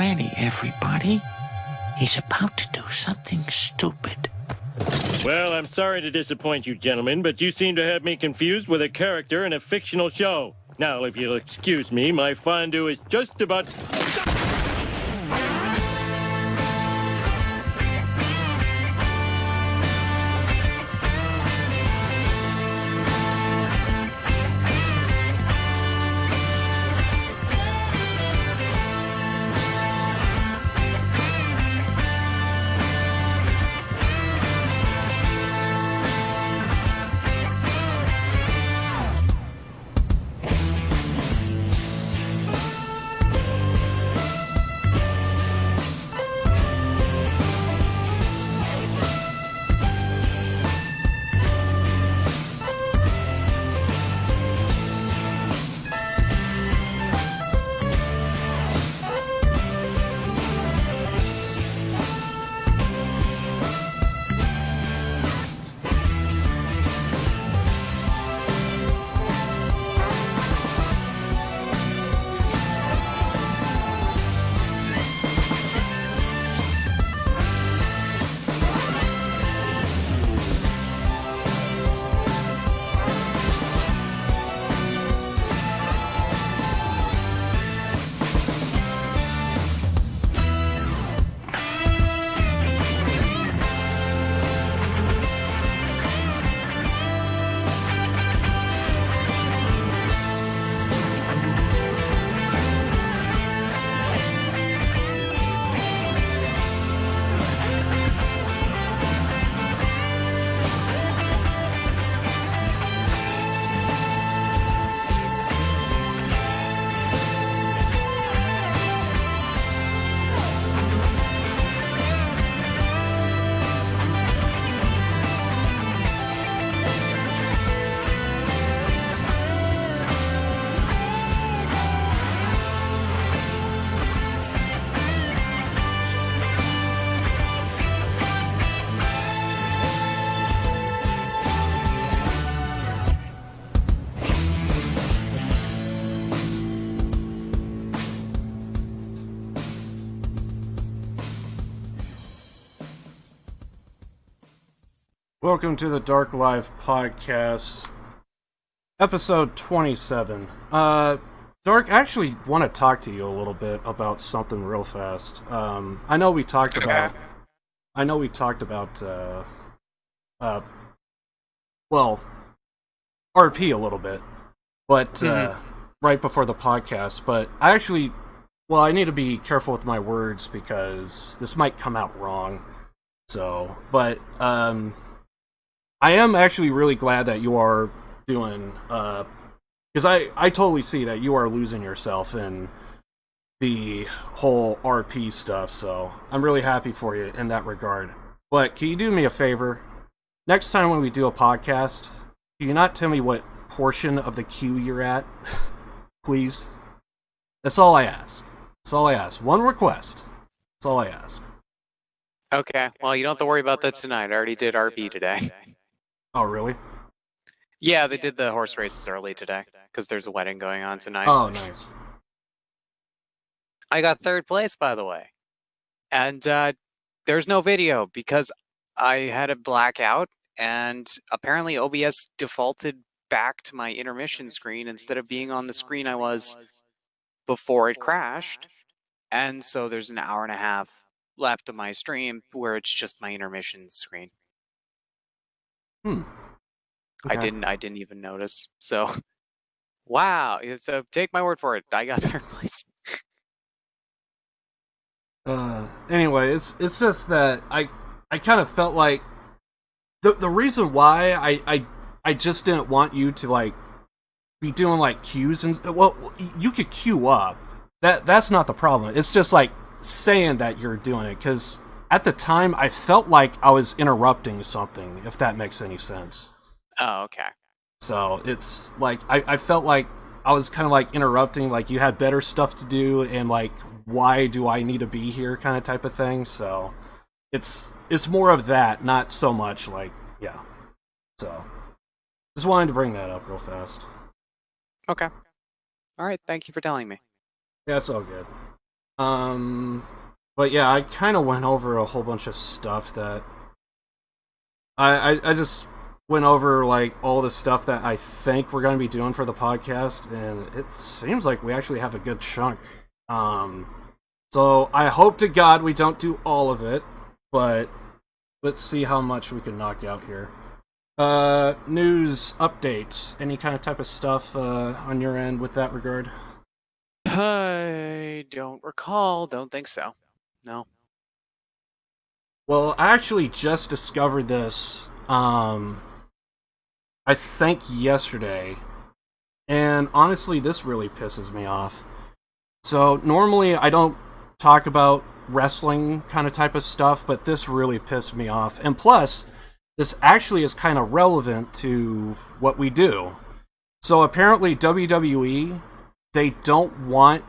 ready, everybody. He's about to do something stupid. Well, I'm sorry to disappoint you, gentlemen, but you seem to have me confused with a character in a fictional show. Now, if you'll excuse me, my fondue is just about... Welcome to the Dark Life Podcast, episode 27. Dark, I actually want to talk to you a little bit about something real fast. I know we talked about, RP a little bit, but, right before the podcast, but I need to be careful with my words because this might come out wrong, I am actually really glad that you are doing, because I totally see that you are losing yourself in the whole RP stuff, so I'm really happy for you in that regard. But can you do me a favor? Next time when we do a podcast, can you not tell me what portion of the queue you're at? Please? That's all I ask. That's all I ask. One request. That's all I ask. Okay, well, you don't have to worry about that tonight. I already did RP today. Oh, really? Yeah, they did the horse races early today, because there's a wedding going on tonight. Oh, nice. I got third place, by the way. And there's no video, because I had a blackout, and apparently OBS defaulted back to my intermission screen instead of being on the screen I was before it crashed. And so there's an hour and a half left of my stream where it's just my intermission screen. Okay. I didn't even notice. So, wow. So take my word for it. I got third place. Anyway, it's just that I kind of felt like the reason why I just didn't want you to like be doing like queues and you could queue up. That's not the problem. It's just like saying that you're doing it, because at the time I felt like I was interrupting something, if that makes any sense. Oh, okay. So it's like I felt like I was kind of like interrupting, like you had better stuff to do, and like, why do I need to be here kind of type of thing. So it's more of that, not so much like, yeah. So just wanted to bring that up real fast. Okay. All right. Thank you for telling me. Yeah, it's all good. But yeah, I kind of went over a whole bunch of stuff that I just went over like all the stuff that I think we're going to be doing for the podcast, and it seems like we actually have a good chunk. So I hope to God we don't do all of it, but let's see how much we can knock out here. News updates, any kind of type of stuff on your end with that regard? I don't recall. Don't think so. No. Well, I actually just discovered this, I think yesterday, and honestly, this really pisses me off. So, normally I don't talk about wrestling kind of type of stuff, but this really pissed me off. And plus, this actually is kind of relevant to what we do. So, apparently WWE, they don't want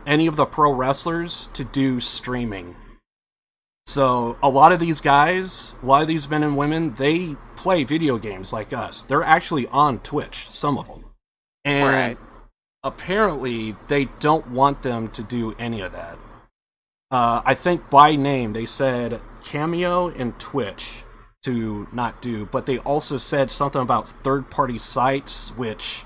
any of the pro wrestlers to do streaming. So, a lot of these guys, a lot of these men and women, they play video games like us. They're actually on Twitch, some of them. And Right. apparently, they don't want them to do any of that. I think by name, they said Cameo and Twitch to not do, but they also said something about third-party sites, which,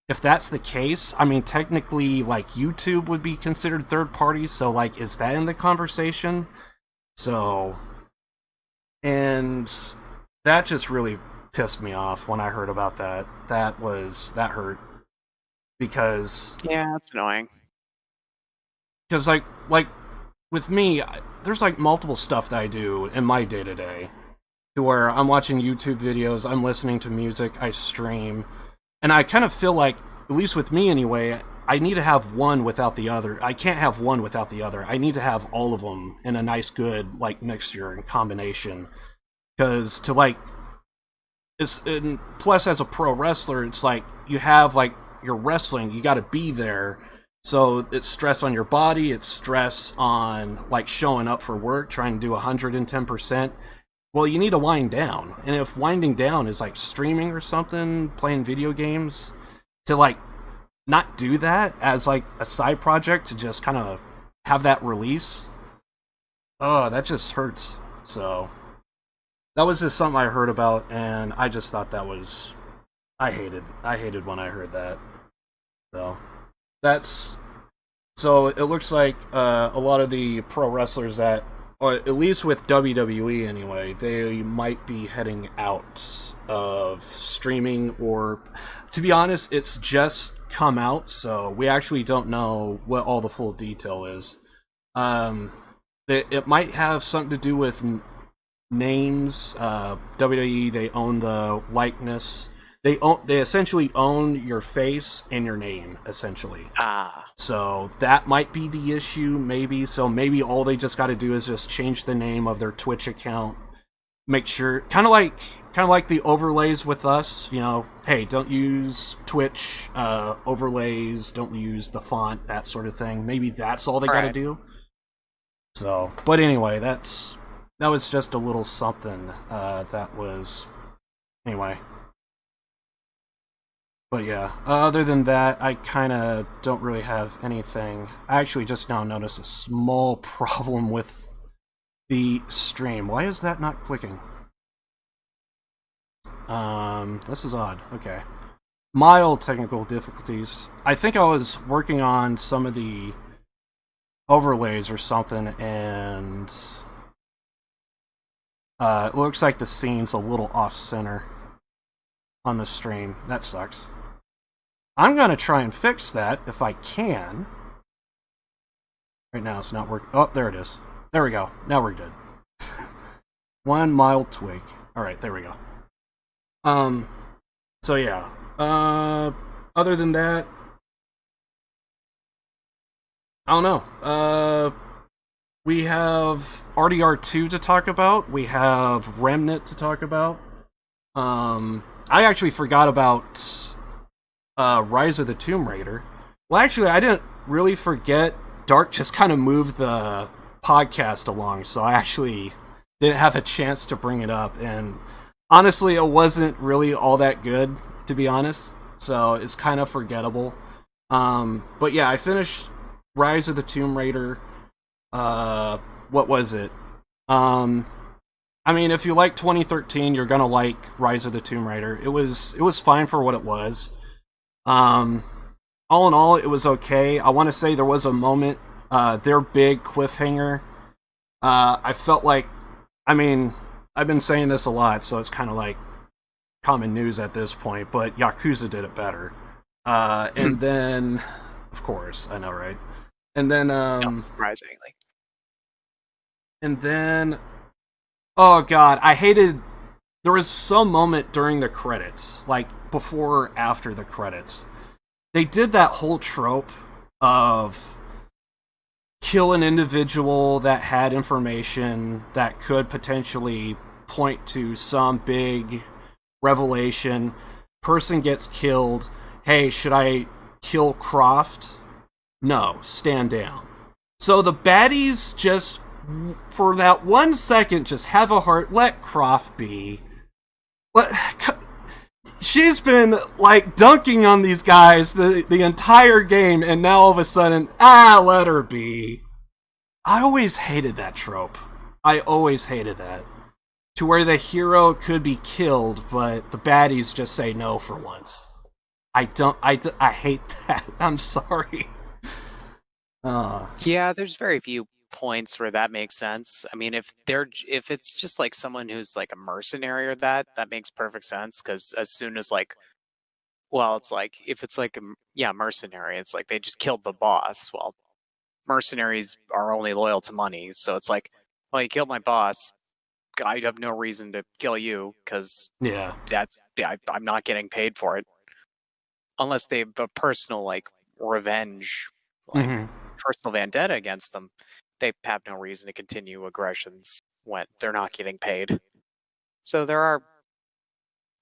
if that's the case, I mean, technically, like, YouTube would be considered third-party, so, like, is that in the conversation? So, and that just really pissed me off when I heard about that. That hurt. Because, Yeah, that's annoying. like, with me, there's, like, multiple stuff that I do in my day-to-day, to where I'm watching YouTube videos, I'm listening to music, I stream, and I kind of feel like, at least with me anyway, I need to have one without the other. I can't have one without the other. I need to have all of them in a nice, good, like, mixture and combination. Because to, like, and plus as a pro wrestler, it's like, you have, like, your wrestling, you gotta be there. So it's stress on your body, it's stress on, like, showing up for work, trying to do 110%. Well, you need to wind down. And if winding down is, like, streaming or something, playing video games, to, like, not do that as, like, a side project to just kind of have that release, oh, that just hurts. So that was just something I heard about, and I just thought that was, I hated when I heard that. So it looks like a lot of the pro wrestlers that, or at least with WWE anyway, they might be heading out of streaming, or, to be honest, it's just come out, so we actually don't know what all the full detail is. It might have something to do with names. WWE, they own the likeness. They essentially own your face and your name, essentially. So that might be the issue, maybe. So maybe all they just got to do is just change the name of their Twitch account. Make sure, kind of like the overlays with us, you know, hey, don't use Twitch overlays, don't use the font, that sort of thing. Maybe that's all they got to do. So, but anyway, that was just a little something that was, anyway. But yeah, other than that, I kind of don't really have anything. I actually just now noticed a small problem with the stream. Why is that not clicking? This is odd. Okay. Mild technical difficulties. I think I was working on some of the overlays or something, and it looks like the scene's a little off-center on the stream. That sucks. I'm gonna try and fix that if I can. Right now it's not working. Oh, there it is. There we go. Now we're good. One mild tweak. Alright, there we go. So yeah. Other than that, I don't know. We have RDR2 to talk about. We have Remnant to talk about. I actually forgot about Rise of the Tomb Raider. Well, actually, I didn't really forget. Dark just kind of moved the podcast along, so I actually didn't have a chance to bring it up. And honestly, it wasn't really all that good, to be honest. So it's kind of forgettable. But yeah, I finished Rise of the Tomb Raider. what was it? I mean, if you like 2013, you're gonna like Rise of the Tomb Raider. It was fine for what it was. All in all, it was okay. I want to say there was a moment, their big cliffhanger. I felt like, I mean, I've been saying this a lot, so it's kind of like common news at this point, but Yakuza did it better. And then, of course, I know, right? And then, No, surprisingly. and then, oh god, I hated, there was some moment during the credits, like before or after the credits. They did that whole trope of kill an individual that had information that could potentially point to some big revelation. Person gets killed. Hey, should I kill Croft? No, stand down. So the baddies just, for that 1 second, just have a heart. Let Croft be. She's been, like, dunking on these guys the entire game, and now all of a sudden, let her be. I always hated that trope. I always hated that. To where the hero could be killed, but the baddies just say no for once. I hate that. I'm sorry. Yeah, there's very few points where that makes sense. I mean, if it's just like someone who's like a mercenary or that makes perfect sense, because as soon as like, well, it's like if it's like mercenary, it's like they just killed the boss. Well, mercenaries are only loyal to money, so it's like, well, you killed my boss, I have no reason to kill you because Yeah. I'm not getting paid for it, unless they have a personal like revenge, like personal vendetta against them. They have no reason to continue aggressions when they're not getting paid. So there are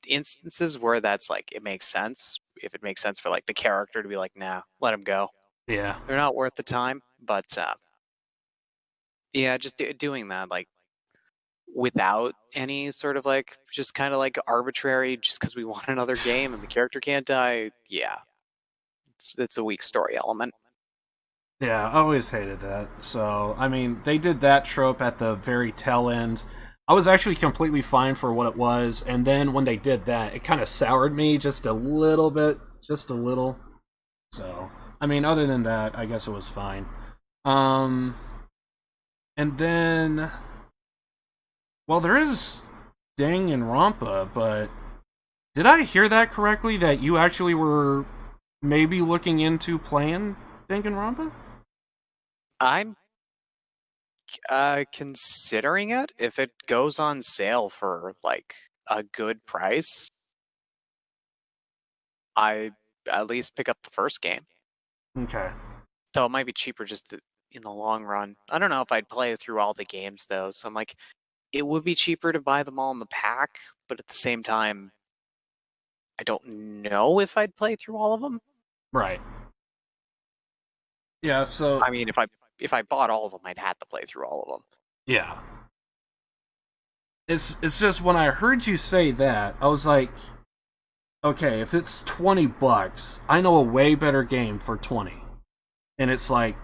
instances where that's like, it makes sense. If it makes sense for like the character to be like, nah, let him go. Yeah. They're not worth the time. But yeah, just doing that like without any sort of like, just kind of like arbitrary, just because we want another game and the character can't die. Yeah, it's a weak story element. Yeah, I always hated that. So, I mean, they did that trope at the very tail end. I was actually completely fine for what it was, and then when they did that, it kind of soured me just a little bit. Just a little. So, I mean, other than that, I guess it was fine. And then, well, there is Danganronpa, but did I hear that correctly, that you actually were maybe looking into playing Danganronpa? I'm considering it. If it goes on sale for like a good price, I at least pick up the first game. Okay. Though it might be cheaper just in the long run. I don't know if I'd play through all the games though, so I'm like, it would be cheaper to buy them all in the pack, but at the same time, I don't know if I'd play through all of them. Right. Yeah, so... I mean, if I bought all of them, I'd have to play through all of them. Yeah. It's just, when I heard you say that, I was like, okay, if it's $20, I know a way better game for 20. And it's like,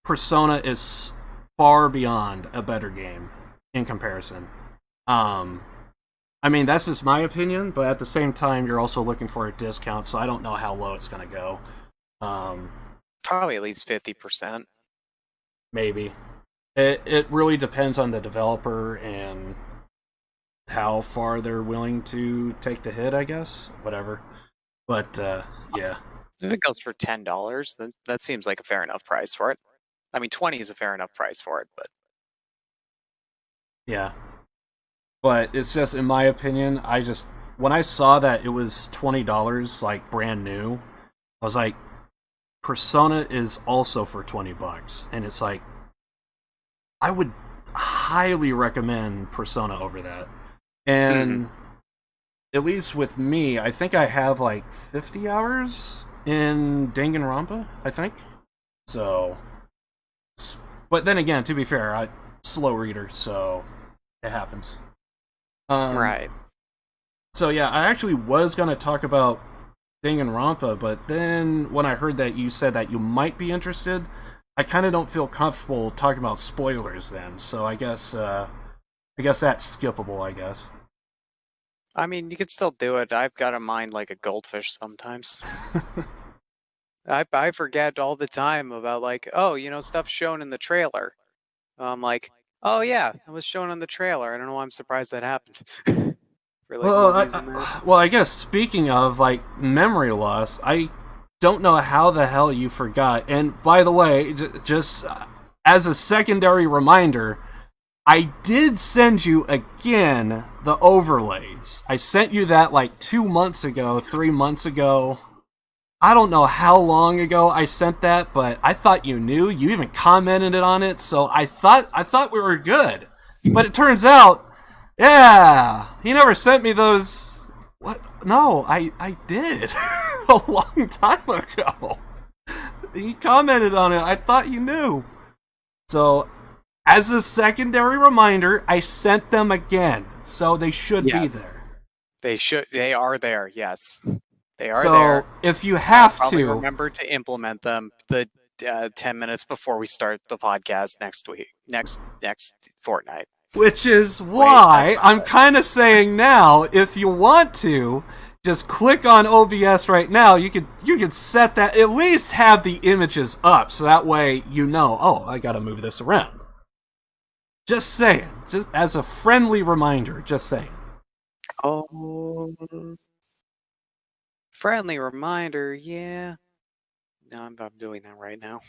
Persona is far beyond a better game in comparison. I mean, that's just my opinion, but at the same time, you're also looking for a discount, so I don't know how low it's going to go. Probably at least 50%. Maybe. It really depends on the developer and how far they're willing to take the hit, I guess. Whatever. But, yeah. If it goes for $10, then that seems like a fair enough price for it. I mean, 20 is a fair enough price for it, but... Yeah. But it's just, in my opinion, when I saw that it was $20, like, brand new, I was like, Persona is also for $20, and it's like, I would highly recommend Persona over that. And at least with me, I think I have like 50 hours in Danganronpa, I think. So, but then again, to be fair, I'm a slow reader, so it happens. Right. So yeah, I actually was going to talk about Danganronpa, but then when I heard that you said that you might be interested, I kind of don't feel comfortable talking about spoilers then. So I guess that's skippable. I guess. I mean, you could still do it. I've got a mind like a goldfish sometimes. I forget all the time about like, oh, stuff shown in the trailer. I'm like, oh yeah, it was shown in the trailer. I don't know why I'm surprised that happened. For like movies and that. Well, I guess speaking of like memory loss, I don't know how the hell you forgot. And by the way, just as a secondary reminder, I did send you again the overlays. I sent you that like 2 months ago, 3 months ago. I don't know how long ago I sent that, but I thought you knew. You even commented on it, so I thought we were good. But it turns out, yeah, he never sent me those. What? No, I did a long time ago. He commented on it. I thought you knew. So, as a secondary reminder, I sent them again, so they should be there. They are there. Yes. They are so there. If you have probably to remember to implement them the 10 minutes before we start the podcast next fortnight. Which is why I'm kind of saying now, if you want to, just click on OBS right now. You could set that, at least have the images up, so that way you know, oh, I gotta move this around. Just saying. Just as a friendly reminder, just saying. Oh... Friendly reminder, yeah. No, I'm doing that right now.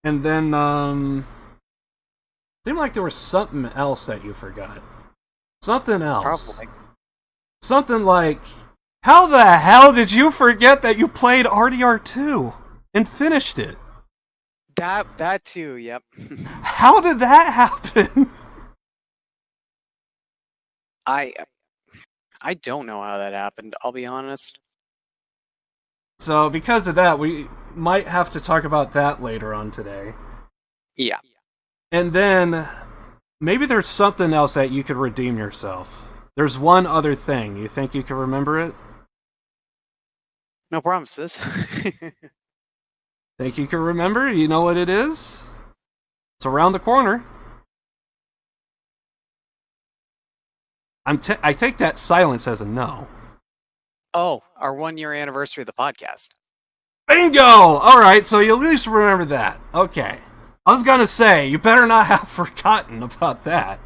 And then, seemed like there was something else that you forgot. Something else. Probably. Something like, how the hell did you forget that you played RDR2 and finished it? That too, yep. How did that happen? I don't know how that happened, I'll be honest. So, because of that, we might have to talk about that later on today. Yeah. And then, maybe there's something else that you could redeem yourself. There's one other thing. You think you can remember it? No promises. Think you can remember? You know what it is? It's around the corner. I take that silence as a no. Oh, our 1-year anniversary of the podcast. Bingo! Alright, so you at least remember that. Okay. I was gonna say, you better not have forgotten about that.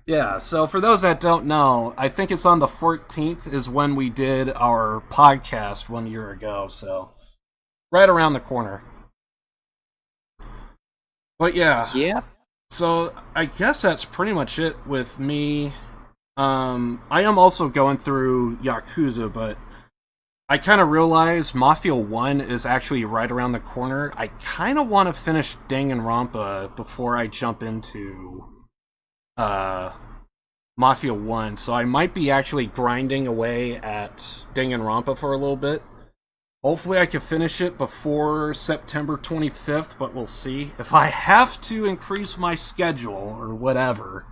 Yeah, so for those that don't know, I think it's on the 14th is when we did our podcast 1 year ago, so right around the corner. But yeah. Yeah. So I guess that's pretty much it with me. I am also going through Yakuza, but I kind of realized Mafia 1 is actually right around the corner. I kind of want to finish Danganronpa before I jump into Mafia 1, so I might be actually grinding away at Danganronpa for a little bit. Hopefully I can finish it before September 25th, but we'll see. If I have to increase my schedule or whatever,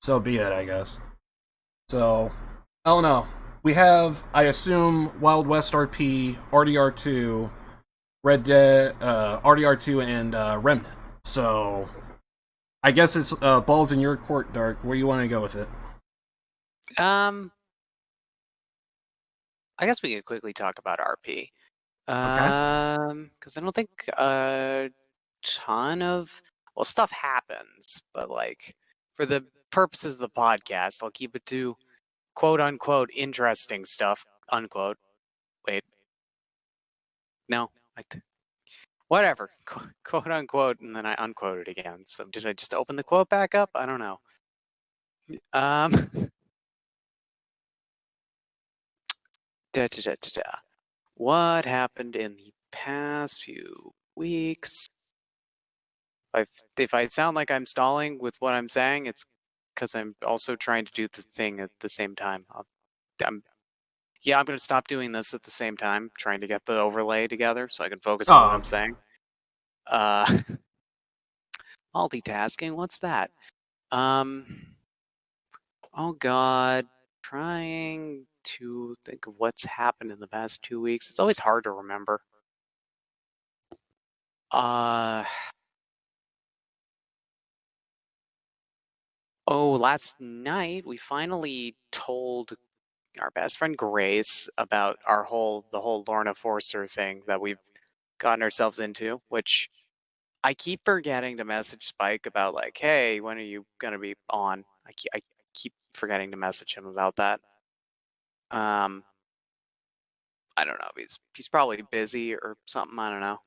so be it, I guess. So, I don't know. We have, I assume, Wild West RP, RDR2, Red Dead, RDR2, and Remnant. So, I guess it's balls in your court, Dark. Where do you want to go with it? I guess we could quickly talk about RP. Because I don't think a ton of stuff happens, but like for the purposes of the podcast, I'll keep it to quote unquote interesting stuff. Unquote. Wait. No. Whatever. Quote unquote, and then I unquoted again. So did I just open the quote back up? I don't know. What happened in the past few weeks? If I sound like I'm stalling with what I'm saying, it's because I'm also trying to do the thing at the same time. I'm going to stop doing this at the same time, trying to get the overlay together so I can focus on what I'm saying. Multitasking, what's that? Oh God, trying to think of what's happened in the past 2 weeks. It's always hard to remember. Last night we finally told our best friend Grace about the whole Lorna Forcer thing that we've gotten ourselves into, which I keep forgetting to message Spike about, like, hey, when are you gonna be on? I keep forgetting to message him about that. I don't know. He's probably busy or something. I don't know.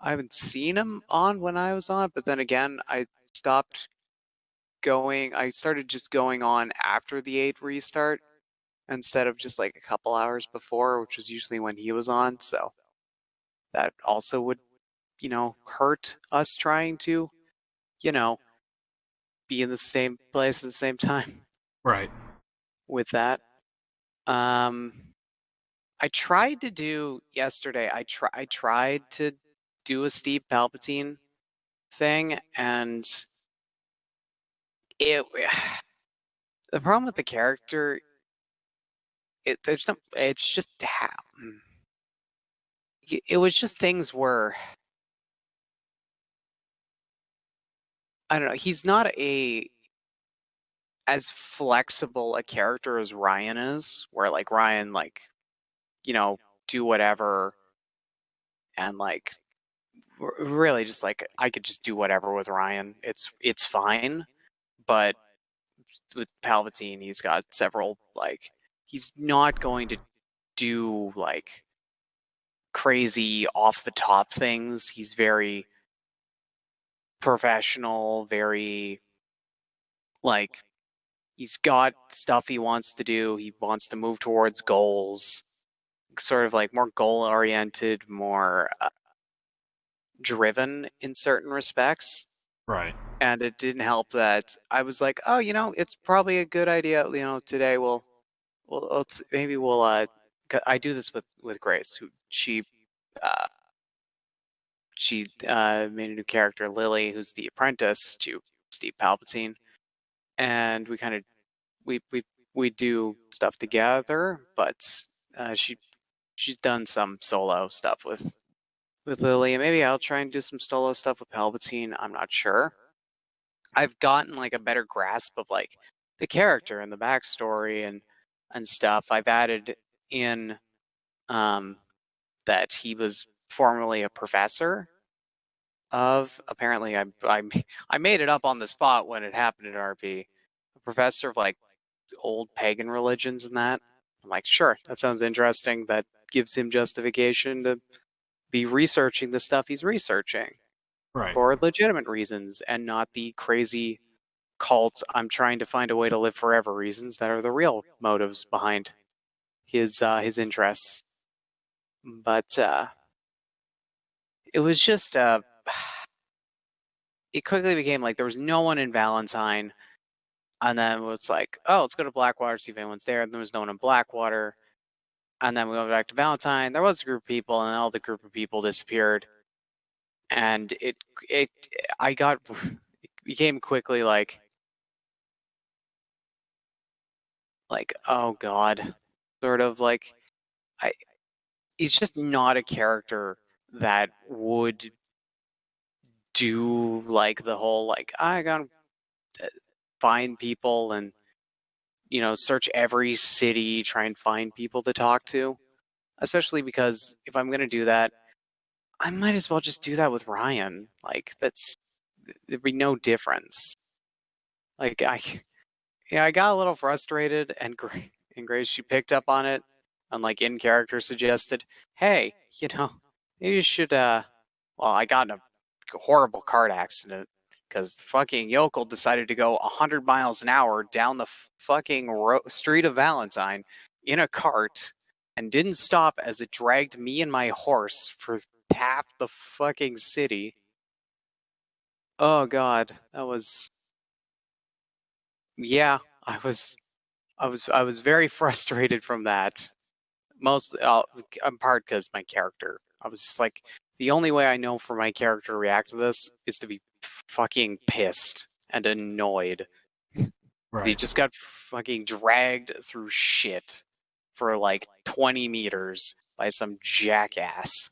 I haven't seen him on when I was on, but then again, I stopped going. I started just going on after the 8 restart instead of just like a couple hours before, which was usually when he was on. So that also would, hurt us trying to, be in the same place at the same time Right. with that. I tried to do yesterday. I tried to do a Steve Palpatine thing, and it the problem with the character, it's just how it was just things where I don't know. He's not as flexible a character as Ryan is, where like Ryan do whatever and like really just like I could just do whatever with Ryan. It's fine, but with Palpatine, he's got several like he's not going to do like crazy off the top things. He's very professional, very like he's got stuff he wants to do. He wants to move towards goals, sort of like more goal oriented, more driven in certain respects. Right. And it didn't help that I was like, oh, it's probably a good idea. Today maybe we'll. I do this with Grace, who she made a new character, Lily, who's the apprentice to Steve Palpatine, and we kind of we do stuff together. But she's done some solo stuff with Lily, and maybe I'll try and do some solo stuff with Palpatine. I'm not sure. I've gotten like a better grasp of like the character and the backstory and stuff. I've added in that he was formerly a professor of apparently I made it up on the spot when it happened at RP. A professor of like old pagan religions and that. I'm like, sure, that sounds interesting. That gives him justification to be researching the stuff he's researching. Right. For legitimate reasons and not the crazy cult I'm trying to find a way to live forever reasons that are the real motives behind his interests. But it was just it quickly became like there was no one in Valentine, and then it's like, oh, let's go to Blackwater, see if anyone's there. And there was no one in Blackwater, and then we went back to Valentine. There was a group of people, and all the group of people disappeared. And it became quickly like oh god, sort of like he's just not a character that would do like the whole like I gotta find people and search every city, try and find people to talk to, especially because if I'm gonna do that, I might as well just do that with Ryan. Like there'd be no difference. Like I got a little frustrated, and Grace, she picked up on it, and like in character suggested, hey, maybe you should well, I got in a horrible cart accident because the fucking yokel decided to go 100 miles an hour down the fucking street of Valentine in a cart and didn't stop as it dragged me and my horse for half the fucking city. Oh god, that was I was very frustrated from that. Mostly, in part because my character. I was just like, the only way I know for my character to react to this is to be fucking pissed and annoyed. Right. He just got fucking dragged through shit for like 20 meters by some jackass.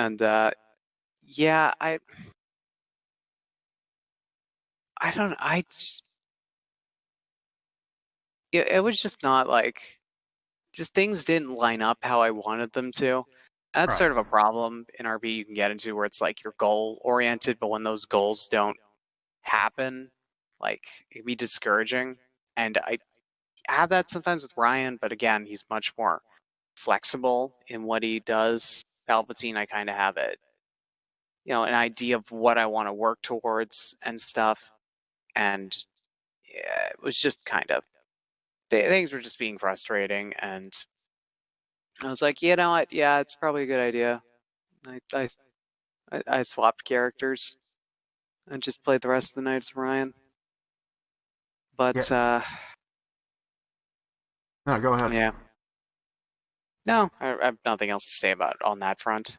And yeah, I don't it was just not like, just things didn't line up how I wanted them to. That's Right. sort of a problem in RP you can get into, where it's like you're goal oriented, but when those goals don't happen, like, it can be discouraging. And I have that sometimes with Ryan, but again, he's much more flexible in what he does. Palpatine, I kind of have an idea of what I want to work towards and stuff. And yeah, it was just kind of, things were just being frustrating. And I was like, you know what? Yeah, it's probably a good idea. I swapped characters and just played the rest of the night as Ryan. But No, go ahead. yeah, no, I have nothing else to say about it on that front.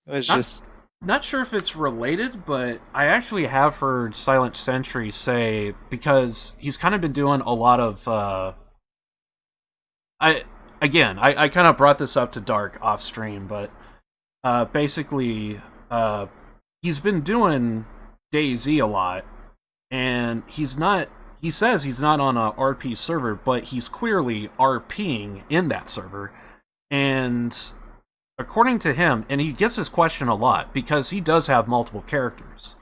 It was Not, just not sure if it's related, but I actually have heard Silent Sentry say, because he's kind of been doing a lot of I kind of brought this up to Dark off stream, but basically he's been doing DayZ a lot, and he says he's not on a RP server, but he's clearly RPing in that server. And according to him, and he gets this question a lot because he does have multiple characters,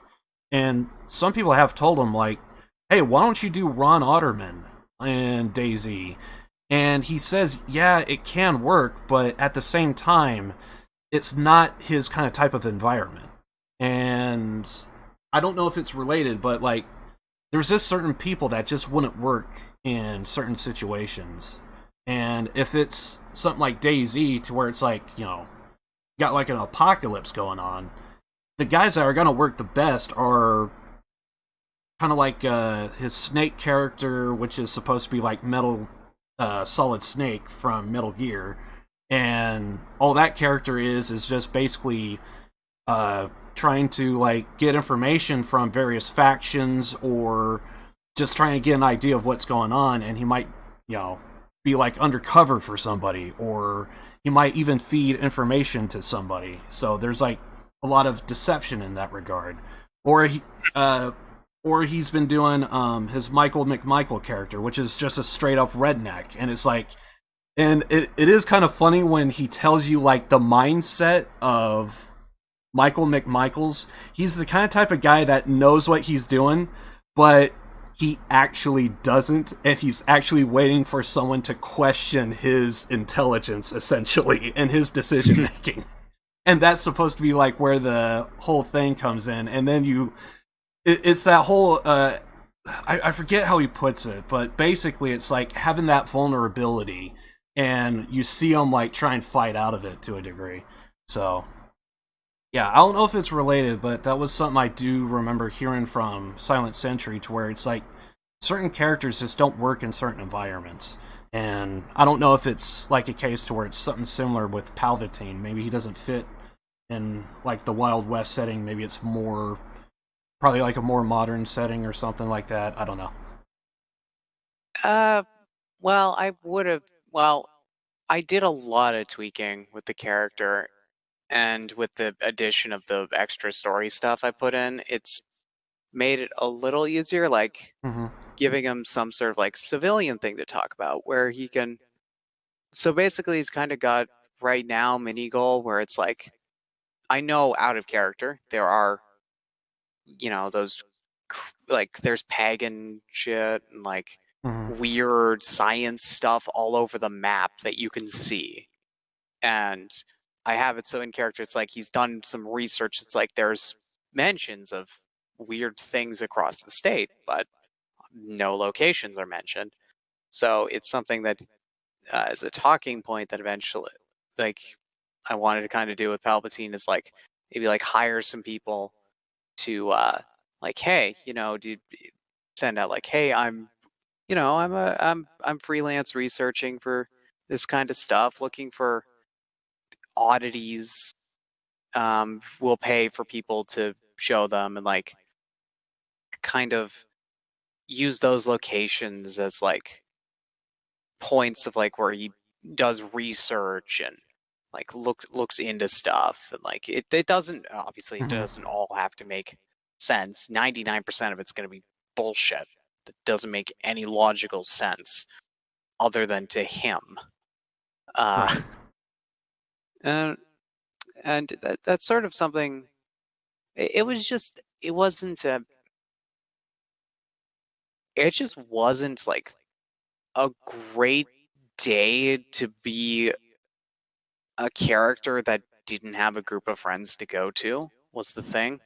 and some people have told him, like, hey, why don't you do Ron Otterman in DayZ? And he says, yeah, it can work, but at the same time, it's not his kind of type of environment. And I don't know if it's related, but like, there's just certain people that just wouldn't work in certain situations. And if it's something like DayZ, to where it's like, got like an apocalypse going on, the guys that are going to work the best are kind of like his Snake character, which is supposed to be like Solid Snake from Metal Gear. And all that character is just basically trying to like get information from various factions, or just trying to get an idea of what's going on. And he might, be like undercover for somebody, or he might even feed information to somebody. So there's like a lot of deception in that regard. Or he's been doing his Michael McMichael character, which is just a straight up redneck. And it's like, and it is kind of funny when he tells you like the mindset of Michael McMichaels. He's the kind of type of guy that knows what he's doing, but he actually doesn't, and he's actually waiting for someone to question his intelligence, essentially, and his decision making. And that's supposed to be like where the whole thing comes in. And then it's that whole I forget how he puts it, but basically it's like having that vulnerability, and you see him like try and fight out of it to a degree. So yeah, I don't know if it's related, but that was something I do remember hearing from Silent Sentry, to where it's like certain characters just don't work in certain environments. And I don't know if it's like a case to where it's something similar with Palpatine. Maybe he doesn't fit in like the Wild West setting. Maybe it's more, probably like a more modern setting or something like that. I don't know. well, I did a lot of tweaking with the character, and with the addition of the extra story stuff I put in, it's made it a little easier, like giving him some sort of like civilian thing to talk about, where he can. So basically, he's kind of got right now mini goal where it's like, I know out of character there are, those like there's pagan shit and like weird science stuff all over the map that you can see. And I have it so in character, it's like he's done some research. It's like there's mentions of weird things across the state, but no locations are mentioned. So it's something that is a talking point that eventually, like, I wanted to kind of do with Palpatine, is like maybe like hire some people to like, hey, do send out like, hey, I'm freelance researching for this kind of stuff, looking for oddities. We'll pay for people to show them, and like kind of use those locations as like points of like where he does research, and like looks into stuff, and like it doesn't, obviously it doesn't all have to make sense. 99% of it's going to be bullshit that doesn't make any logical sense other than to him. Right. And that's sort of something. It was just, it wasn't it just wasn't like a great day to be a character that didn't have a group of friends to go to, was the thing.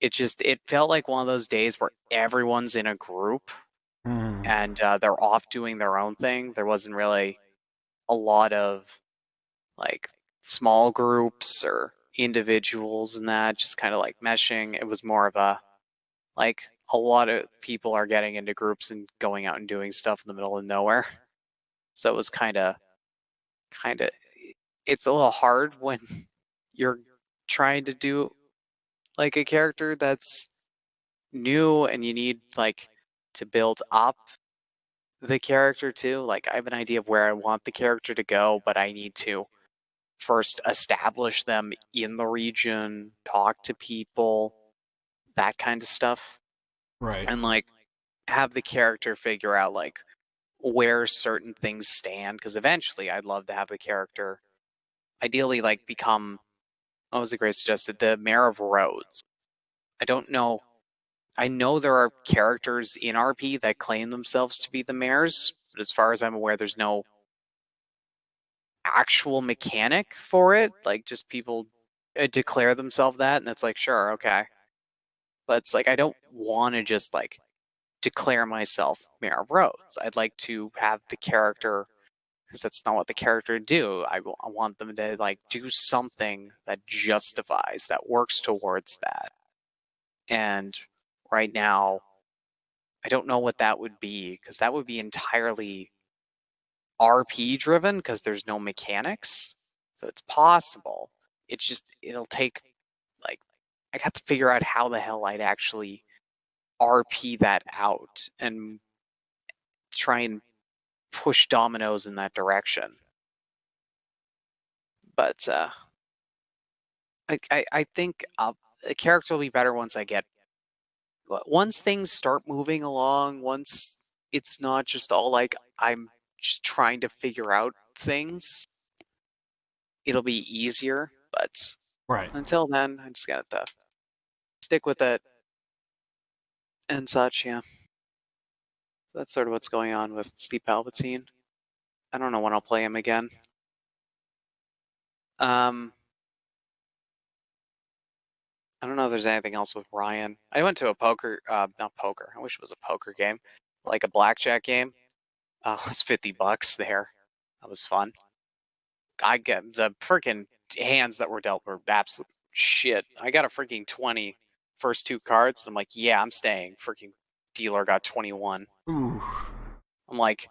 It felt like one of those days where everyone's in a group and they're off doing their own thing. There wasn't really a lot of like small groups or individuals and that, just kind of like meshing. It was more of a, like, a lot of people are getting into groups and going out and doing stuff in the middle of nowhere. So it was kind of, it's a little hard when you're trying to do like a character that's new and you need like to build up the character too. Like, I have an idea of where I want the character to go, but I need to first establish them in the region, talk to people, that kind of stuff. Right. And like have the character figure out like where certain things stand, because eventually I'd love to have the character ideally like become, what was the great suggested, the mayor of Rhodes. I don't know. I know there are characters in RP that claim themselves to be the mayors, but as far as I'm aware, there's no actual mechanic for it. Like, just people declare themselves that, and it's like, sure, okay. But it's like, I don't want to just like declare myself Mayor of Rhodes. I'd like to have the character, because that's not what the character do. I want them to like do something that justifies, that works towards that. And right now, I don't know what that would be, because that would be entirely RP driven, because there's no mechanics. So it's possible. It's just, it'll take, like, I got to figure out how the hell I'd actually RP that out and try and push dominoes in that direction. But I think the character will be better once once things start moving along, once it's not just all like I'm just trying to figure out things, it'll be easier. But Right. until then, I just got to stick with it and such, yeah. So that's sort of what's going on with Steve Palpatine. I don't know when I'll play him again. I don't know if there's anything else with Ryan. I went to a poker, not poker, I wish it was a poker game, like a blackjack game. It was $50 there. That was fun. I get the freaking hands that were dealt were absolute shit. I got a freaking 20 first two cards. And I'm like, yeah, I'm staying. Freaking dealer got 21. Ooh. I'm like,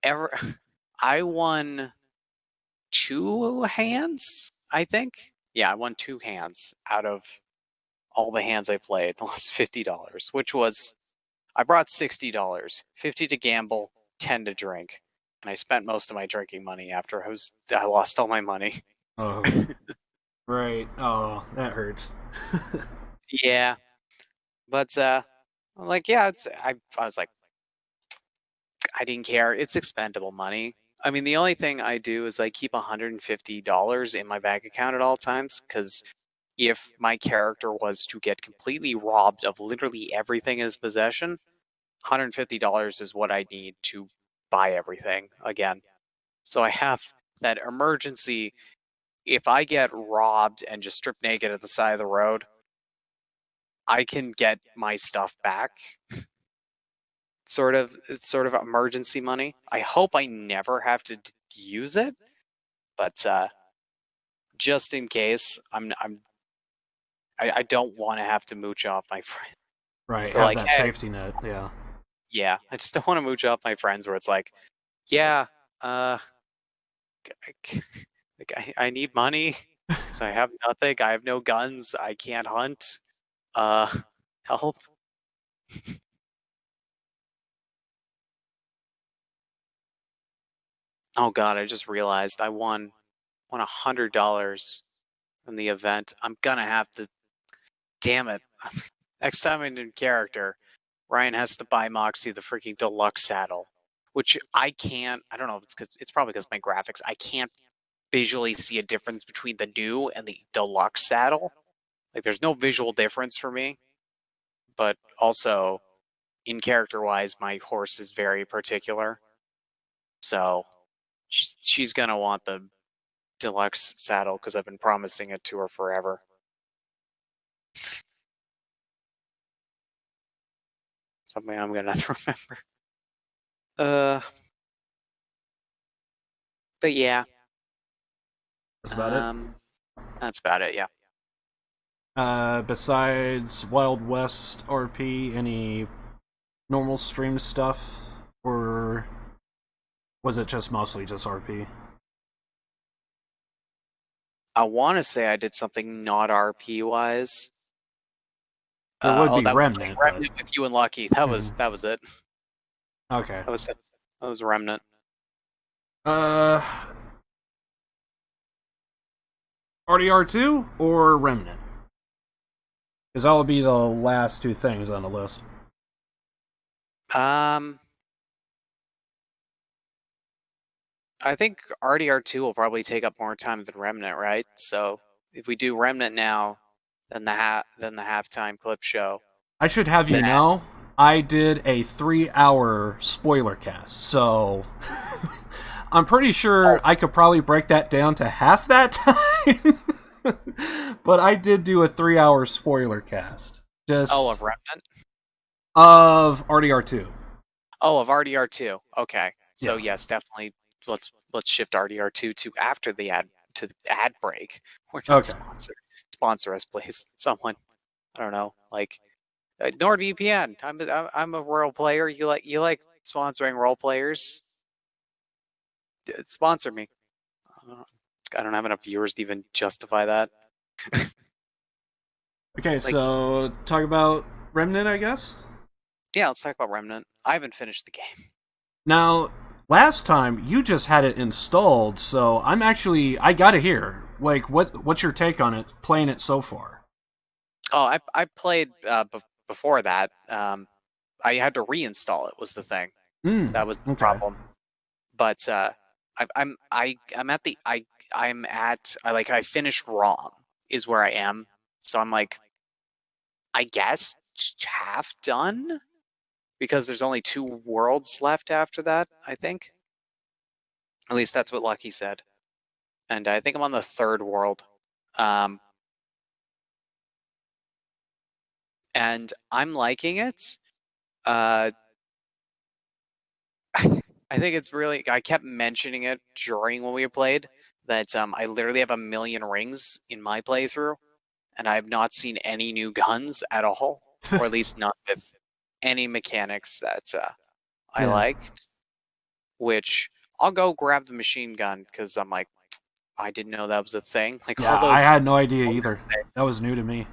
I won 2 hands, I think. Yeah, I won 2 hands out of all the hands I played. I lost $50, which was, I brought $60, 50 to gamble, 10 to drink. And I spent most of my drinking money after I lost all my money. Oh. Right. Oh, that hurts. Yeah. But I'm like, yeah, I was like, I didn't care. It's expendable money. I mean, the only thing I do is I keep $150 in my bank account at all times, because if my character was to get completely robbed of literally everything in his possession, $150 is what I need to buy everything again. So I have that emergency. If I get robbed and just stripped naked at the side of the road, I can get my stuff back. It's sort of emergency money. I hope I never have to use it, but just in case, I don't want to have to mooch off my friend. Right. They're Have like, that hey, safety net. Yeah. yeah, I just don't want to mooch off my friends where it's like, yeah, like I need money because I have nothing. I have no guns. I can't hunt. Help. Oh god, I just realized I won $100 from the event. I'm gonna have to. Damn it! Next time I'm in character, Ryan has to buy Moxie the freaking deluxe saddle, which I can't. I don't know if it's because it's probably because my graphics. I can't visually see a difference between the new and the deluxe saddle. Like, there's no visual difference for me. But also, in character wise, my horse is very particular. So she's gonna want the deluxe saddle because I've been promising it to her forever. Something I'm gonna have to remember. But yeah. That's about That's about it, yeah. Besides Wild West RP, any normal stream stuff? Or was it just mostly just RP? I want to say I did something not RP wise. It would be that Remnant. Was Remnant with you and Lucky. That was it. Okay. That was Remnant. RDR2 or Remnant? Because that will be the last two things on the list. I think RDR2 will probably take up more time than Remnant, right? So if we do Remnant now, then the halftime clip show. I should have you know, I did a 3-hour spoiler cast, so I'm pretty sure I could probably break that down to half that time. But I did do a 3-hour spoiler cast. Just of Remnant? Of RDR2. Oh, of RDR2. Okay. So Yeah. yes, definitely let's shift RDR2 to after the ad break. We're not sponsored. Sponsor us, please. Someone. I don't know. Like NordVPN. I'm a role player. You like sponsoring role players? Sponsor me. I don't have enough viewers to even justify that. Okay, so talk about Remnant, I guess? Yeah, let's talk about Remnant. I haven't finished the game. Now, last time you just had it installed, so I gotta hear. Like, what's your take on it, playing it so far? Oh, I played before that. I had to reinstall it, was the thing. That was the problem. But I finished ROM is where I am. So I'm like, I guess half done? Because there's only 2 worlds left after that, I think. At least that's what Lucky said. And I think I'm on the 3rd world. And I'm liking it. I think it's really... I kept mentioning it during when we played, that I literally have 1 million rings in my playthrough, and I have not seen any new guns at all, or at least not with any mechanics that I liked. Which, I'll go grab the machine gun, because I'm like, I didn't know that was a thing. Like, yeah, all those, I had no idea either. That was new to me.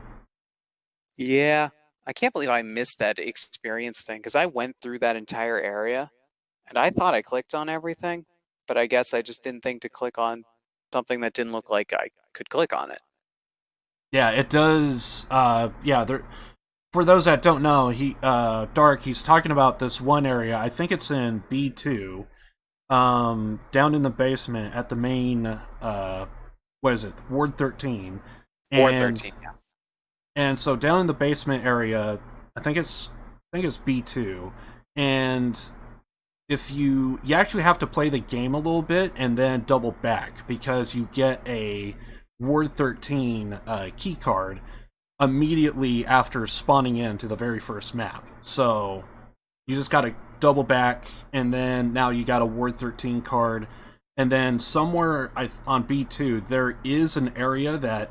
Yeah, I can't believe I missed that experience thing, because I went through that entire area, and I thought I clicked on everything, but I guess I just didn't think to click on something that didn't look like I could click on it. Yeah, it does. For those that don't know, he's talking about this one area. I think it's in B2, down in the basement at the main. What is it? Ward 13. Ward 13. Yeah. And so down in the basement area, I think it's B2, and if you actually have to play the game a little bit and then double back, because you get a Ward 13 key card immediately after spawning into the very first map. So you just gotta double back, and then now you got a Ward 13 card, and then somewhere on B2 there is an area that,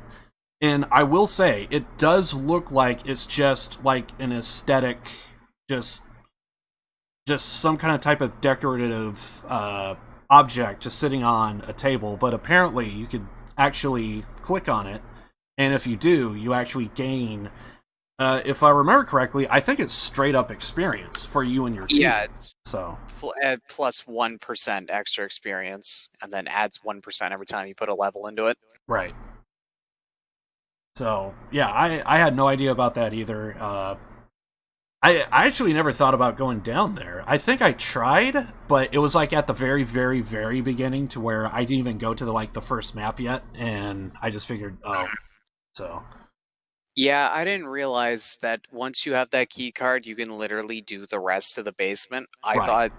and I will say, it does look like it's just like an aesthetic, just some kind of type of decorative object just sitting on a table, but apparently you could actually click on it, and if you do, you actually gain If I remember correctly, I think it's straight up experience for you and your team. Yeah, it's so plus 1% extra experience, and then adds 1% every time you put a level into it. right. So yeah, I had no idea about that either. I actually never thought about going down there. I think I tried, but it was like at the very, very, very beginning to where I didn't even go to the first map yet, and I just figured, so. Yeah, I didn't realize that once you have that key card, you can literally do the rest of the basement. I thought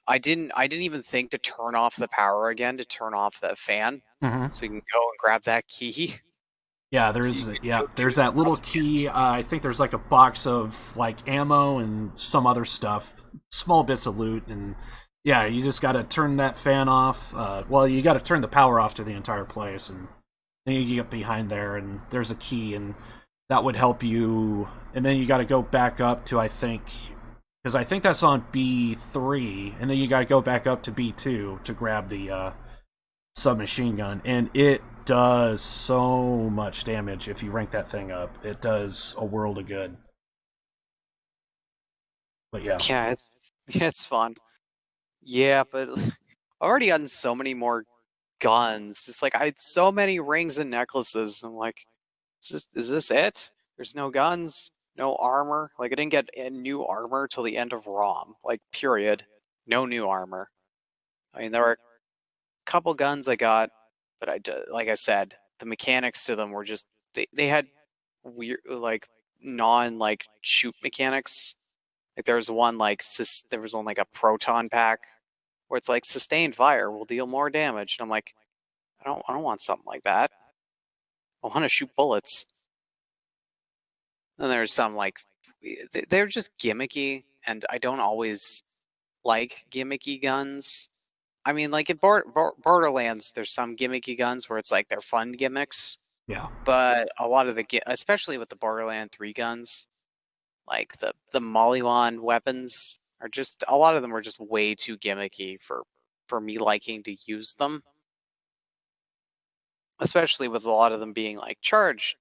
I didn't even think to turn off the power again to turn off the fan, so we can go and grab that key. Yeah, there's that little key. I think there's like a box of like ammo and some other stuff, small bits of loot, and yeah, you just got to turn that fan off. Well, you got to turn the power off to the entire place, and then you get behind there, and there's a key, and that would help you. And then you got to go back up to because I think that's on B3, and then you got to go back up to B2 to grab the submachine gun, and it does so much damage if you rank that thing up. It does a world of good. But yeah. Yeah, it's fun. Yeah, but I've already gotten so many more guns. Just like I had so many rings and necklaces. I'm like, is this it? There's no guns, no armor. Like I didn't get a new armor till the end of ROM. Like period. No new armor. I mean, there were a couple guns I got, but like I said, the mechanics to them were just they had weird non shoot mechanics. Like there was one like a proton pack where it's like sustained fire will deal more damage, and I'm like, I don't want something like that. I want to shoot bullets. And there's some they're just gimmicky, and I don't always like gimmicky guns. I mean, like in Borderlands, there's some gimmicky guns where it's like they're fun gimmicks. Yeah. But a lot of especially with the Borderlands 3 guns, like the Mollywan weapons are just, a lot of them are just way too gimmicky for me liking to use them. Especially with a lot of them being like charge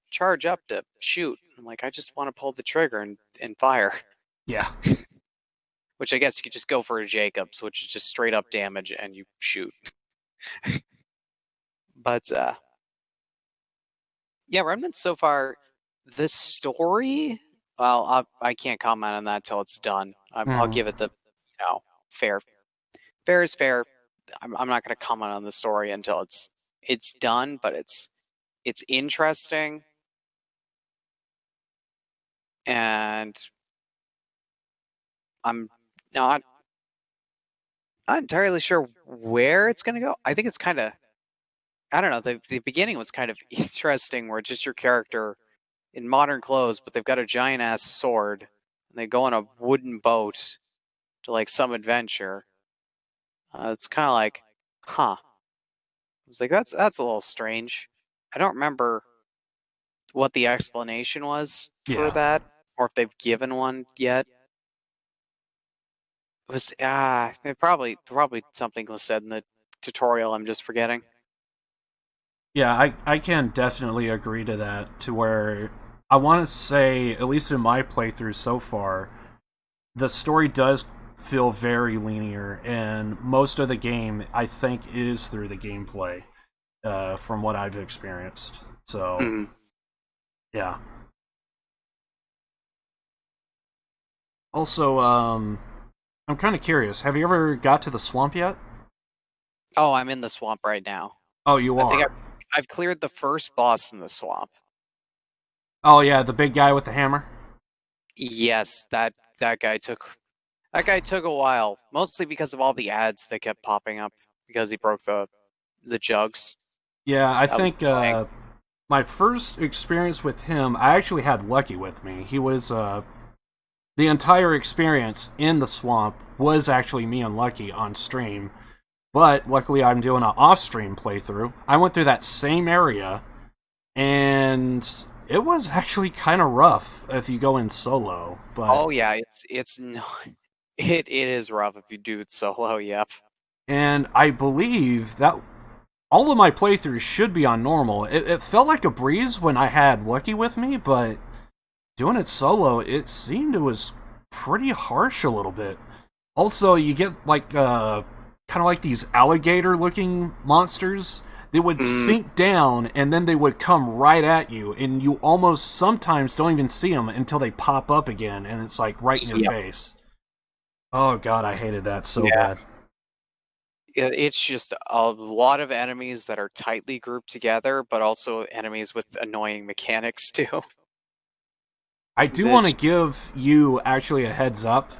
up to shoot. I'm like, I just want to pull the trigger and fire. Yeah. Which I guess you could just go for a Jacobs, which is just straight up damage and you shoot. But yeah, Remnants so far, the story, well, I can't comment on that till it's done. I'll give it the, fair. Fair is fair. I'm not going to comment on the story until it's done, but it's interesting. And I'm not entirely sure where it's going to go. I think it's kind of, I don't know, the beginning was kind of interesting where it's just your character in modern clothes, but they've got a giant ass sword and they go on a wooden boat to like some adventure. It's kind of like, huh. I was like, that's a little strange. I don't remember what the explanation was for that, or if they've given one yet. It was probably something was said in the tutorial I'm just forgetting. Yeah, I can definitely agree to that, to where I want to say, at least in my playthrough so far, the story does feel very linear, and most of the game, I think, is through the gameplay, from what I've experienced. So, yeah. Also, I'm kind of curious. Have you ever got to the swamp yet? Oh, I'm in the swamp right now. Oh, you are? I think I've cleared the first boss in the swamp. Oh, yeah, the big guy with the hammer? Yes, that guy took a while, mostly because of all the ads that kept popping up because he broke the jugs. Yeah, I think my first experience with him, I actually had Lucky with me. He was the entire experience in the swamp was actually me and Lucky on stream, but luckily I'm doing an off-stream playthrough. I went through that same area, and it was actually kind of rough if you go in solo. But oh yeah, it's not. It is rough if you do it solo. Yep. And I believe that all of my playthroughs should be on normal. It felt like a breeze when I had Lucky with me, but doing it solo, it seemed it was pretty harsh a little bit. Also, you get like kind of like these alligator-looking monsters. They would sink down, and then they would come right at you, and you almost sometimes don't even see them until they pop up again, and it's like right in your face. Oh god, I hated that so bad. It's just a lot of enemies that are tightly grouped together, but also enemies with annoying mechanics too. I do want to give you actually a heads up.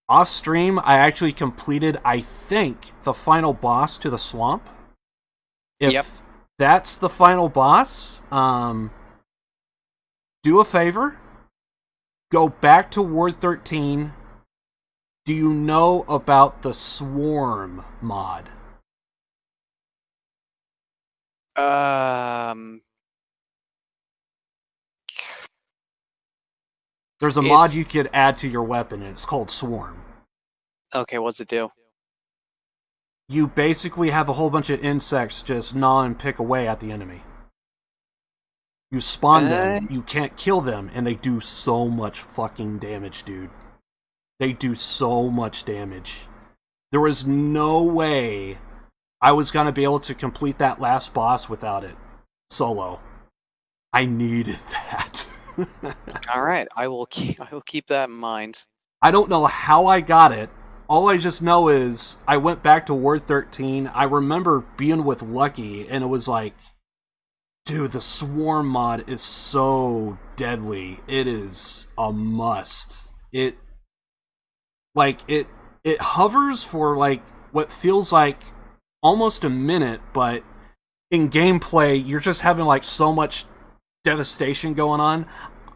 Off stream, I actually completed, I think, the final boss to the swamp. If that's the final boss, do a favor. Go back to Ward 13. Do you know about the Swarm mod? There's a mod you could add to your weapon, and it's called Swarm. Okay, what's it do? You basically have a whole bunch of insects just gnaw and pick away at the enemy. You spawn them, you can't kill them, and they do so much fucking damage, dude. They do so much damage. There was no way I was gonna be able to complete that last boss without it. Solo. I needed that. Alright, I will keep that in mind. I don't know how I got it. All I just know is I went back to Ward 13. I remember being with Lucky, and it was like, dude, the Swarm mod is so deadly. It is a must. It hovers for like what feels like almost a minute, but in gameplay, you're just having like so much devastation going on.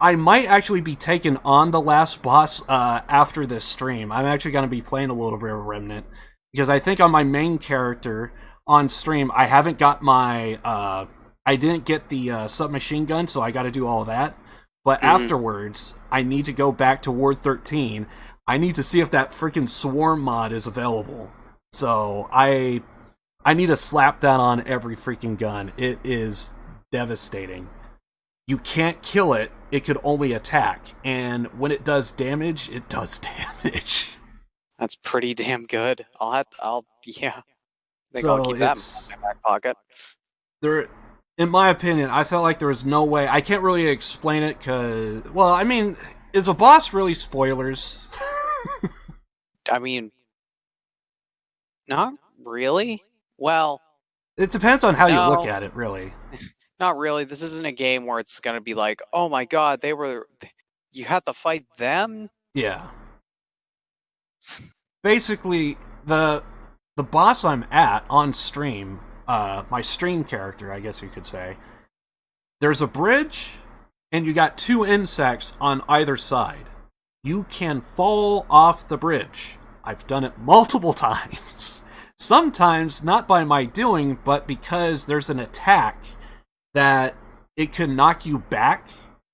I might actually be taking on the last boss after this stream. I'm actually going to be playing a little bit of Remnant, because I think on my main character on stream, I haven't got my... I didn't get the submachine gun, so I got to do all that. But afterwards, I need to go back to Ward 13. I need to see if that freaking Swarm mod is available. So I need to slap that on every freaking gun. It is devastating. You can't kill it. It could only attack. And when it does damage, it does damage. That's pretty damn good. I'll I'll keep that in my back pocket. In my opinion, I felt like there was no way. I can't really explain it because, well, I mean, is a boss really spoilers? I mean, not really. Well, it depends on how you look at it, really. Not really. This isn't a game where it's gonna be like, oh my god, you had to fight them? Yeah. Basically, the boss I'm at on stream, my stream character, I guess you could say, there's a bridge, and you got two insects on either side. You can fall off the bridge. I've done it multiple times. Sometimes not by my doing, but because there's an attack that it could knock you back,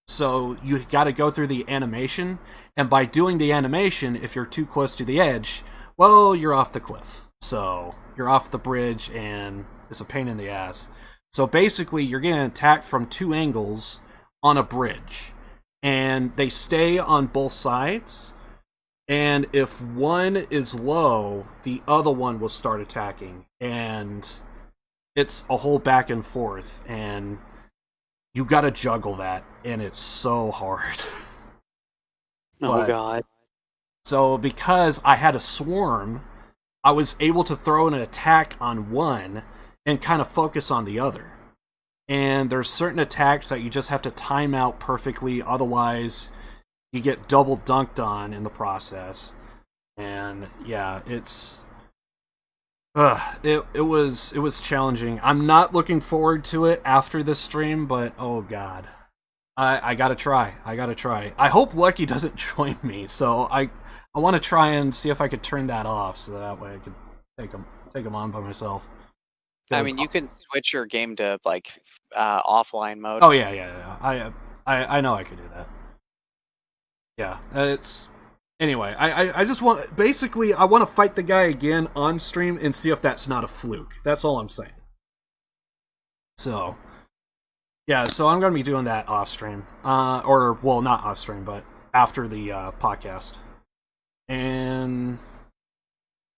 so you gotta go through the animation, and by doing the animation, if you're too close to the edge, well, you're off the cliff. So, you're off the bridge, and it's a pain in the ass. So basically, you're getting attacked from two angles on a bridge, and they stay on both sides, and if one is low, the other one will start attacking, and it's a whole back and forth, and you gotta juggle that, and it's so hard. Oh god. So because I had a swarm, I was able to throw an attack on one and kind of focus on the other. And there's certain attacks that you just have to time out perfectly, otherwise you get double dunked on in the process. And yeah, it was challenging. I'm not looking forward to it after this stream, but oh god. I gotta try. I hope Lucky doesn't join me, so I want to try and see if I could turn that off, so that way I could take him on by myself. I mean, you can switch your game to like offline mode. Oh yeah. I know I could do that. Yeah, anyway. I just want, basically I want to fight the guy again on stream and see if that's not a fluke. That's all I'm saying. So Yeah, so I'm going to be doing that off stream. Or, well, not off stream, but after the podcast. And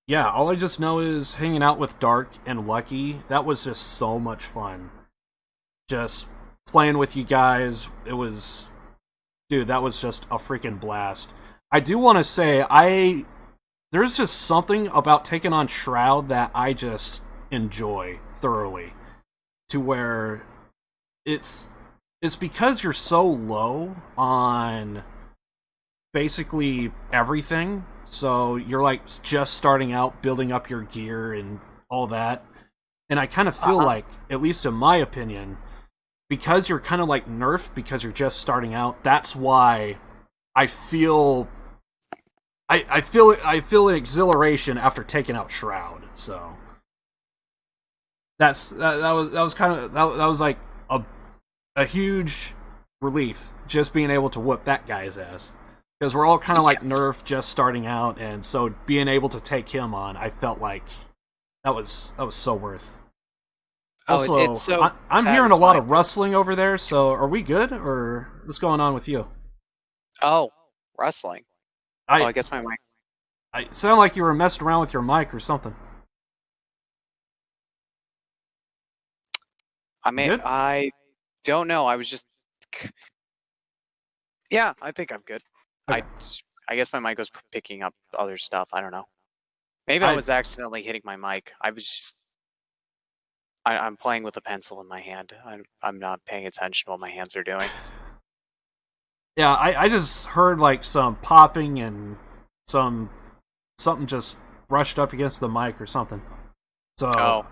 yeah, all I just know is hanging out with Dark and Lucky. That was just so much fun. Just playing with you guys. It was, dude, that was just a freaking blast. I do want to say, there's just something about taking on Shroud that I just enjoy thoroughly. To where it's because you're so low on basically everything. So you're like just starting out, building up your gear and all that. And I kind of feel like, at least in my opinion, because you're kind of like nerfed because you're just starting out, that's why I feel I feel an exhilaration after taking out Shroud. So that was kind of that was like a huge relief, just being able to whoop that guy's ass, because we're all kind of like nerfed, just starting out, and so being able to take him on, I felt like that was so worth. Also, it's so I'm hearing a lot of rustling over there. So are we good, or what's going on with you? Oh, rustling. I guess my mic. I sound like you were messing around with your mic or something. I don't know. I was just. Yeah, I think I'm good. Okay. I guess my mic was picking up other stuff. I don't know. Maybe I was accidentally hitting my mic. I'm playing with a pencil in my hand. I'm not paying attention to what my hands are doing. Yeah, I just heard like some popping and something just brushed up against the mic or something. So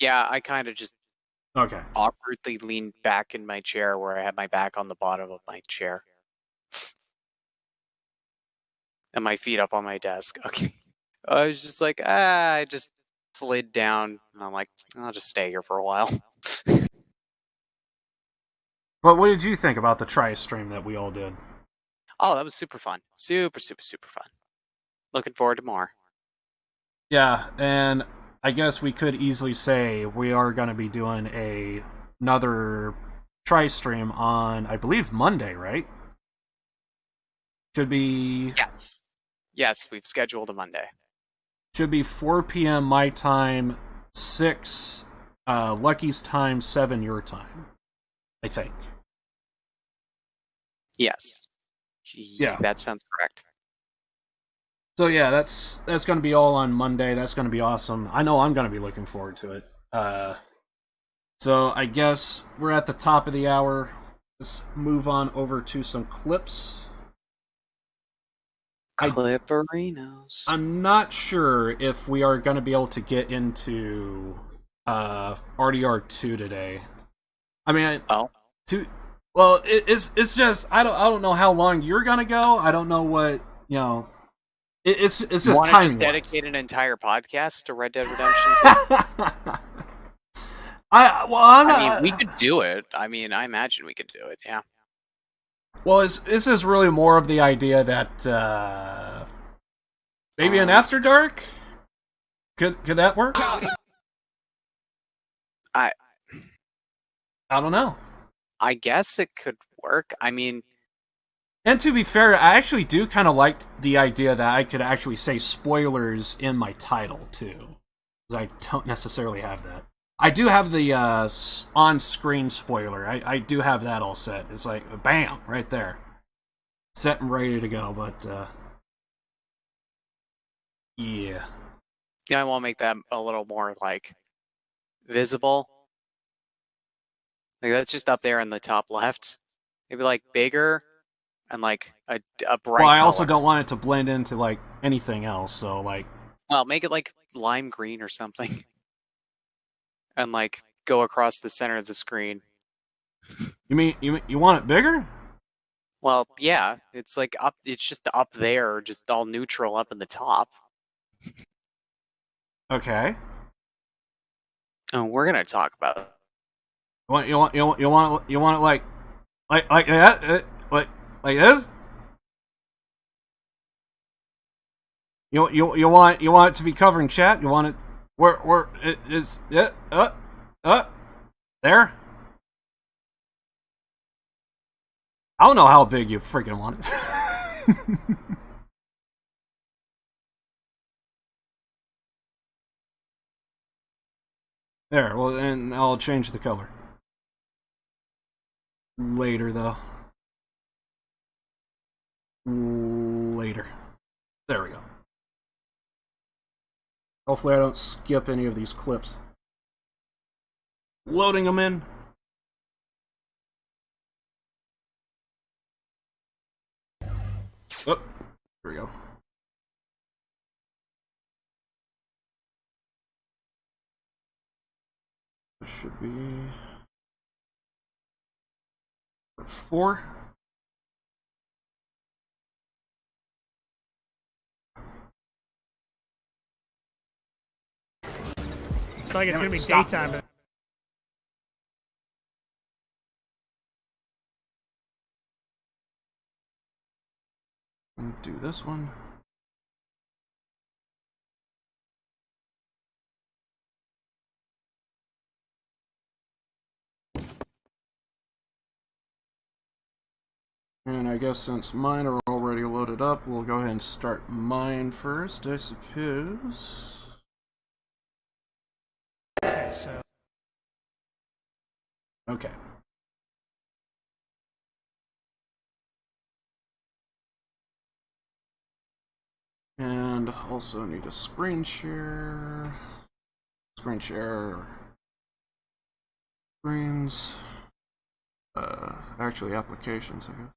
yeah, I kind of just okay awkwardly leaned back in my chair where I had my back on the bottom of my chair. And my feet up on my desk. Okay. I was just like, I just slid down, and I'm like, I'll just stay here for a while. But what did you think about the tri-stream that we all did? Oh, that was super fun. Super, super, super fun. Looking forward to more. Yeah, and I guess we could easily say we are going to be doing another tri-stream on, I believe, Monday, right? Should be... Yes, we've scheduled a Monday. Should be 4 p.m. my time, 6 Lucky's time, 7 your time, I think. Yes. Yeah. That sounds correct. So yeah, that's going to be all on Monday. That's going to be awesome. I know I'm going to be looking forward to it. So I guess we're at the top of the hour. Let's move on over to some clips. Clipperinos. I'm not sure if we are going to be able to get into RDR2 today. I mean, well, it's just I don't know how long you're going to go. I don't know what, it's just timing. Just dedicate an entire podcast to Red Dead Redemption 2? I mean, we could do it. I mean, I imagine we could do it. Yeah. Well, this is really more of the idea that maybe an After Dark could that work? I don't know. I guess it could work. I mean, and to be fair, I actually do kind of like the idea that I could actually say spoilers in my title too, because I don't necessarily have that. I do have the on-screen spoiler. I do have that all set. It's like, bam, right there. Set and ready to go, but, yeah. Yeah, I want to make that a little more, like, visible. Like, that's just up there in the top left. Maybe, like, bigger and, like, a bright Well, I also color. don't want it to blend into, like, anything else, so, like... Well, make it, like, lime green or something. And like go across the center of the screen. You mean you want it bigger? Well, yeah, it's like up. It's just up there, just all neutral up in the top. Okay. Oh, we're gonna talk about it. You want it like that, like this. You want it to be covering chat. You want it. Where it is there? I don't know how big you freaking want it. There, well, and I'll change the color. Later, though. Later. There we go. Hopefully I don't skip any of these clips. Loading them in. Oh, here we go. This should be 4. I feel like it's gonna be daytime. But... do this one. And I guess since mine are already loaded up, we'll go ahead and start mine first, I suppose. Okay, so... Okay. And also need a screen share. Screen share. Screens. Actually applications, I guess.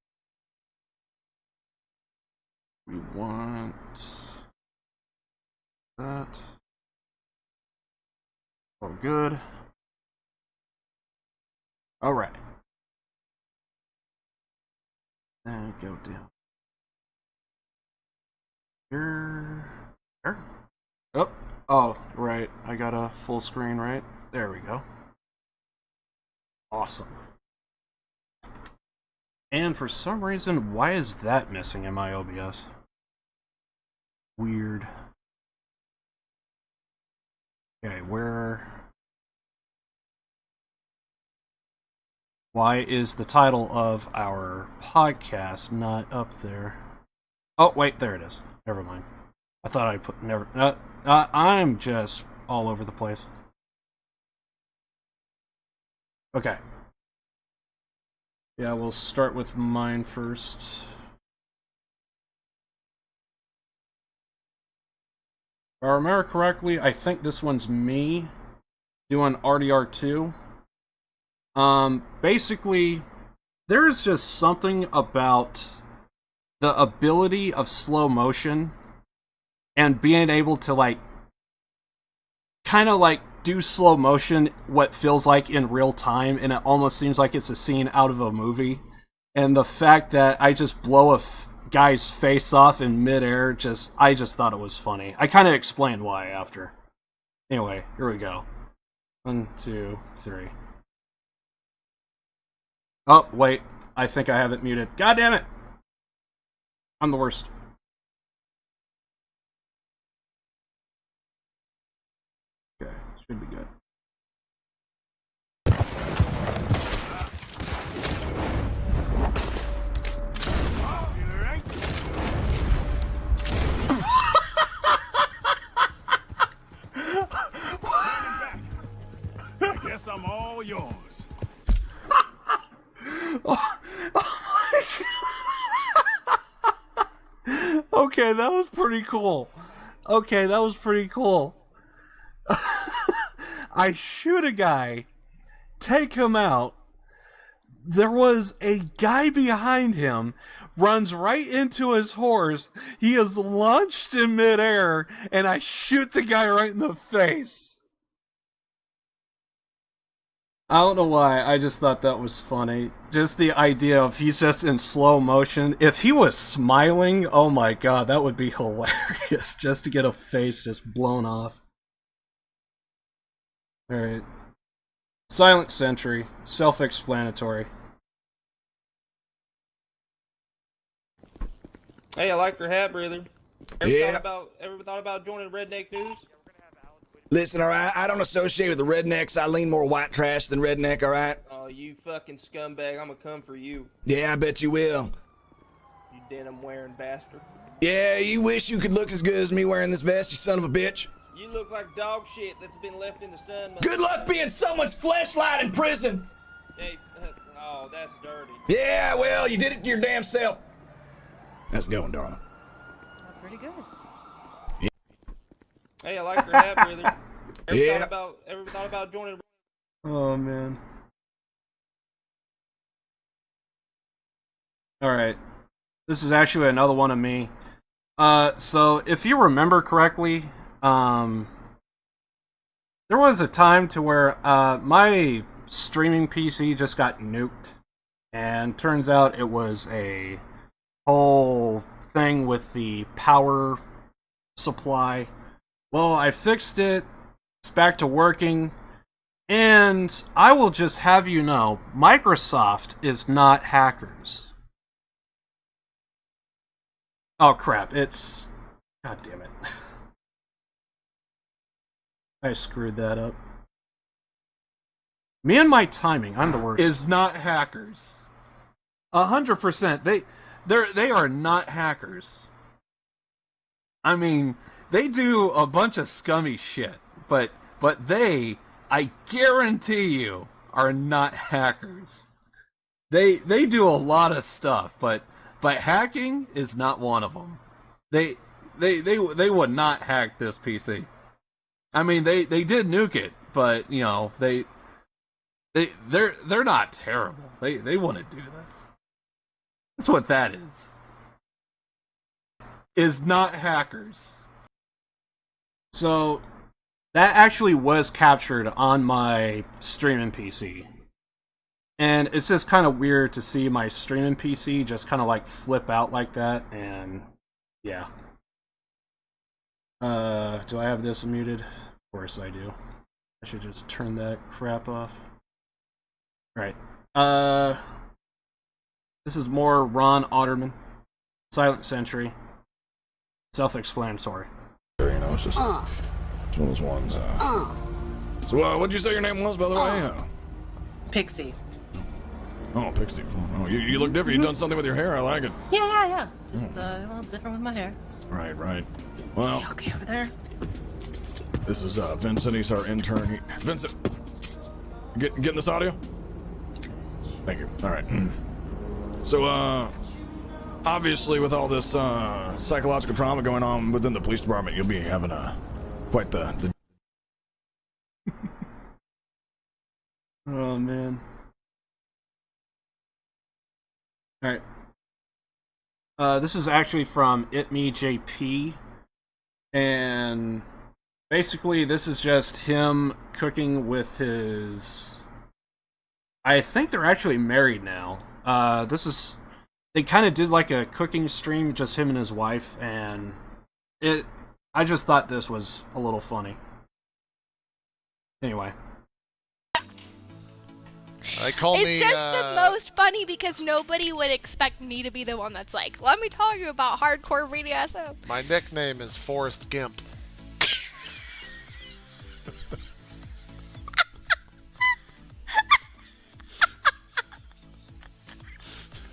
We want that. All good. All right. Then go down here. There. Oh, right. I got a full screen, right? There we go. Awesome. And for some reason, why is that missing in my OBS? Weird. Okay, where... Why is the title of our podcast not up there? Oh, wait, there it is. Never mind. I thought I put never... I'm just all over the place. Okay. Yeah, we'll start with mine first. If I remember correctly, I think this one's me doing RDR2. Basically, there's just something about the ability of slow motion and being able to, like, kind of like do slow motion what feels like in real time, and it almost seems like it's a scene out of a movie. And the fact that I just blow a guy's face off in midair, I just thought it was funny. I kind of explained why after. Anyway, here we go. 1, 2, 3. Oh, wait. I think I have it muted. God damn it! I'm the worst. Okay, should be good. I guess I'm all yours. Okay, that was pretty cool. Okay, that was pretty cool. I shoot a guy, take him out. There was a guy behind him, runs right into his horse. He is launched in midair, and I shoot the guy right in the face. I don't know why, I just thought that was funny. Just the idea of he's just in slow motion. If he was smiling, oh my god, that would be hilarious. Just to get a face just blown off. Alright. Silent Sentry. Self-explanatory. Hey, I like your hat, brother. Ever thought about joining Redneck News? Listen, all right, I don't associate with the rednecks. I lean more white trash than redneck, all right? Oh, you fucking scumbag. I'm gonna come for you. Yeah, I bet you will. You denim-wearing bastard. Yeah, you wish you could look as good as me wearing this vest, you son of a bitch. You look like dog shit that's been left in the sun. Good luck being someone's fleshlight in prison. Hey, oh, that's dirty. Yeah, well, you did it to your damn self. How's it going, darling? Pretty good. Hey, I like your hat, brother. Yeah. Ever thought about joining? Oh, man. Alright. This is actually another one of me. So, if you remember correctly, there was a time to where, my streaming PC just got nuked. And turns out it was a whole thing with the power supply. Well, I fixed it. It's back to working. And I will just have you know, Microsoft is not hackers. Oh crap, it's... God damn it. I screwed that up. Me and my timing, I'm the worst. Is not hackers. 100%. They are not hackers. I mean, they do a bunch of scummy shit, but they, I guarantee you, are not hackers. They do a lot of stuff, but hacking is not one of them. They would not hack this PC. I mean, they did nuke it, but you know, they're not terrible. They wouldn't do this. That's what that is. Is not hackers. So, that actually was captured on my streaming PC. And it's just kind of weird to see my streaming PC just kind of like flip out like that, and yeah. Do I have this muted? Of course I do. I should just turn that crap off. Right. This is more Ron Otterman. Silent Sentry. Self-explanatory. You know, it's just it's one of those ones. So, what'd you say your name was, by the way? Pixie. Oh, Pixie. Oh, you look different. You've done something with your hair. I like it. Yeah. Just a little different with my hair. Right. Well, Is he okay over there? this is Vincent. He's our intern. Vincent, getting this audio? Thank you. All right. So, obviously, with all this psychological trauma going on within the police department, you'll be having quite the Oh, man. Alright. This is actually from ItMeJP. And basically, this is just him cooking with his... I think they're actually married now. They kind of did like a cooking stream, just him and his wife, and I just thought this was a little funny. Anyway. It's just the most funny because nobody would expect me to be the one that's like, let me tell you about hardcore BDSM. My nickname is Forrest Gimp.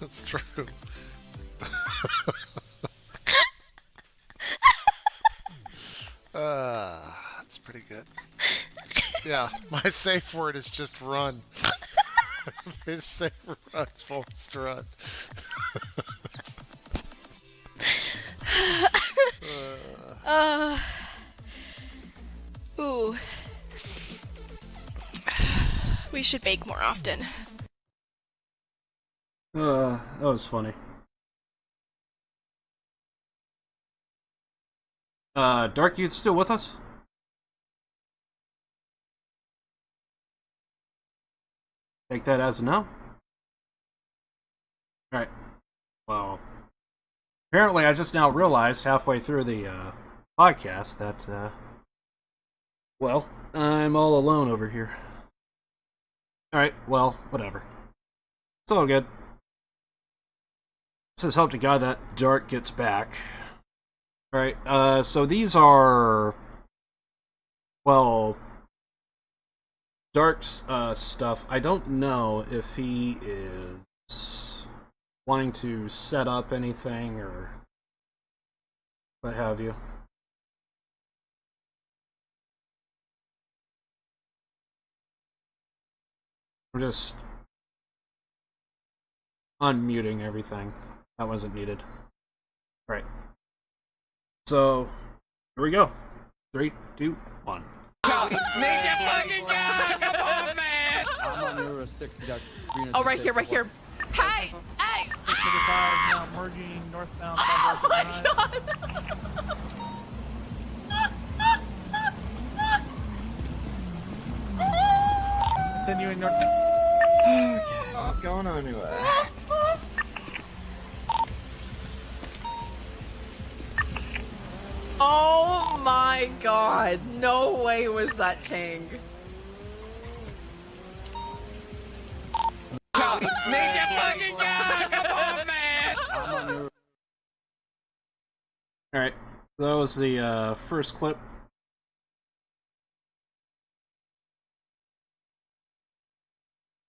That's true. That's pretty good. Yeah, my safe word is just run. My safe word is Forrest run. Ooh. We should bake more often. That was funny. Dark Youth still with us? Take that as a no. Alright. Well, apparently I just now realized halfway through the podcast that, well, I'm all alone over here. Alright, well, whatever. It's all good. Let's just hope to God that Dark gets back. Alright, so these are... well, Dark's stuff, I don't know if he is wanting to set up anything or what have you. I'm just unmuting everything. That wasn't needed. Right. So, here we go. 3, 2, 1. Come on, man! I'm on Euro 6. You got Oh, right here, right here. Hey! Hey! 635 now merging northbound. Oh my god! Continuing north. What's going on anyway? Oh my god. No way was that Chang. Come on, man! I'm on Euro. Alright, that was the first clip.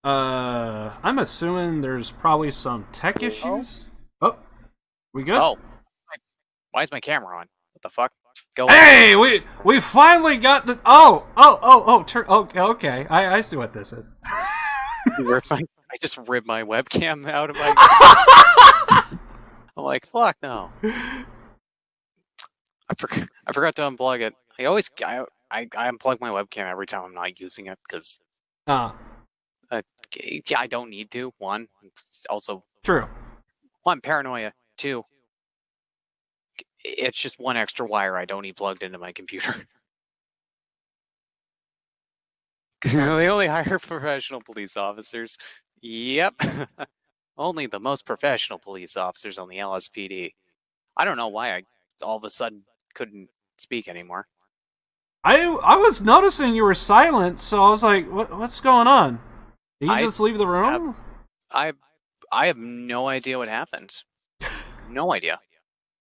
I'm assuming there's probably some tech issues. Oh, we good? Oh, why is my camera on? What the fuck? Go. Hey, we finally got the. Okay. I see what this is. I just ripped my webcam out of my. I'm like, fuck no. I forgot to unplug it. I unplug my webcam every time I'm not using it because. Yeah, I don't need to. One, it's also true. One, paranoia. Two, it's just one extra wire I don't need plugged into my computer. They only hire professional police officers. Yep. Only the most professional police officers on the LSPD. I don't know why I all of a sudden couldn't speak anymore. I was noticing you were silent, so I was like, what's going on? Did you just leave the room? I have no idea what happened. No idea.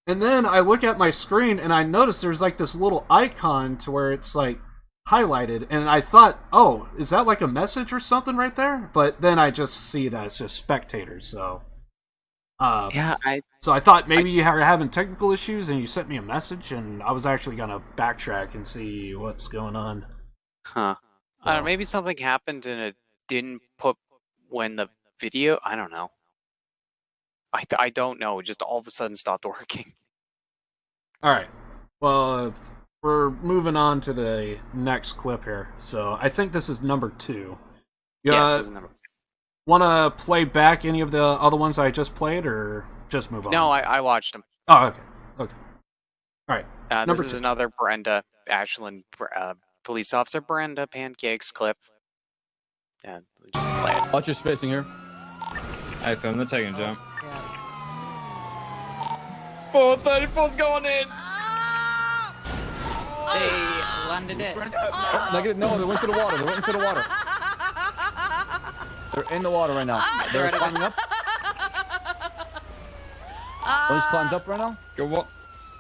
And then I look at my screen and I notice there's like this little icon to where it's like highlighted, and I thought, oh, is that like a message or something right there? But then I just see that it's just spectators, so yeah, so I thought maybe you were having technical issues and you sent me a message, and I was actually gonna backtrack and see what's going on. Huh. I don't know, maybe something happened and it didn't put when the video. I don't know. I don't know. It just all of a sudden stopped working. All right. Well, we're moving on to the next clip here. So I think this is number 2. Yes, this is number 2. Want to play back any of the other ones I just played, or just move on? No, I watched them. Oh, okay. Okay. All right. This is another Brenda Ashland police officer Brenda Pancakes clip. Yeah, just play it. Watch your spacing here. Hey, film the taking jump. 434's going in! They landed it. No, they went to the water. They went into the water. They're in the water right now. They're climbing up. One's climbed up right now. Go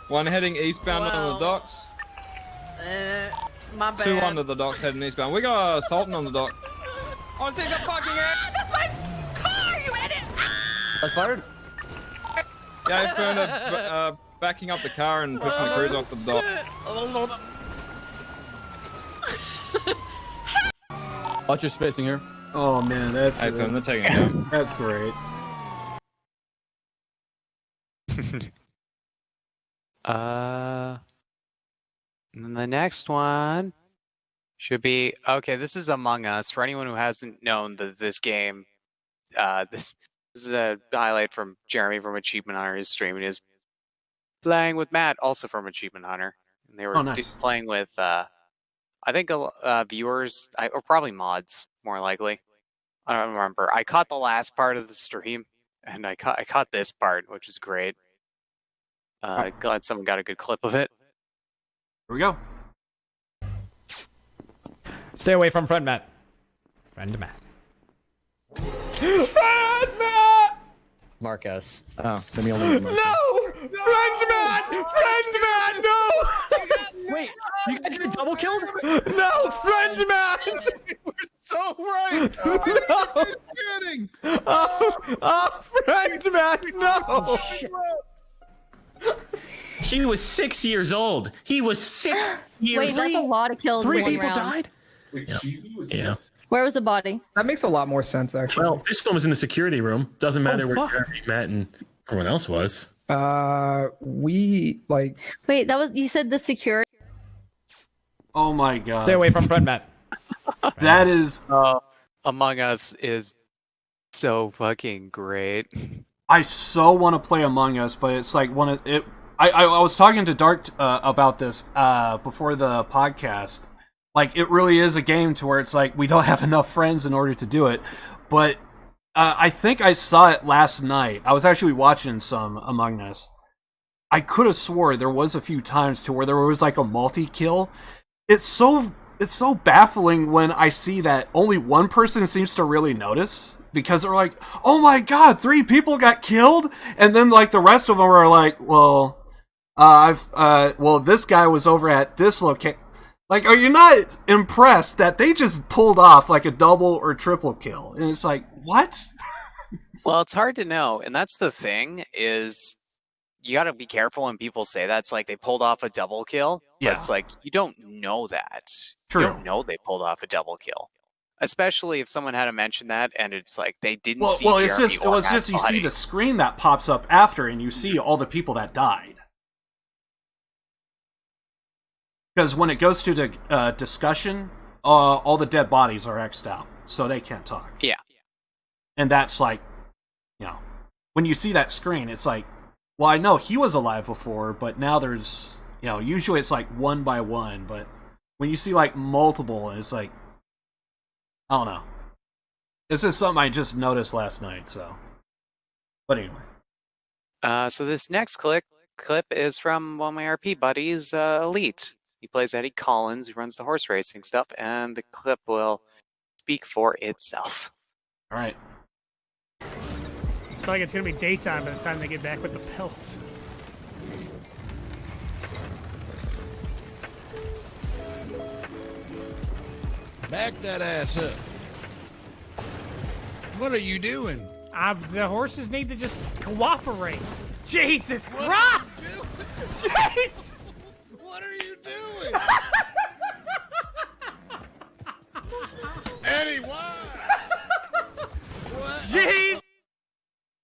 one heading eastbound on the docks. My bad. 2 under the docks heading eastbound. We got assaulting on the dock. Oh, see the fucking head! That's my car, you idiot! That's fired. Yeah, he's found backing up the car and pushing the cruise off the dock. Watch your spacing here. Oh man, that's Hey, film the taking jump. That's great. And the next one should be okay. This is Among Us. For anyone who hasn't known this game, this is a highlight from Jeremy from Achievement Hunter's stream. He is playing with Matt, also from Achievement Hunter, and they were playing with I think viewers, or probably mods, more likely. I don't remember. I caught the last part of the stream, and I caught this part, which is great. Glad someone got a good clip of it. Here we go. Stay away from friend Matt. Friend Matt. Friend Matt! Marcus. Oh, then the only one. No! Friend Matt! Friend Matt! No! Wait, you guys are double double killed? No, friend Matt! We're so right. No. Kidding. Friend Matt, no! He was 6 years old. He was 6 years Wait, that's a lot of kills. Three in one people round. died? Yeah. Where was the body? That makes a lot more sense, actually. Well, this one was in the security room. Doesn't matter where fuck. Jeremy, Matt, and everyone else was. We like. Wait, that was you said the security. Oh my god. Stay away from friend Matt. That is. Among Us is so fucking great. I so want to play Among Us, but it's like one of it. I was talking to Dark about this before the podcast. Like, it really is a game to where it's like we don't have enough friends in order to do it. But I think I saw it last night. I was actually watching some Among Us. I could have swore there was a few times to where there was like a multi-kill. It's so baffling when I see that only one person seems to really notice. Because they're like, oh my god, 3 people got killed? And then like the rest of them are like, well, this guy was over at this location. Like, are you not impressed that they just pulled off like a double or triple kill? And it's like, what? Well, it's hard to know, and that's the thing is you got to be careful when people say that. It's like they pulled off a double kill. Yeah. But it's like you don't know that. True. You don't know they pulled off a double kill. Especially if someone had to mention that, and it's like they didn't see Well, Jeremy it's just you see the screen that pops up after, and you see all the people that died. Because when it goes to the discussion, all the dead bodies are X'd out, so they can't talk. Yeah. And that's like, you know, when you see that screen, it's like, well, I know he was alive before, but now there's, you know, usually it's like one by one, but when you see like multiple, it's like, I don't know. This is something I just noticed last night, so. But anyway. So this next clip is from one of my RP buddies, Elite. He plays Eddie Collins, who runs the horse racing stuff, and the clip will speak for itself. All right. I feel like it's gonna be daytime by the time they get back with the pelts. Back that ass up. What are you doing? The horses need to just cooperate. Jesus Christ! Jeez! What are you doing? Eddie, why? What? Jeez!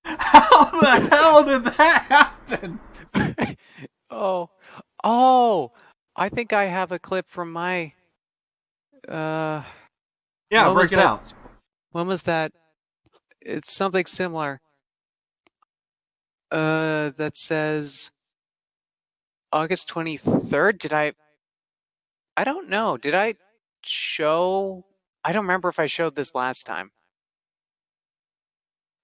How the hell did that happen? Oh, I think I have a clip from my. Yeah, break it out. When was that? It's something similar. That says August 23rd. Did I don't know. Did I show? I don't remember if I showed this last time.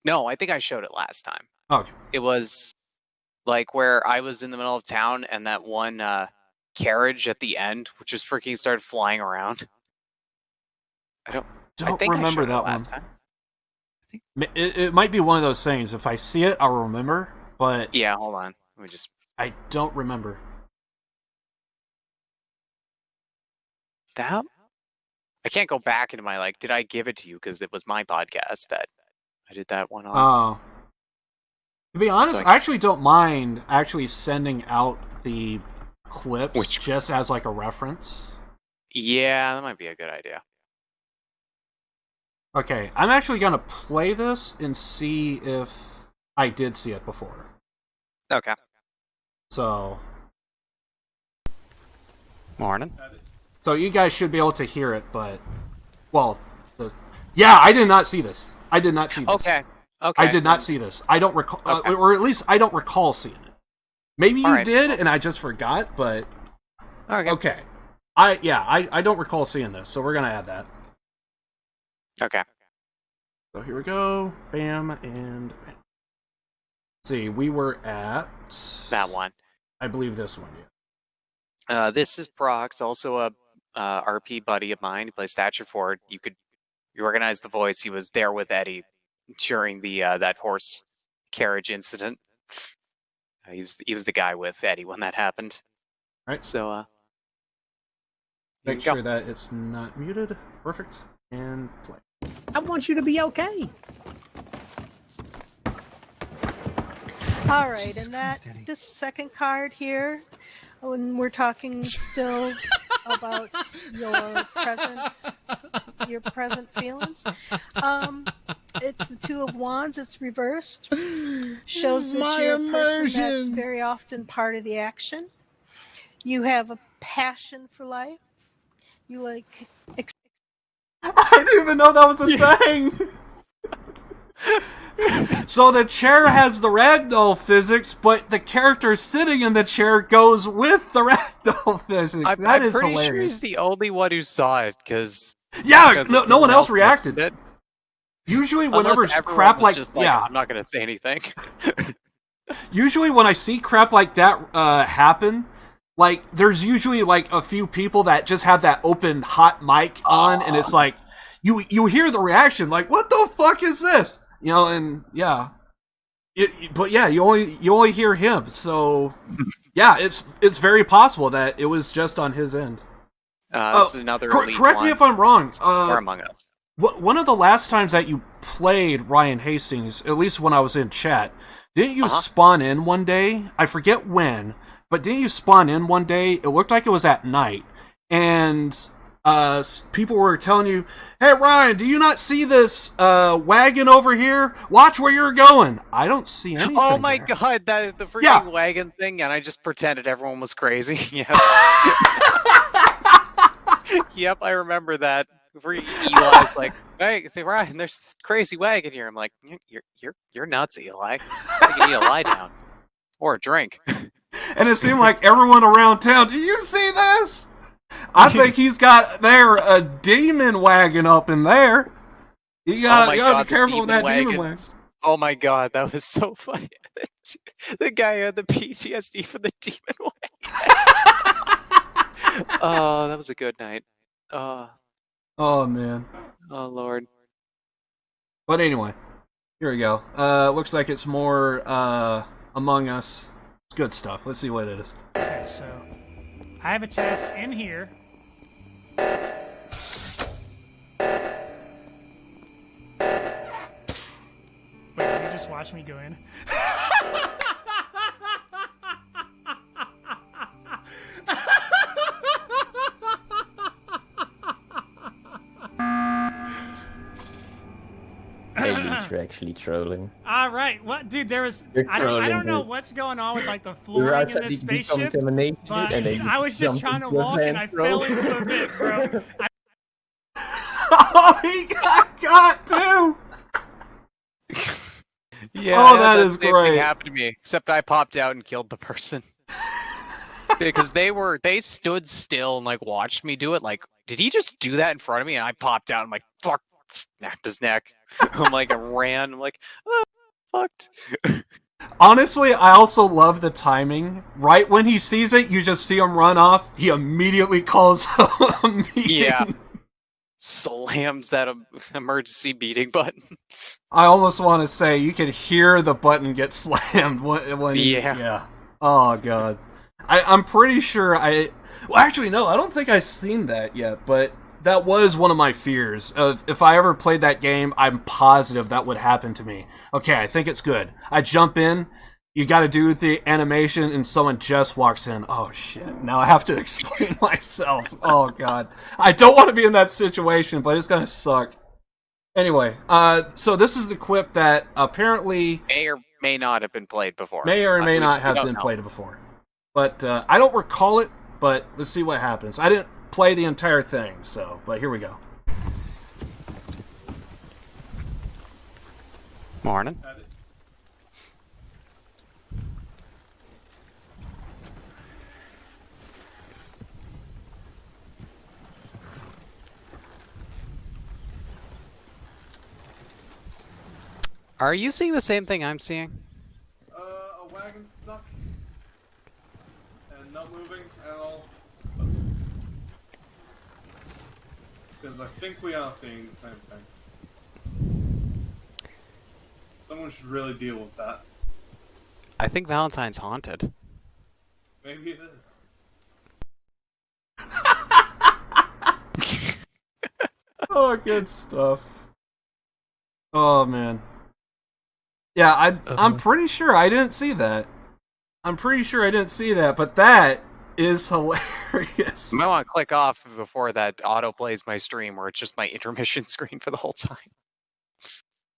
No, I think I showed it last time. Okay. It was like where I was in the middle of town and that one carriage at the end, which just freaking started flying around. I think remember I showed that it last one. time. It might be one of those things. If I see it, I'll remember. But Yeah, hold on. Let me just. I don't remember. That I can't go back into my did I give it to you because it was my podcast that I did that one on. Oh. To be honest, So I actually don't mind actually sending out the clips just as like a reference. Yeah, that might be a good idea. Okay, I'm actually gonna play this and see if I did see it before. Okay. So. Morning. So you guys should be able to hear it, but yeah, I did not see this. I did not see this. Okay. I did not see this. I don't recall, or at least I don't recall seeing it. Maybe you did, and I just forgot. But okay. I don't recall seeing this, so we're gonna add that. Okay. So here we go. Bam and bam. See, we were at that one. I believe this one. This is Prox, also a RP buddy of mine. He plays Thatcher Ford. You recognize the voice. He was there with Eddie during the that horse carriage incident. He was the guy with Eddie when that happened. Right. So Make sure that it's not muted. Perfect. And play. I want you to be okay. All right, and this second card here, when we're talking still about your present feelings, it's the Two of Wands. It's reversed. Shows that you're a person that's very often part of the action. You have a passion for life. You like. I didn't even know that was a thing. So the chair has the ragdoll physics, but the character sitting in the chair goes with the ragdoll physics. I'm That pretty hilarious. sure he's the only one who saw it, because no one else reacted. Usually, whenever crap like I'm not gonna say anything. Usually, when I see crap like that happen, like there's usually like a few people that just have that open hot mic on, and it's like you hear the reaction, like what the fuck is this? You know, and yeah. But yeah, you only hear him, so yeah, it's very possible that it was just on his end. This is another correct me if I'm wrong. Or Among Us. One of the last times that you played Ryan Hastings, at least when I was in chat, didn't you spawn in one day? I forget when, but didn't you spawn in one day? It looked like it was at night, and people were telling you, "Hey Ryan, do you not see this wagon over here? Watch where you're going." I don't see anything. Oh my there. god, that is the freaking wagon thing, and I just pretended everyone was crazy. Yep. Yep, I remember that. Eli's like, "Hey, Ryan, there's this crazy wagon here." I'm like, "You're nuts, Eli. I think you need to lie down or a drink." And it seemed like everyone around town, "Do you see this? I think he's got a demon wagon up in there. You gotta be careful with that demon wagon." Oh my god, that was so funny. The guy had the PTSD for the demon wagon. Oh, that was a good night. Oh man. Oh lord. But anyway, here we go. Looks like it's more Among Us. It's good stuff. Let's see what it is. Okay, so I have a task in here. Wait, can you just watch me go in? Maybe you're actually trolling. All right, what, dude? There was I trolling, don't know dude. what's going on with like the We were flooring in outside this the spaceship, decontamination, but and then you I was just jumped trying to into a walk and I vent, bro. fell into a bit, bro. Oh, he got got too. Yeah, Oh, that is same great. thing happened to me, except I popped out and killed the person. Because they stood still and like watched me do it. Like, did he just do that in front of me? And I popped out. I'm like, fuck, snapped his neck. I'm like, I ran. I'm like, oh, fucked. Honestly, I also love the timing. Right when he sees it, you just see him run off. He immediately calls a meeting. Yeah. Slams that emergency beating button. I almost want to say you could hear the button get slammed when yeah. Oh god. I'm pretty sure well, actually no, I don't think I've seen that yet, but that was one of my fears. Of if I ever played that game, I'm positive that would happen to me. Okay, I think it's good. I jump in, you gotta do the animation, and someone just walks in. Oh shit, now I have to explain myself. Oh god. I don't want to be in that situation, but it's gonna suck. Anyway, so this is the clip that apparently may or may not have been played before. May or may not We have don't been know. played before. But I don't recall it, but let's see what happens. I didn't play the entire thing, but here we go. Morning. Are you seeing the same thing I'm seeing? A wagon stuck and not moving at all. Because I think we are seeing the same thing. Someone should really deal with that. I think Valentine's haunted. Maybe it is. Oh, good stuff. Oh man. Yeah, I'm pretty sure I didn't see that. But that is hilarious. You might want to click off before that auto plays my stream, where it's just my intermission screen for the whole time.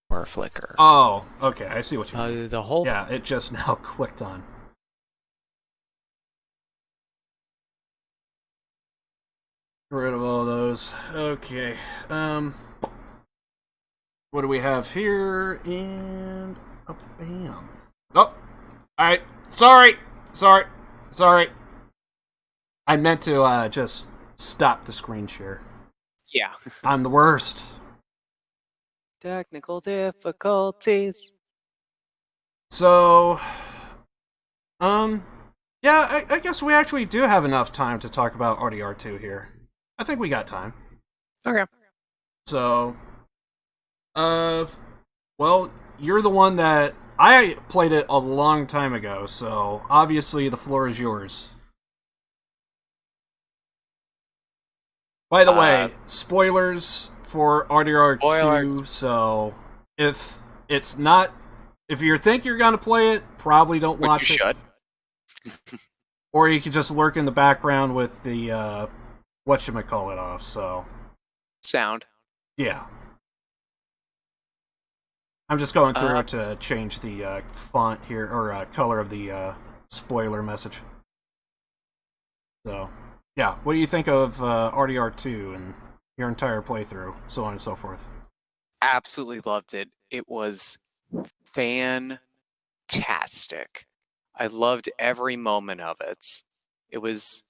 Or a flicker. Oh, okay, I see what you mean. The whole. Yeah, it just now clicked on. Get rid of all those. Okay. What do we have here? And bam. Oh, all right. Sorry. I meant to just stop the screen share. Yeah. I'm the worst. Technical difficulties. So, yeah, I guess we actually do have enough time to talk about RDR2 here. I think we got time. Okay. So, well, you're the one that I played it a long time ago, so obviously the floor is yours. By the way, spoilers for RDR2, so if you think you're gonna play it, probably don't watch it. Should. Or you could just lurk in the background with the whatchamacallit off, so sound. Yeah. I'm just going through to change the font here, or color of the spoiler message. So, yeah, what do you think of RDR2 and your entire playthrough, so on and so forth? Absolutely loved it. It was fantastic. I loved every moment of it. It was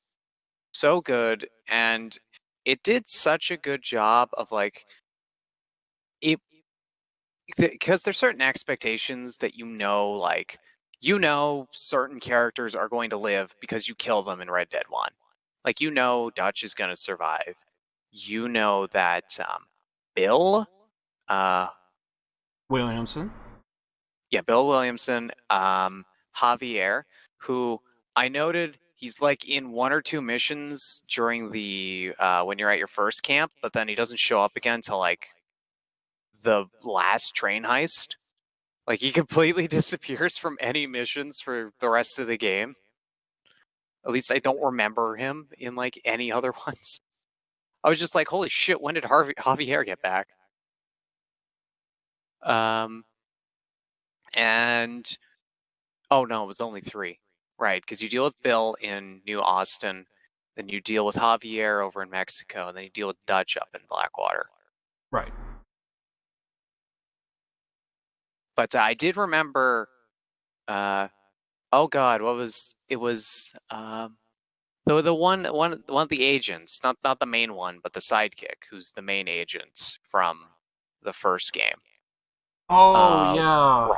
so good, and it did such a good job of like it, because there's certain expectations that like certain characters are going to live because you kill them in Red Dead 1. Like Dutch is going to survive. You know that Bill Williamson. Yeah, Bill Williamson, Javier, who I noted he's like in one or two missions during the when you're at your first camp, but then he doesn't show up again till like the last train heist. Like he completely disappears from any missions for the rest of the game. At least I don't remember him in like any other ones. I was just like, holy shit, when did Javier get back? And oh no, it was only 3. Right, because you deal with Bill in New Austin, then you deal with Javier over in Mexico, and then you deal with Dutch up in Blackwater. Right. But I did remember oh god, what was it was the one of the agents, not the main one, but the sidekick, who's the main agent from the first game. Oh yeah.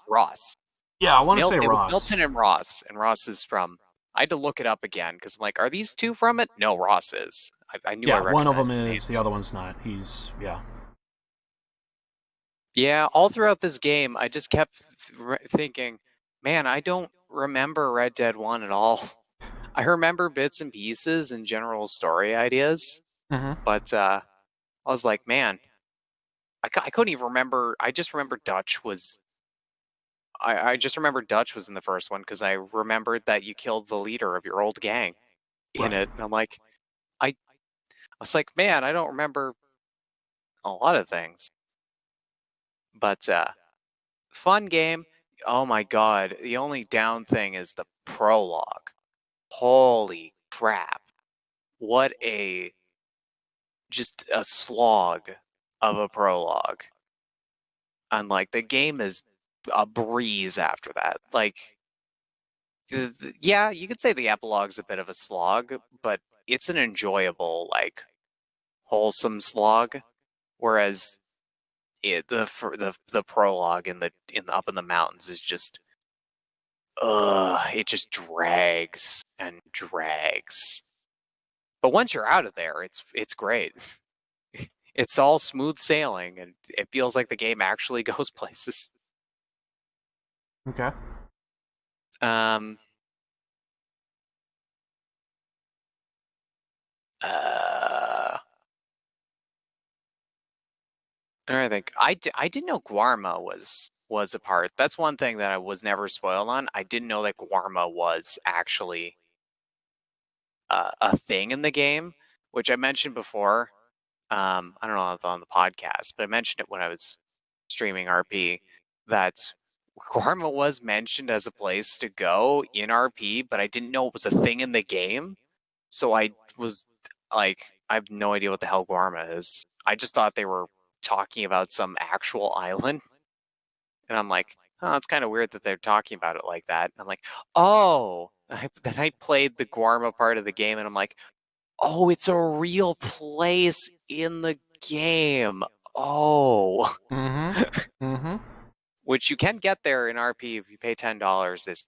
Ross. Yeah, I want to say it Ross. Was Milton and Ross is from. I had to look it up again because I'm like, are these two from it? No, Ross is. I knew. Yeah, one of them is. The other one's not. He's Yeah, all throughout this game, I just kept thinking, man, I don't remember Red Dead 1 at all. I remember bits and pieces and general story ideas, but I was like, man, I couldn't even remember. I just remember Dutch was. I just remember Dutch was in the first one because I remembered that you killed the leader of your old gang in it. And I'm like, I was like, man, I don't remember a lot of things. But fun game. Oh my god. The only down thing is the prologue. Holy crap. What just a slog of a prologue. And like the game is a breeze after that. Like, yeah, you could say the epilogue's a bit of a slog, but it's an enjoyable, like, wholesome slog. Whereas the prologue in the up in the mountains is just, it just drags and drags. But once you're out of there, it's great. It's all smooth sailing, and it feels like the game actually goes places. Okay. I think I didn't know Guarma was a part. That's one thing that I was never spoiled on. I didn't know that Guarma was actually a thing in the game, which I mentioned before. I don't know if it's on the podcast, but I mentioned it when I was streaming RP that Guarma was mentioned as a place to go in RP, but I didn't know it was a thing in the game. So I was like, I have no idea what the hell Guarma is. I just thought they were talking about some actual island. And I'm like, oh, it's kind of weird that they're talking about it like that. And I'm like, oh, then I played the Guarma part of the game and I'm like, oh, it's a real place in the game. Oh. Mm-hmm. Mm-hmm. Which you can get there in RP if you pay $10. Is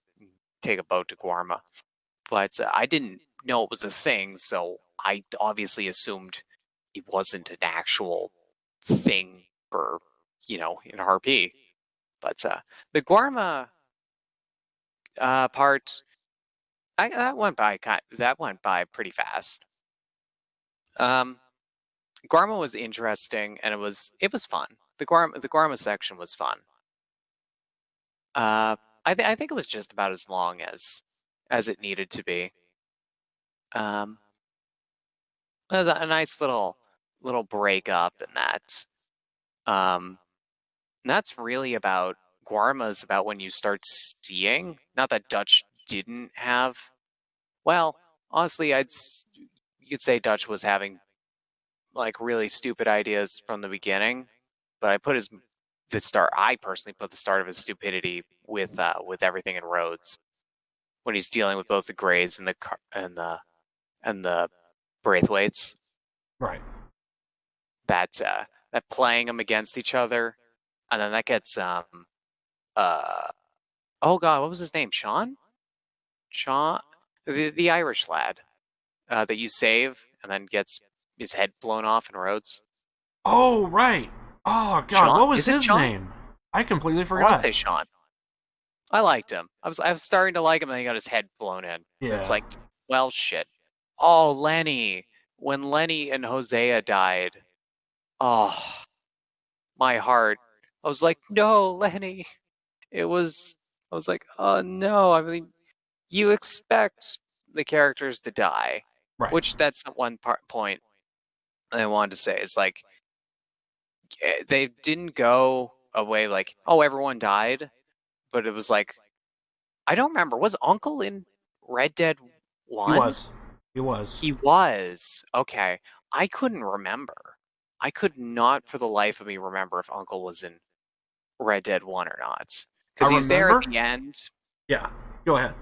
take a boat to Guarma. But I didn't know it was a thing, so I obviously assumed it wasn't an actual thing for, in RP. But the Guarma part, that went by pretty fast. Guarma was interesting, and it was fun. The Guarma section was fun. I think it was just about as long as it needed to be. A nice little break up in that. And that's really about Guarma's about when you start seeing. Not that Dutch didn't have. Well, honestly, you could say Dutch was having like really stupid ideas from the beginning, but I personally put the start of his stupidity with everything in Rhodes when he's dealing with both the Greys and the Braithwaites. Right. That playing them against each other, and then that gets oh god, what was his name? Sean, the Irish lad that you save and then gets his head blown off in Rhodes. Oh right. Oh god, Sean? what was Is it his Sean? name? I completely I forgot. want to say Sean. I liked him. I was starting to like him, and then he got his head blown in. Yeah. It's like, well, shit. Oh, Lenny. When Lenny and Hosea died, oh, my heart. I was like, no, Lenny. I was like, oh no. I mean, you expect the characters to die, Right. which that's one point I wanted to say is like, they didn't go away like, oh, everyone died, but it was like, I don't remember. Was Uncle in Red Dead 1? He was. He was. He was. Okay. I couldn't remember. I could not for the life of me remember if Uncle was in Red Dead 1 or not. Because he's there at the end. Yeah. Go ahead.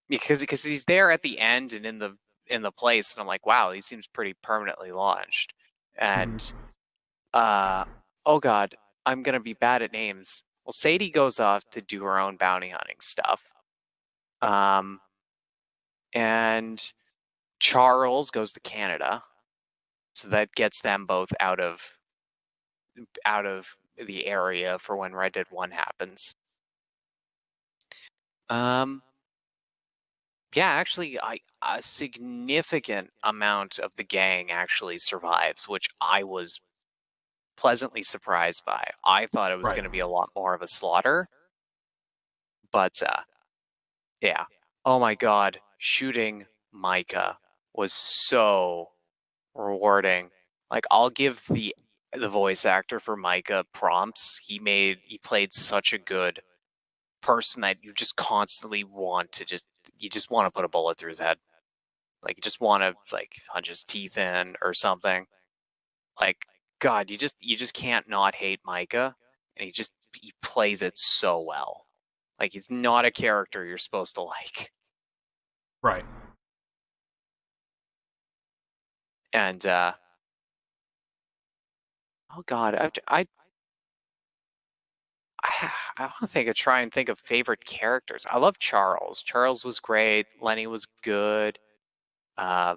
Because he's there at the end and in the place, and I'm like, wow, he seems pretty permanently launched. And oh god, I'm gonna be bad at names. Well, Sadie goes off to do her own bounty hunting stuff. And Charles goes to Canada. So that gets them both out of the area for when Red Dead 1 happens. Yeah, actually, a significant amount of the gang actually survives, which I was pleasantly surprised by. I thought it was going to be a lot more of a slaughter. But, yeah. Oh my god, shooting Micah was so rewarding. Like, I'll give the voice actor for Micah prompts. He played such a good person that you just constantly want to just want to put a bullet through his head. Like, you just want to like punch his teeth in or something. Like, god, you just can't not hate Micah, and he plays it so well. Like, he's not a character you're supposed to like. Right. And oh god, I want to try and think of favorite characters. I love Charles. Charles was great. Lenny was good. I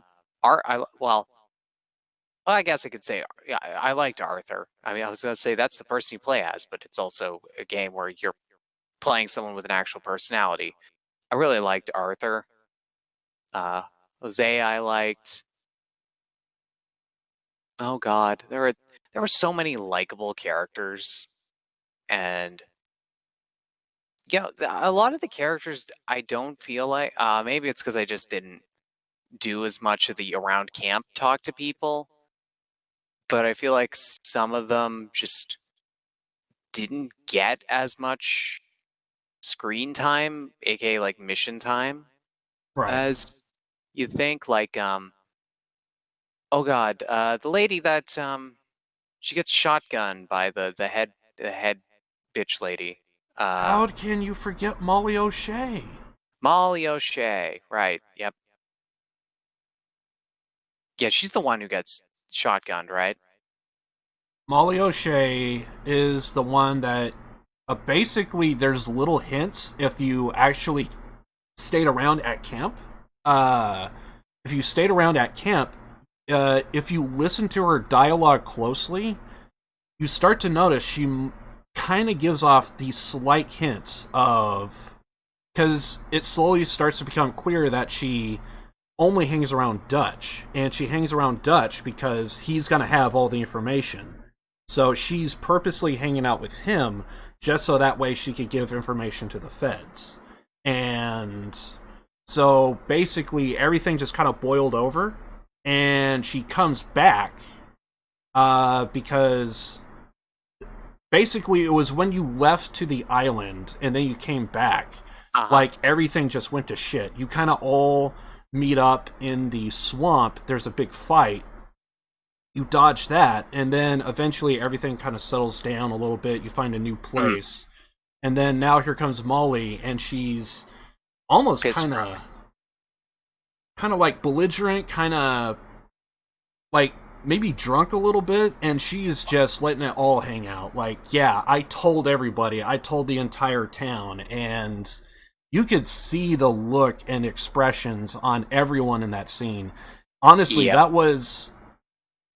guess I could say, yeah, I liked Arthur. I mean, I was gonna say that's the person you play as, but it's also a game where you're playing someone with an actual personality. I really liked Arthur. Hosea I liked. Oh god, there there were so many likable characters, and yeah, a lot of the characters I don't feel like. Maybe it's because I just didn't do as much of the around camp talk to people, but I feel like some of them just didn't get as much screen time, aka like mission time, Right. as you think. Like, oh god, the lady that she gets shotgunned by the head bitch lady. How can you forget Molly O'Shea? Molly O'Shea, right? Yep. Yeah, she's the one who gets shotgunned, right? Molly O'Shea is the one that basically there's little hints if you actually stayed around at camp. If you stayed around at camp, if you listen to her dialogue closely, you start to notice she kind of gives off these slight hints of, because it slowly starts to become clear that she only hangs around Dutch, and she hangs around Dutch because he's going to have all the information. So she's purposely hanging out with him just so that way she could give information to the feds. And so basically everything just kind of boiled over, and she comes back because basically it was when you left to the island and then you came back, like everything just went to shit. You kind of all meet up in the swamp. There's a big fight. You dodge that, and then eventually everything kind of settles down a little bit. You find a new place. And then now here comes Molly, and she's almost kind of like belligerent, kind of like maybe drunk a little bit, and she's just letting it all hang out. Like, yeah, I told everybody, I told the entire town, and you could see the look and expressions on everyone in that scene. Honestly, that was...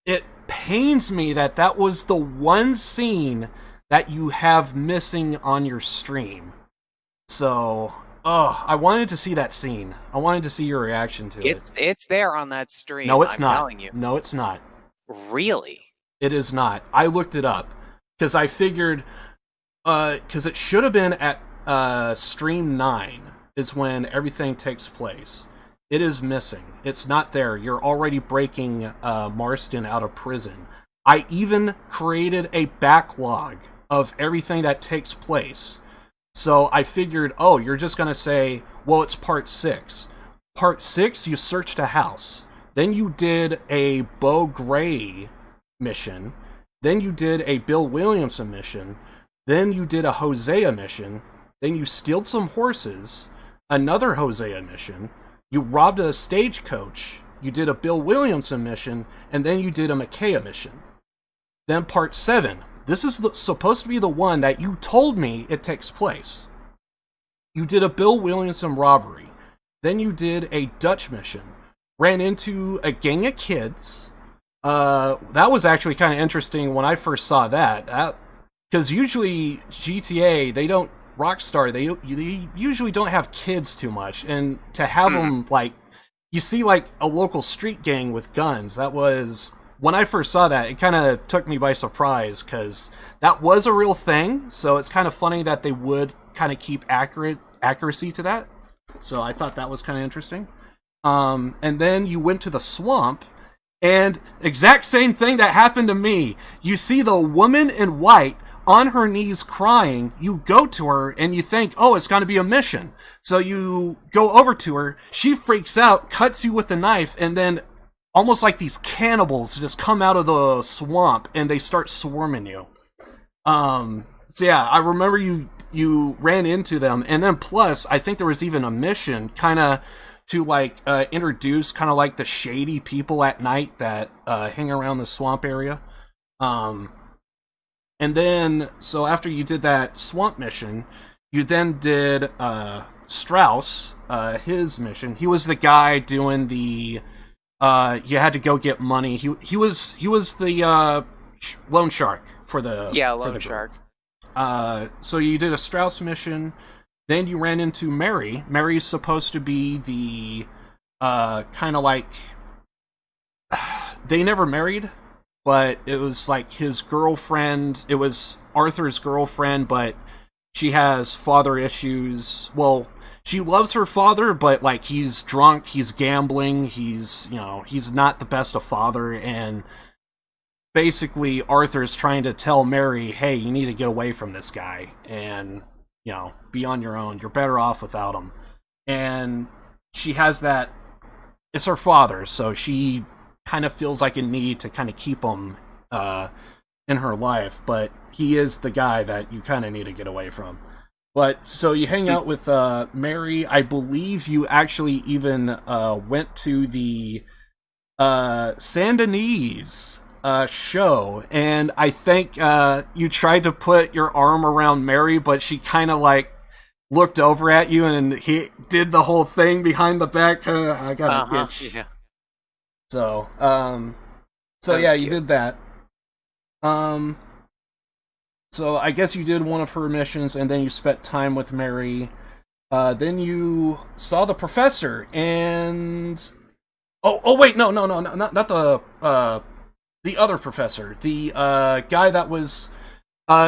It pains me that that was the one scene that you have missing on your stream. So, I wanted to see that scene. I wanted to see your reaction to it. It's there on that stream. No, it's I'm not. telling you. No, it's not. Really? It is not. I looked it up because I figured, because it should have been at stream 9 is when everything takes place. It is missing. It's not there. You're already breaking Marston out of prison. I even created a backlog of everything that takes place. So I figured, oh, you're just going to say, well, it's part 6. Part 6, you searched a house. Then you did a Beau Gray mission. Then you did a Bill Williamson mission. Then you did a Hosea mission. Then you stealed some horses. Another Hosea mission. You robbed a stagecoach, you did a Bill Williamson mission, and then you did a Micaiah mission. Then part 7. This is supposed to be the one that you told me it takes place. You did a Bill Williamson robbery. Then you did a Dutch mission. Ran into a gang of kids. That was actually kind of interesting when I first saw that. Because usually GTA, they don't... Rockstar, they usually don't have kids too much, and to have them, like, you see, like, a local street gang with guns, that was, when I first saw that, it kind of took me by surprise, because that was a real thing, so it's kind of funny that they would kind of keep accuracy to that, so I thought that was kind of interesting. And then you went to the swamp, and exact same thing that happened to me. You see the woman in white on her knees crying, you go to her and you think, oh, it's going to be a mission. So you go over to her, she freaks out, cuts you with a knife, and then almost like these cannibals just come out of the swamp and they start swarming you. So yeah, I remember you ran into them, and then plus, I think there was even a mission kind of to like introduce kind of like the shady people at night that hang around the swamp area. And then, so after you did that swamp mission, you then did Strauss, his mission. He was the guy doing the, you had to go get money. He was the loan shark for the... Yeah, loan shark. So you did a Strauss mission, then you ran into Mary. Mary's supposed to be the, kind of like... They never married. but it was like his girlfriend. It was Arthur's girlfriend, but she has father issues. Well, she loves her father, but like he's drunk, he's gambling, he's not the best of father, and basically Arthur's trying to tell Mary, hey, you need to get away from this guy and, be on your own. You're better off without him. And she has that, it's her father, so she kind of feels like a need to kind of keep him in her life, but he is the guy that you kind of need to get away from. But, so you hang out with Mary. I believe you actually even went to the Saint Denis show, and I think you tried to put your arm around Mary, but she kind of like looked over at you, and he did the whole thing behind the back. I got an itch. Yeah. So, That yeah, was you cute. did that. So I guess you did one of her missions, and then you spent time with Mary. Then you saw the professor, and wait, no, not the other professor, the guy that was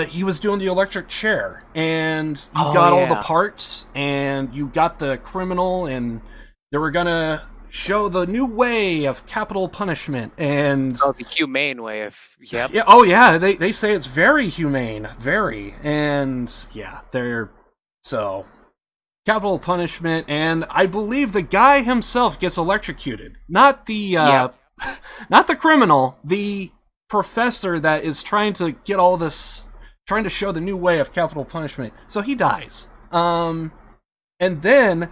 he was doing the electric chair, and you got all the parts, and you got the criminal, and they were gonna show the new way of capital punishment, and the humane way of yeah, oh yeah, they say it's very humane, very, and yeah, they're so capital punishment, and I believe the guy himself gets electrocuted, not the not the criminal, the professor that is trying to get all this, trying to show the new way of capital punishment, so he dies. And then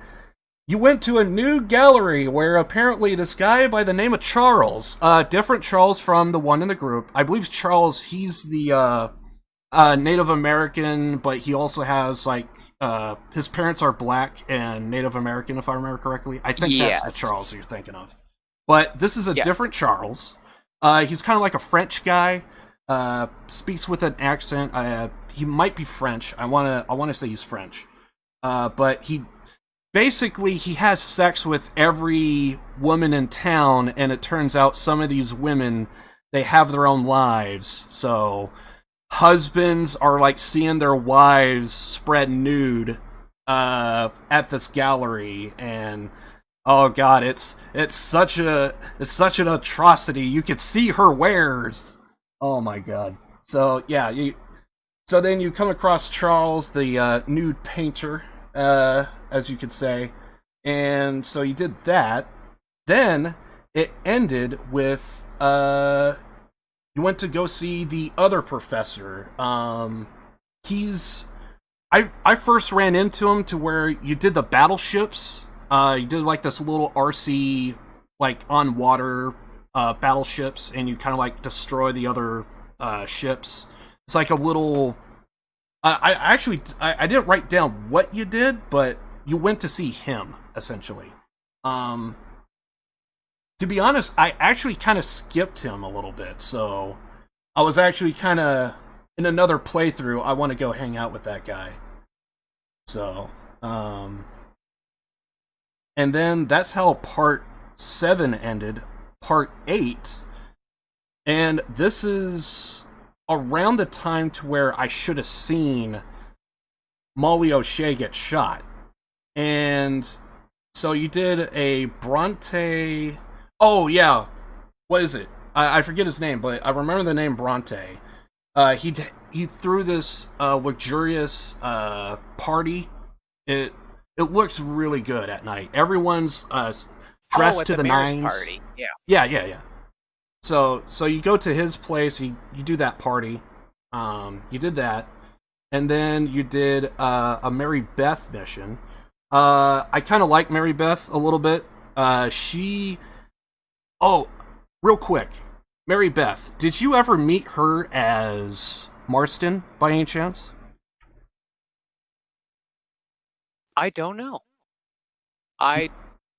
you went to a new gallery where apparently this guy by the name of Charles, different Charles from the one in the group. I believe Charles, he's the Native American, but he also has like his parents are black and Native American, if I remember correctly. I think that's the Charles you're thinking of. But this is a different Charles. He's kind of like a French guy. Speaks with an accent. He might be French. I wanna say he's French. But he has sex with every woman in town, and it turns out some of these women, they have their own lives. So husbands are like seeing their wives spread nude at this gallery, and oh god, it's such an atrocity. You could see her wares. Oh my god. So yeah, so then you come across Charles, the nude painter, as you could say, and so you did that. Then it ended with you went to go see the other professor. I first ran into him to where you did the battleships. You did like this little RC, like on water battleships, and you kind of like destroy the other ships. It's like a little. I didn't write down what you did, but you went to see him essentially. To be honest, I actually kind of skipped him a little bit, so I was actually kind of in another playthrough. I want to go hang out with that guy. So, and then that's how part 7 ended. Part 8, and this is around the time to where I should have seen Molly O'Shea get shot. And so you did a Bronte. Oh yeah, what is it? I forget his name, but I remember the name Bronte. He threw this luxurious party. It looks really good at night. Everyone's dressed to the nines. Party. Yeah. So you go to his place. You do that party. You did that, and then you did a Mary Beth mission. I kind of like Mary Beth a little bit. Oh, real quick, Mary Beth, did you ever meet her as Marston by any chance? I don't know. I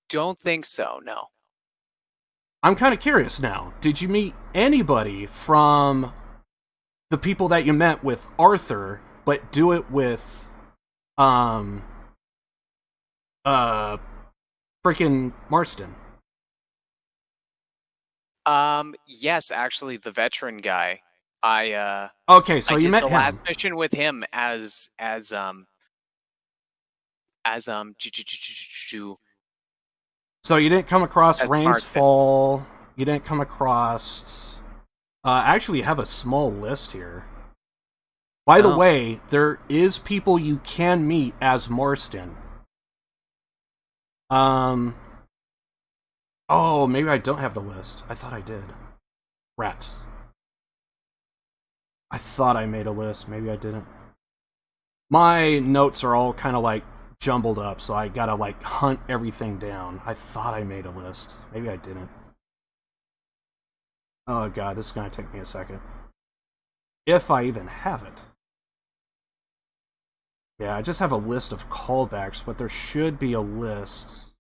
don't think so, no. I'm kind of curious now. Did you meet anybody from the people that you met with Arthur, but do it with, freaking Marston? Yes, actually, the veteran guy. I Okay, so I you did met the him. last mission with him as So you didn't come across As Rain's Marston. Fall. You didn't come across. I actually have a small list here. By the Oh. way, there is people you can meet as Marston. Oh, maybe I don't have the list. I thought I did. Rats. I thought I made a list. Maybe I didn't. My notes are all kind of like jumbled up, so I gotta like hunt everything down. I thought I made a list. Maybe I didn't. Oh god, this is gonna take me a second. If I even have it. Yeah, I just have a list of callbacks, but there should be a list.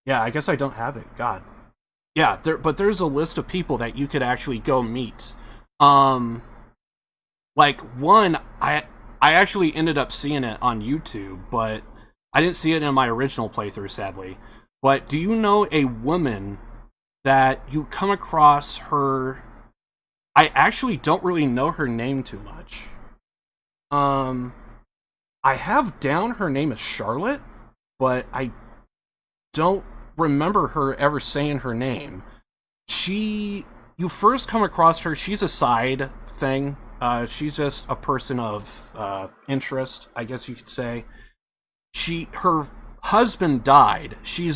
Yeah, I guess I don't have it. God. Yeah, but there's a list of people that you could actually go meet. Like one, I actually ended up seeing it on YouTube, but I didn't see it in my original playthrough, sadly. But do you know a woman that you come across her? I actually don't really know her name too much. I have down her name as Charlotte, but I don't remember her ever saying her name. You first come across her, she's a side thing. She's just a person of interest, I guess you could say. Her husband died. She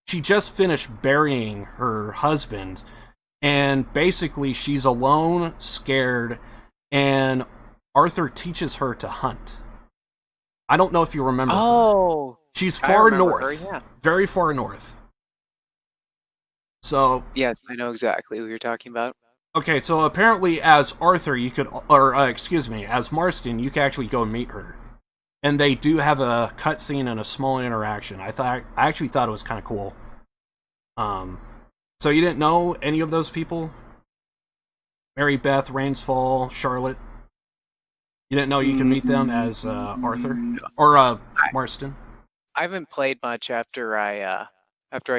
just finished burying her husband, and basically she's alone, scared, and Arthur teaches her to hunt. I don't know if you remember her. She's far north. Her, yeah. Very far north. So... Yes, I know exactly who you're talking about. Okay, so apparently as Arthur, you could... as Marston, you could actually go meet her. And they do have a cutscene and a small interaction. I actually thought it was kind of cool. So you didn't know any of those people? Mary Beth, Rain's Fall, Charlotte? You didn't know you could meet them as Arthur? Or Marston? I haven't played much after I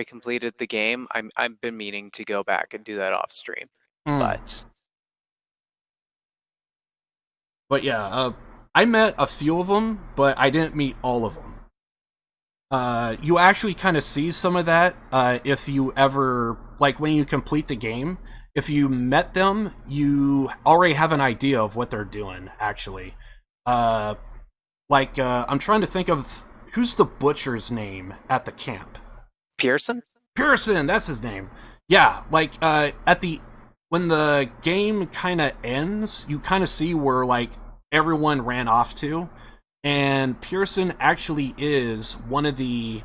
completed the game. I've been meaning to go back and do that off stream. But yeah, I met a few of them, but I didn't meet all of them. You actually kind of see some of that if you ever, like when you complete the game, if you met them, you already have an idea of what they're doing, actually. I'm trying to think of, who's the butcher's name at the camp? Pearson? Pearson, that's his name. Yeah, when the game kind of ends, you kind of see where, like, everyone ran off to, and Pearson actually is one of the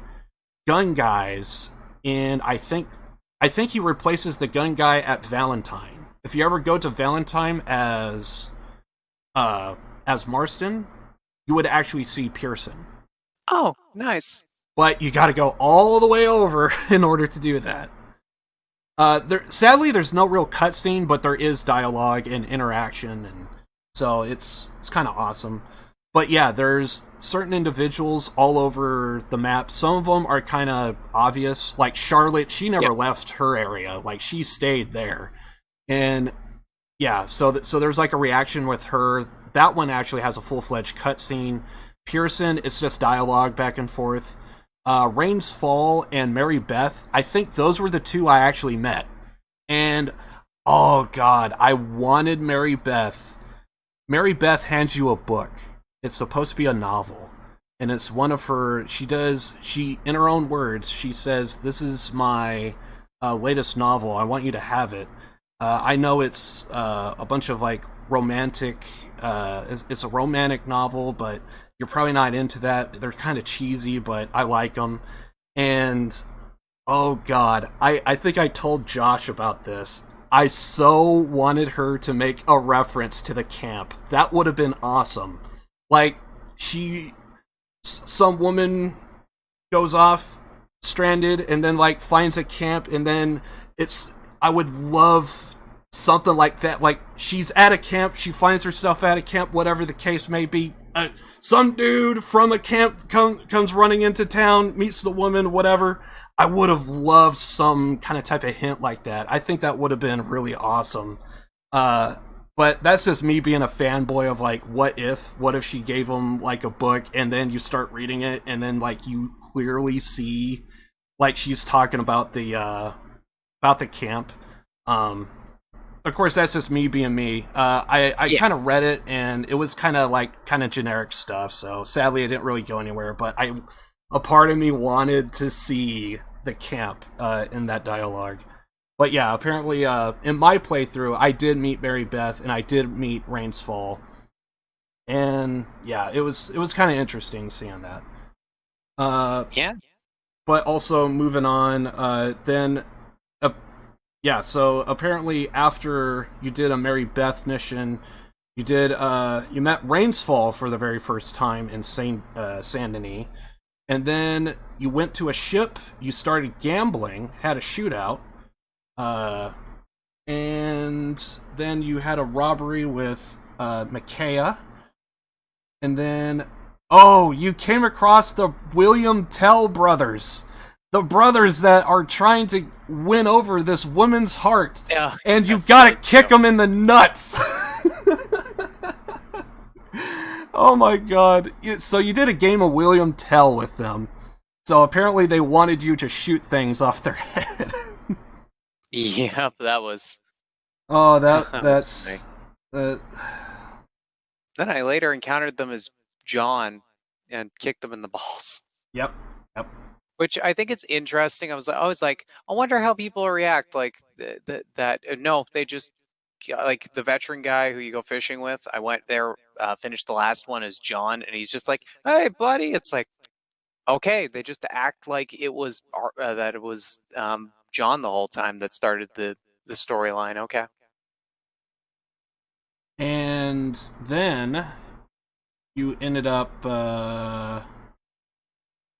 gun guys in, I think he replaces the gun guy at Valentine. If you ever go to Valentine as Marston, you would actually see Pearson. Oh, nice. But you gotta go all the way over in order to do that. Sadly, there's no real cutscene, but there is dialogue and interaction, and so it's kind of awesome. But yeah, there's certain individuals all over the map. Some of them are kind of obvious, like Charlotte. She never left her area; like she stayed there. And yeah, so there's like a reaction with her. That one actually has a full-fledged cutscene. Pearson, it's just dialogue back and forth. Rain's Fall and Mary Beth, I think those were the two I actually met. And, oh god, I wanted Mary Beth. Mary Beth hands you a book. It's supposed to be a novel. And it's one of her, in her own words, she says, "This is my latest novel. I want you to have it. I know it's a bunch of, like, romantic, it's a romantic novel, but you're probably not into that. They're kind of cheesy, but I like them." And, oh god, I think I told Josh about this. I so wanted her to make a reference to the camp. That would have been awesome. Like, some woman goes off stranded and then, like, finds a camp, and then I would love something like that. Like, she's at a camp, she finds herself at a camp, whatever the case may be. some dude from a camp comes running into town, meets the woman, whatever. I would have loved some kind of type of hint like that. I think that would have been really awesome. But that's just me being a fanboy of like, what if she gave him like a book and then you start reading it and then like you clearly see like she's talking about the camp. Of course, that's just me being me. I kind of read it and it was kind of generic stuff. So sadly, I didn't really go anywhere. But a part of me wanted to see the camp in that dialogue. But yeah, apparently in my playthrough, I did meet Mary Beth and I did meet Rain's Fall, and yeah, it was kind of interesting seeing that. Yeah. But also moving on, so apparently after you did a Mary Beth mission, you met Rain's Fall for the very first time in Saint Denis, and then you went to a ship, you started gambling, had a shootout, and then you had a robbery with Micaiah, and then you came across the William Tell brothers. The brothers that are trying to win over this woman's heart, and you gotta kick them in the nuts. Oh my god. So you did a game of William Tell with them. So apparently they wanted you to shoot things off their head. Yep, that was... Oh, that's... Then I later encountered them as John and kicked them in the balls. Yep. Which I think it's interesting. I was like, I wonder how people react. Like no, they just like the veteran guy who you go fishing with. I went there, finished the last one as John, and he's just like, "Hey, buddy." It's like, okay, they just act like it was John the whole time that started the storyline. Okay. And then you ended up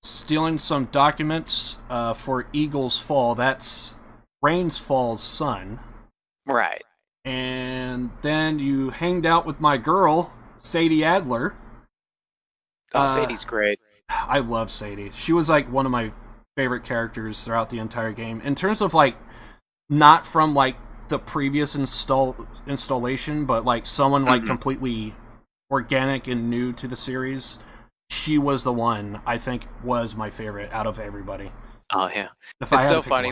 stealing some documents for Eagle's Fall. That's Rain's Fall's son. Right. And then you hanged out with my girl, Sadie Adler. Oh, Sadie's great. I love Sadie. She was like one of my favorite characters throughout the entire game. In terms of like, not from like the previous installation, but like someone like completely organic and new to the series. She was the one I think was my favorite out of everybody. Oh yeah, it's so funny.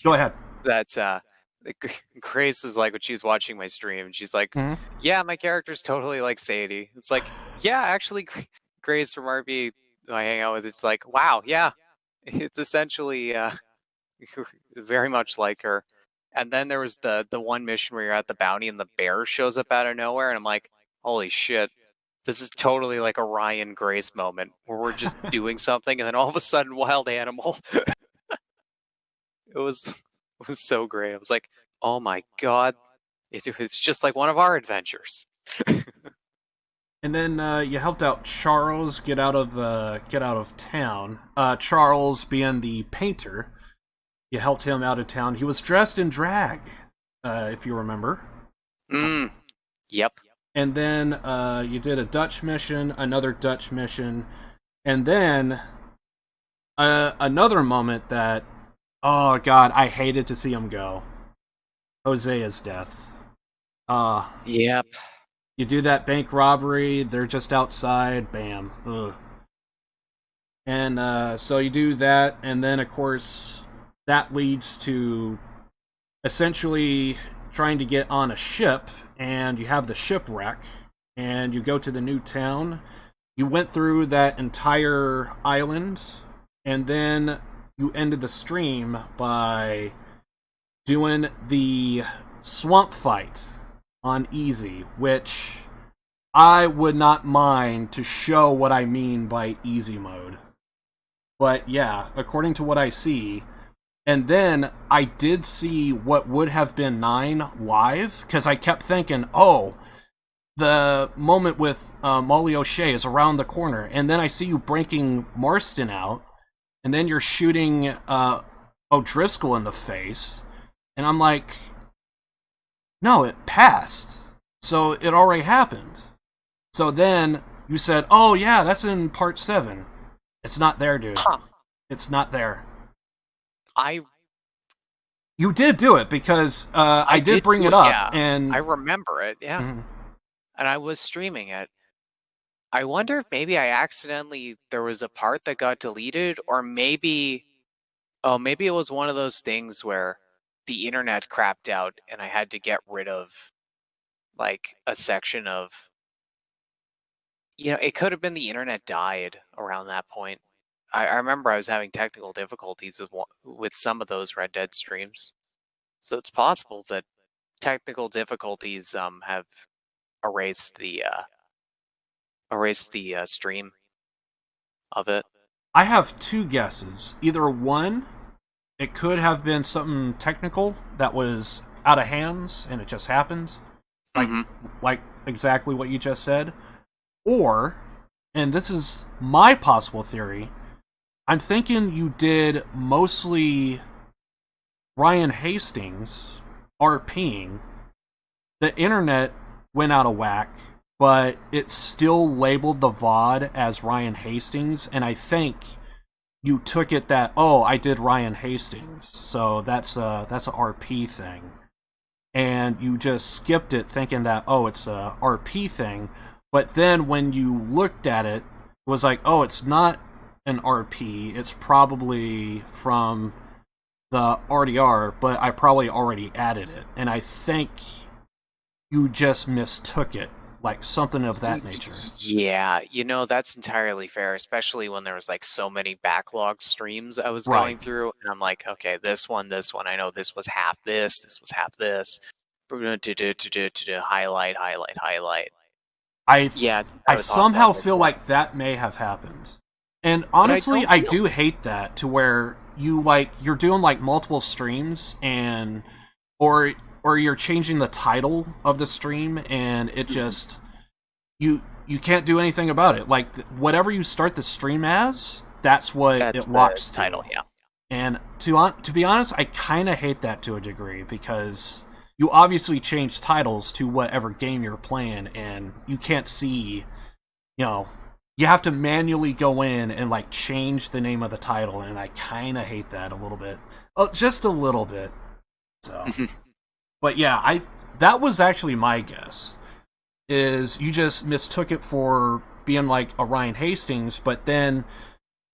Go ahead. That Grace is like when she's watching my stream, and she's like, "Yeah, my character's totally like Sadie." It's like, yeah, actually, Grace from RP who I hang out with, it's like, wow, yeah, it's essentially very much like her. And then there was the one mission where you're at the bounty and the bear shows up out of nowhere, and I'm like, holy shit. This is totally like a Ryan Grace moment where we're just doing something and then all of a sudden wild animal. It was so great. I was like, oh my god, it's just like one of our adventures. And then you helped out Charles get out of town. Charles being the painter, you helped him out of town. He was dressed in drag, if you remember. Yep. And then you did a Dutch mission, another Dutch mission, and then another moment that, oh god, I hated to see him go. Hosea's death. Yep. You do that bank robbery, they're just outside, bam. Ugh. And so you do that, and then of course that leads to essentially trying to get on a ship, and you have the shipwreck, and you go to the new town. You went through that entire island, and then you ended the stream by doing the swamp fight on easy, which I would not mind to show what I mean by easy mode. But yeah, according to what I see, and then I did see what would have been 9 live, because I kept thinking, oh, the moment with Molly O'Shea is around the corner, and then I see you breaking Marston out, and then you're shooting O'Driscoll in the face, and I'm like, no, it passed. So it already happened. So then you said, "Oh yeah, that's in part 7." It's not there, dude. Huh. It's not there. I You did do it because I did bring do it up, yeah. and I remember it, yeah. Mhm. And I was streaming it. I wonder if maybe I accidentally there was a part that got deleted, or maybe maybe it was one of those things where the internet crapped out and I had to get rid of like a section of it could have been the internet died around that point. I remember I was having technical difficulties with some of those Red Dead streams. So it's possible that technical difficulties have erased the stream of it. I have 2 guesses. Either one, it could have been something technical that was out of hands and it just happened, like exactly what you just said. Or, and this is my possible theory, I'm thinking you did mostly Ryan Hastings RPing. The internet went out of whack, but it still labeled the VOD as Ryan Hastings, and I think you took it that, oh, I did Ryan Hastings, so that's a RP thing. And you just skipped it thinking that, oh, it's a RP thing. But then when you looked at it, it was like, oh, it's not an RP. It's probably from the RDR, but I probably already added it. And I think you just mistook it, like something of that nature. Yeah, that's entirely fair, especially when there was like so many backlog streams I was going through, and I'm like, okay, this one, I know this was half this was half this. Highlight. I somehow feel like that may have happened. And honestly, I do hate that, to where you're doing like multiple streams and or you're changing the title of the stream and it just you can't do anything about it. Like whatever you start the stream as, that's what it locks to. Title, yeah. And to be honest, I kind of hate that to a degree, because you obviously change titles to whatever game you're playing, and you can't see, you have to manually go in and like change the name of the title, and I kind of hate that a little bit. Just a little bit. So, but yeah, that was actually my guess, is you just mistook it for being like a Ryan Hastings, but then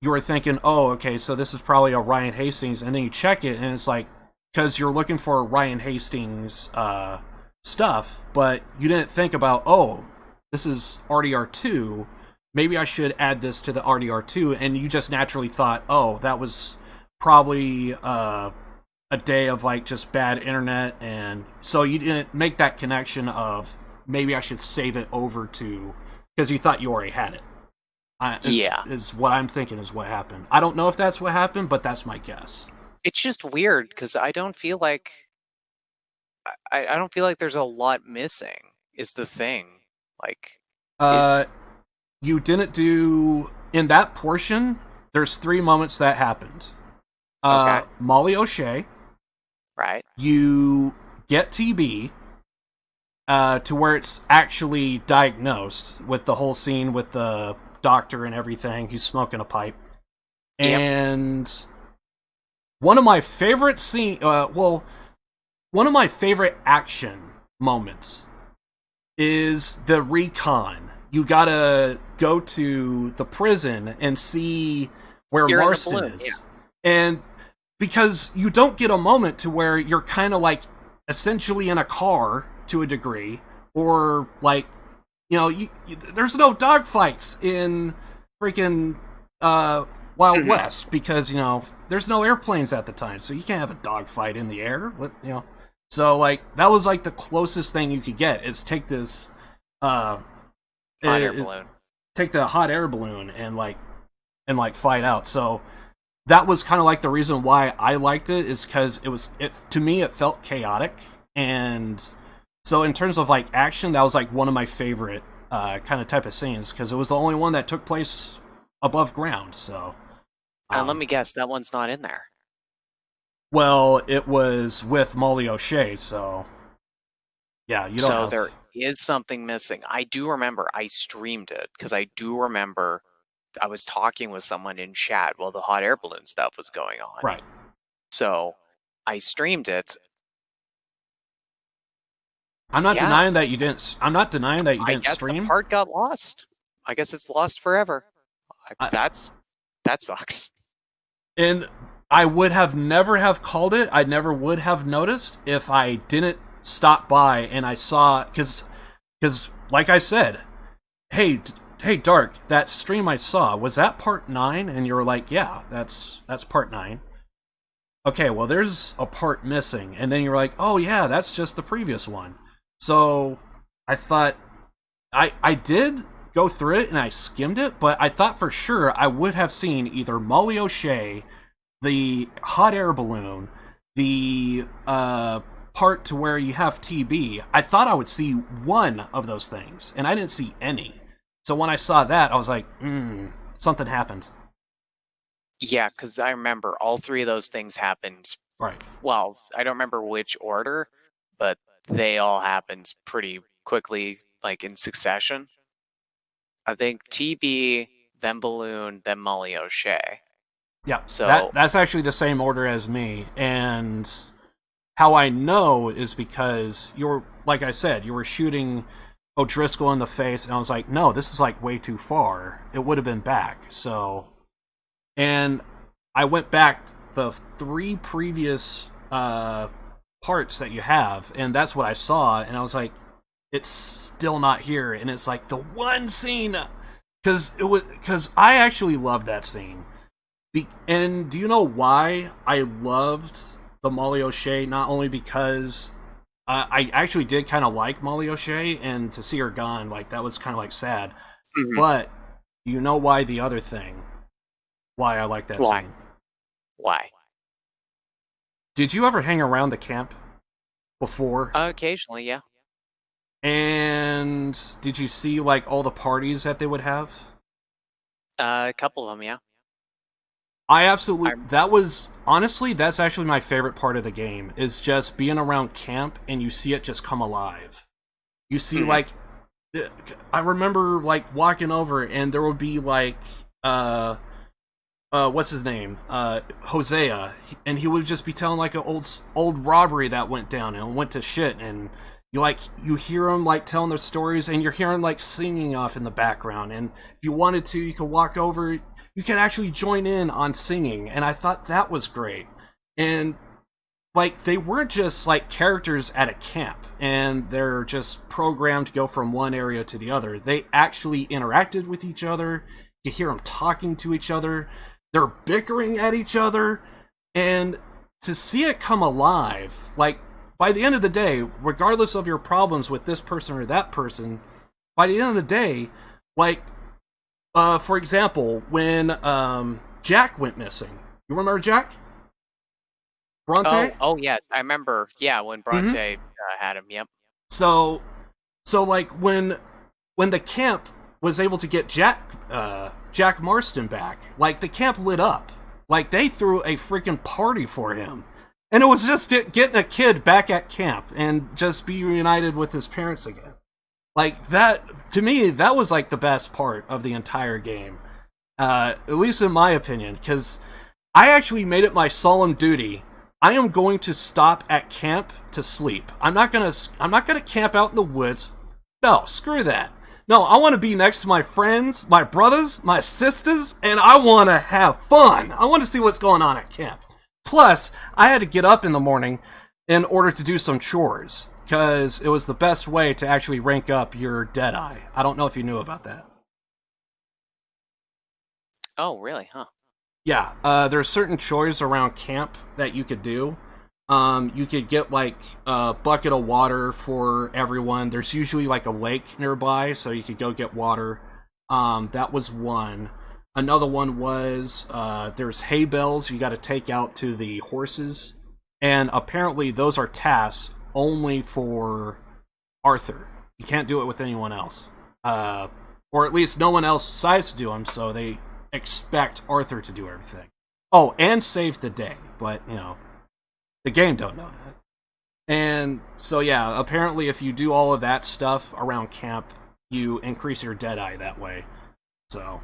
you were thinking, oh, okay, so this is probably a Ryan Hastings, and then you check it, and it's like, because you're looking for Ryan Hastings stuff, but you didn't think about, oh, this is RDR2, maybe I should add this to the RDR2, and you just naturally thought, oh, that was probably a day of like just bad internet, and so you didn't make that connection of maybe I should save it over to, because you thought you already had it. Is what I'm thinking is what happened. I don't know if that's what happened, but that's my guess. It's just weird because I don't feel like there's a lot missing. Is the thing like? You didn't do in that portion. There's 3 moments that happened. Okay. Molly O'Shea. Right. You get TB. To where it's actually diagnosed, with the whole scene with the doctor and everything. He's smoking a pipe. And one of my favorite one of my favorite action moments is the recon. You gotta go to the prison and see where Marston is. Yeah. And because you don't get a moment to where you're kind of like essentially in a car to a degree, or like, there's no dogfights in freaking Wild West, because there's no airplanes at the time, so you can't have a dogfight in the air. So like that was like the closest thing you could get, is take this hot air balloon, take the hot air balloon and fight out. So that was kind of like the reason why I liked it, is because to me it felt chaotic. And so in terms of like action, that was like one of my favorite kind of type of scenes, because it was the only one that took place above ground. So and let me guess, that one's not in there. Well, it was with Molly O'Shea, so yeah, you don't. is something missing. I do remember I streamed it because I do remember I was talking with someone in chat while the hot air balloon stuff was going on. Right. So I streamed it. I'm not Yeah. denying that you didn't. I'm not denying that you I didn't guess stream. the part got lost. I guess it's lost forever. That sucks. And I would have never have called it. I never would have noticed if I didn't stop by and I saw, because like I said, hey Dark, that stream I saw, was that part 9? And you were like, yeah, that's part 9. Okay, well there's a part missing, and then you were like, oh yeah, that's just the previous one. So I thought I did go through it and I skimmed it, but I thought for sure I would have seen either Molly O'Shea, the hot air balloon, the part to where you have TB. I thought I would see one of those things, and I didn't see any. So when I saw that, I was like, something happened. Yeah, because I remember all 3 of those things happened. Right. Well, I don't remember which order, but they all happened pretty quickly, like in succession. I think TB, then Balloon, then Molly O'Shea. Yeah, so that's actually the same order as me, and how I know is because you were, like I said, you were shooting O'Driscoll in the face, and I was like, no, this is like way too far. It would have been back. So, and I went back the 3 previous parts that you have, and that's what I saw, and I was like, it's still not here. And it's like the one scene, because I actually loved that scene. And do you know why I loved the Molly O'Shea? Not only because I actually did kind of like Molly O'Shea, and to see her gone, like, that was kind of like sad. Mm-hmm. But you know why the other thing? Why I like that scene? Why? Did you ever hang around the camp before? Occasionally, yeah. And did you see like all the parties that they would have? A couple of them, yeah. I absolutely, that's actually my favorite part of the game, is just being around camp and you see it just come alive. You see like, I remember like walking over and there would be like, what's his name? Hosea. And he would just be telling like an old robbery that went down and went to shit, and you hear them like telling their stories, and you're hearing like singing off in the background, and if you wanted to, you could walk over, you could actually join in on singing, and I thought that was great. And like, they weren't just like characters at a camp and they're just programmed to go from one area to the other. They actually interacted with each other. You hear them talking to each other, they're bickering at each other, and to see it come alive, like, by the end of the day, regardless of your problems with this person or that person, by the end of the day, like, for example, when Jack went missing. You remember Jack? Bronte? Oh yes, I remember. Yeah, when Bronte had him. Yep. So like when the camp was able to get Jack Marston back, like, the camp lit up. Like, they threw a freaking party for him. And it was just getting a kid back at camp and just be reunited with his parents again. Like, that, to me, that was like the best part of the entire game. At least in my opinion, because I actually made it my solemn duty. I am going to stop at camp to sleep. I'm not gonna camp out in the woods. No, screw that. No, I want to be next to my friends, my brothers, my sisters, and I want to have fun. I want to see what's going on at camp. Plus, I had to get up in the morning in order to do some chores, because it was the best way to actually rank up your Deadeye. I don't know if you knew about that. Oh, really? Huh. Yeah, there are certain chores around camp that you could do. You could get, like, a bucket of water for everyone. There's usually, like, a lake nearby, so you could go get water. That was one. Another one was, there's hay bales you gotta take out to the horses. And apparently those are tasks only for Arthur. You can't do it with anyone else. Or at least no one else decides to do them, so they expect Arthur to do everything. Oh, and save the day, but, you know, the game don't know that. And so yeah, apparently if you do all of that stuff around camp, you increase your Deadeye that way. So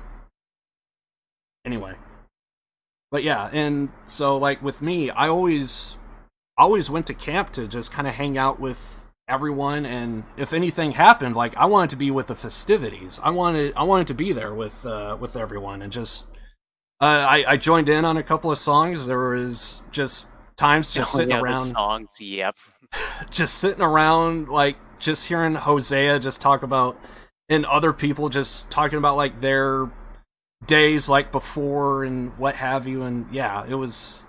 anyway. But yeah, and so like with me, I always went to camp to just kind of hang out with everyone, and if anything happened, like I wanted to be with the festivities. I wanted to be there with everyone, and just I joined in on a couple of songs. There was just times just sitting around, the songs. Yep. just sitting around, like just hearing Hosea just talk about, and other people just talking about like their days like before and what have you, and yeah, it was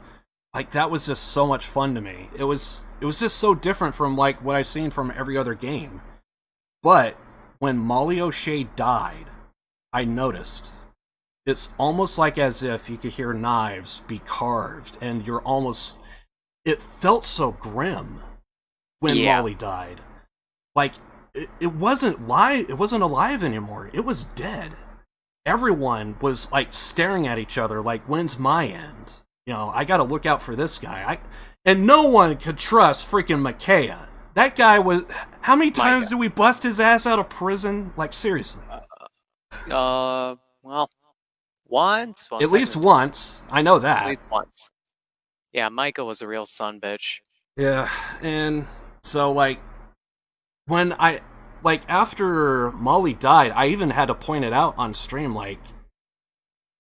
like that was just so much fun to me. It was just so different from like what I've seen from every other game. But when Molly O'Shea died, I noticed it's almost like as if you could hear knives be carved, and you're almost, it felt so grim when Molly died. Like it wasn't alive anymore. It was dead. Everyone was like staring at each other like, when's my end? You know, I gotta look out for this guy. And no one could trust freaking Micaiah. That guy was, how many times did we bust his ass out of prison? Like, seriously. Well, once. Well, at least once. I know that. At least once. Yeah, Micah was a real son bitch. Yeah, and so like, when after Molly died, I even had to point it out on stream, like,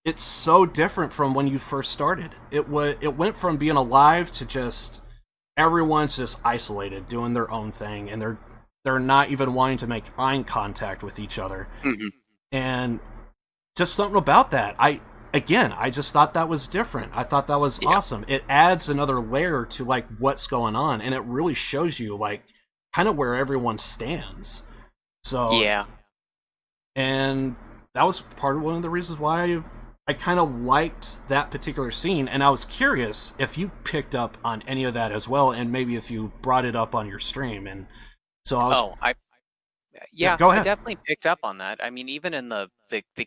it's so different from when you first started. It went from being alive to just everyone's just isolated, doing their own thing, and they're not even wanting to make eye contact with each other. Mm-hmm. And just something about that. I just thought that was different. I thought that was awesome. It adds another layer to like what's going on, and it really shows you like kind of where everyone stands. So yeah, and that was part of one of the reasons why I kind of liked that particular scene, and I was curious if you picked up on any of that as well, and maybe if you brought it up on your stream. And so I was. Go ahead. I definitely picked up on that. I mean, even in the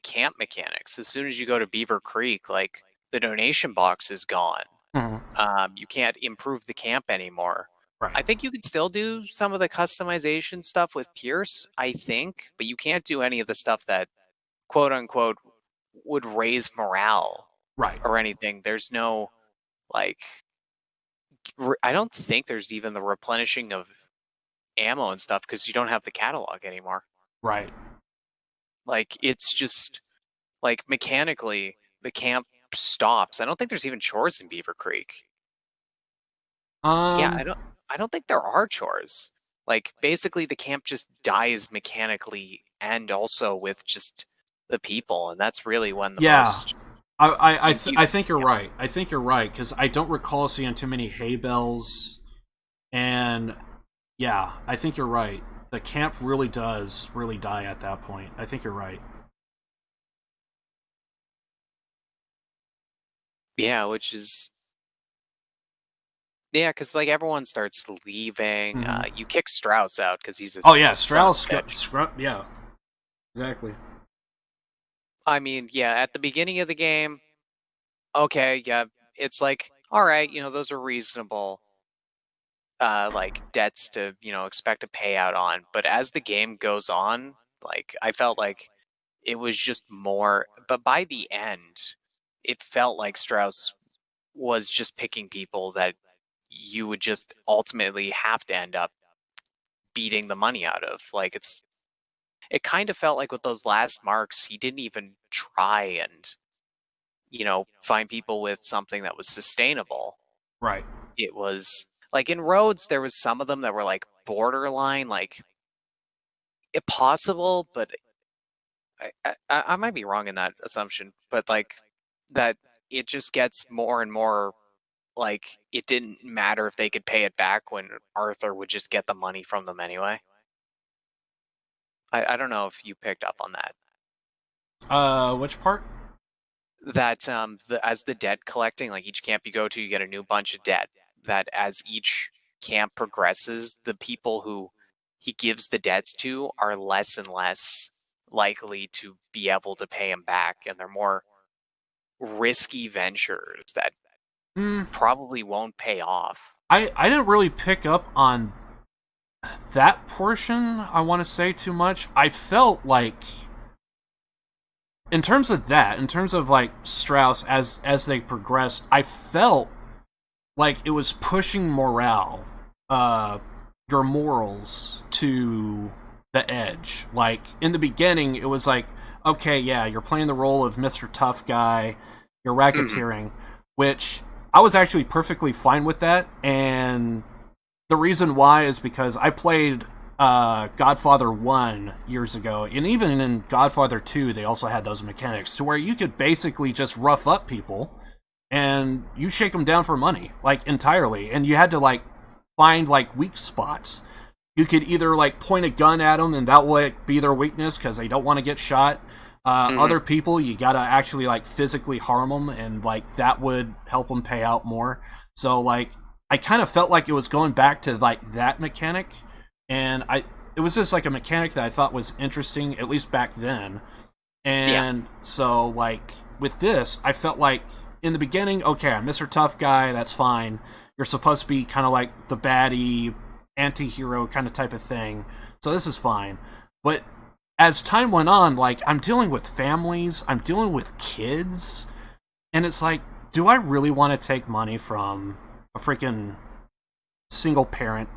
camp mechanics, as soon as you go to Beaver Creek, like the donation box is gone. Mm-hmm. You can't improve the camp anymore. Right. I think you can still do some of the customization stuff with Pierce, I think, but you can't do any of the stuff that, quote unquote, would raise morale. Right. Or anything. There's no, like, I don't think there's even the replenishing of ammo and stuff because you don't have the catalog anymore. Right. Like, it's just, like, mechanically, the camp stops. I don't think there's even chores in Beaver Creek. Yeah, I don't think there are chores. Like, basically the camp just dies mechanically and also with just the people, and that's really when the most... I think you're right. I think you're right, because I don't recall seeing too many hay bales, and yeah, I think you're right. The camp really does die at that point. I think you're right. Yeah, which is... Yeah, because like everyone starts leaving. Mm-hmm. You kick Strauss out because he's a... Oh yeah, Strauss. Yeah, exactly. I mean, yeah, at the beginning of the game, okay, yeah, it's like, all right, you know, those are reasonable, like, debts to, you know, expect a payout on. But as the game goes on, like, I felt like it was just more... But by the end, it felt like Strauss was just picking people that you would just ultimately have to end up beating the money out of. Like, it kind of felt like with those last marks, he didn't even try and, you know, find people with something that was sustainable. Right. It was like in Rhodes, there was some of them that were like borderline, like impossible, but I might be wrong in that assumption, but like that it just gets more and more like it didn't matter if they could pay it back when Arthur would just get the money from them anyway. I don't know if you picked up on that. Which part? That as the debt collecting, like each camp you go to, you get a new bunch of debt. That as each camp progresses, the people who he gives the debts to are less and less likely to be able to pay him back, and they're more risky ventures that probably won't pay off. I didn't really pick up on that portion, I want to say, too much. I felt like, in terms of that, in terms of like Strauss as they progressed, I felt like it was pushing morale, your morals to the edge. Like in the beginning, it was like, okay, yeah, you're playing the role of Mr. Tough Guy, you're racketeering, which I was actually perfectly fine with that, and the reason why is because I played Godfather 1 years ago, and even in Godfather 2, they also had those mechanics to where you could basically just rough up people and you shake them down for money, like, entirely, and you had to, like, find, like, weak spots. You could either, like, point a gun at them and that would be their weakness because they don't want to get shot. Other people, you gotta actually, like, physically harm them, and, like, that would help them pay out more. So, like, I kind of felt like it was going back to, like, that mechanic, and it was just, like, a mechanic that I thought was interesting, at least back then. And so, like, with this, I felt like, in the beginning, okay, I'm Mr. Tough Guy, that's fine. You're supposed to be kind of like the baddie, anti-hero kind of type of thing, so this is fine. But as time went on, like, I'm dealing with families, I'm dealing with kids, and it's like, do I really want to take money from a freaking single parent?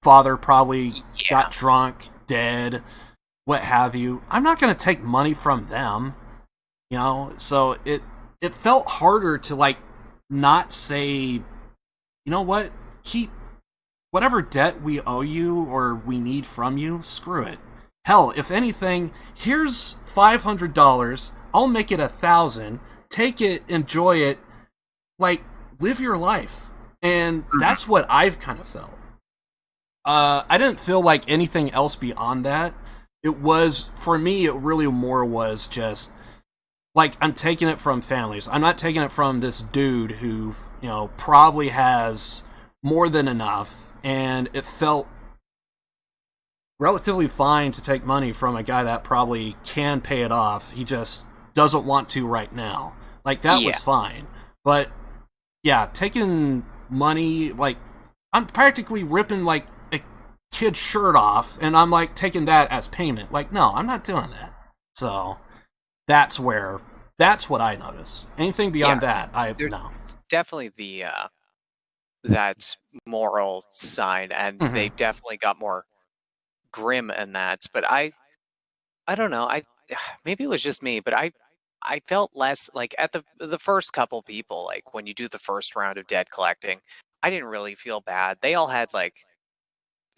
Father probably got drunk, dead, what have you. I'm not going to take money from them, you know? So it felt harder to, like, not say, you know what, keep whatever debt we owe you or we need from you, screw it. Hell, if anything, here's $500, I'll make it 1,000, take it, enjoy it, like, live your life. And that's what I've kind of felt. I didn't feel like anything else beyond that. It was, for me, it really more was just, like, I'm taking it from families. I'm not taking it from this dude who, you know, probably has more than enough, and it felt relatively fine to take money from a guy that probably can pay it off. He just doesn't want to right now. Like, that was fine. But, yeah, taking money, like, I'm practically ripping, like, a kid's shirt off, and I'm, like, taking that as payment. Like, no, I'm not doing that. So, that's what I noticed. Anything beyond that, no. Definitely the, that moral side, and they definitely got more grim in that, but I don't know, maybe it was just me, but I felt less, like, at the first couple people, like, when you do the first round of debt collecting, I didn't really feel bad. They all had, like,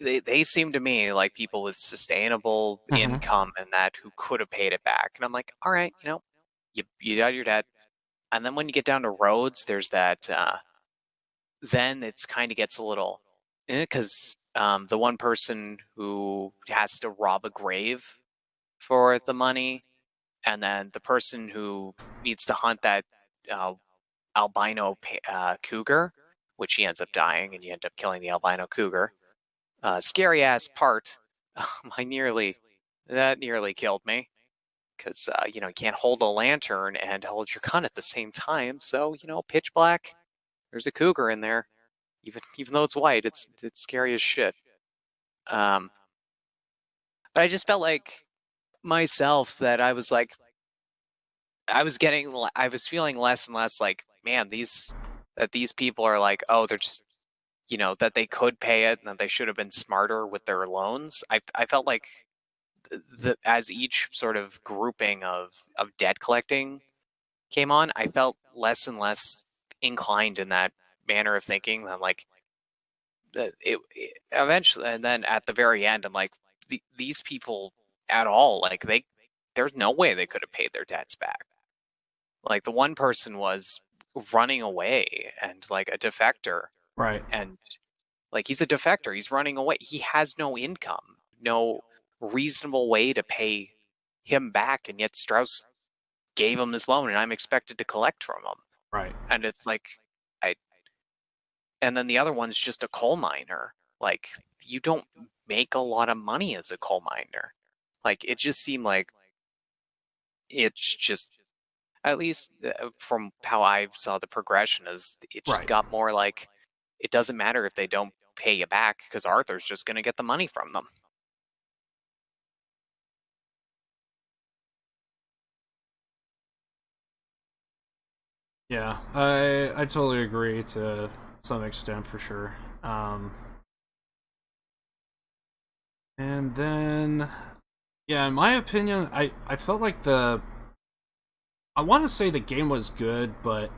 they seemed to me like people with sustainable income and that who could have paid it back, and I'm like, all right, you know, you got your debt. And then when you get down to roads, there's that, then it's kind of gets a little, because the one person who has to rob a grave for the money, and then the person who needs to hunt that albino cougar, which he ends up dying, and you end up killing the albino cougar. Scary ass part. That nearly killed me, because you know, you can't hold a lantern and hold your gun at the same time. So, you know, pitch black. There's a cougar in there. Even though it's white, it's scary as shit. But I just felt like myself that I was like, I was feeling less and less like, man, these people are like, oh, they're just, you know, that they could pay it and that they should have been smarter with their loans. I felt like as each sort of grouping of debt collecting came on, I felt less and less inclined in that manner of thinking. I'm like, it eventually, and then at the very end, I'm like, these people at all, like, there's no way they could have paid their debts back. Like, the one person was running away and, like, a defector, right? And, like, he's a defector, he's running away, he has no income, no reasonable way to pay him back, and yet Strauss gave him this loan, and I'm expected to collect from him, right? And it's like, and then the other one's just a coal miner. Like, you don't make a lot of money as a coal miner. Like, it just seemed like it's just, at least from how I saw the progression, is it just got more like it doesn't matter if they don't pay you back because Arthur's just going to get the money from them. Yeah, I totally agree to some extent for sure. And then, yeah, in my opinion, I felt like I want to say the game was good, but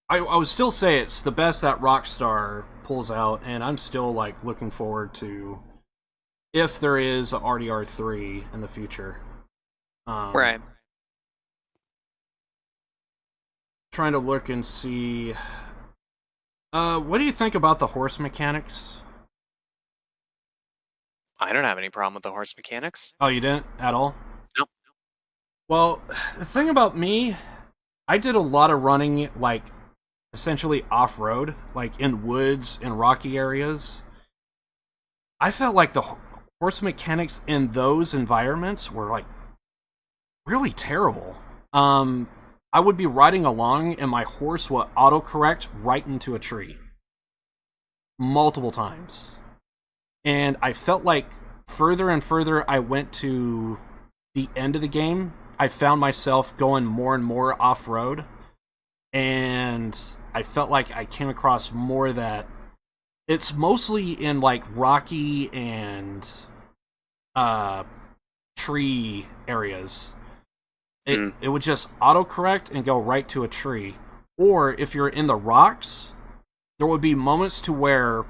I would still say it's the best that Rockstar pulls out, and I'm still like looking forward to if there is a RDR 3 in the future. Right. Trying to look and see. What do you think about the horse mechanics? I don't have any problem with the horse mechanics. Oh, you didn't at all? Nope. Well, the thing about me, I did a lot of running, like, essentially off-road, like in woods and rocky areas. I felt like the horse mechanics in those environments were, like, really terrible. I would be riding along and my horse would autocorrect right into a tree. Multiple times. And I felt like further and further I went to the end of the game, I found myself going more and more off-road. And I felt like I came across more that it's mostly in like rocky and tree areas. It would just autocorrect and go right to a tree. Or if you're in the rocks, there would be moments to where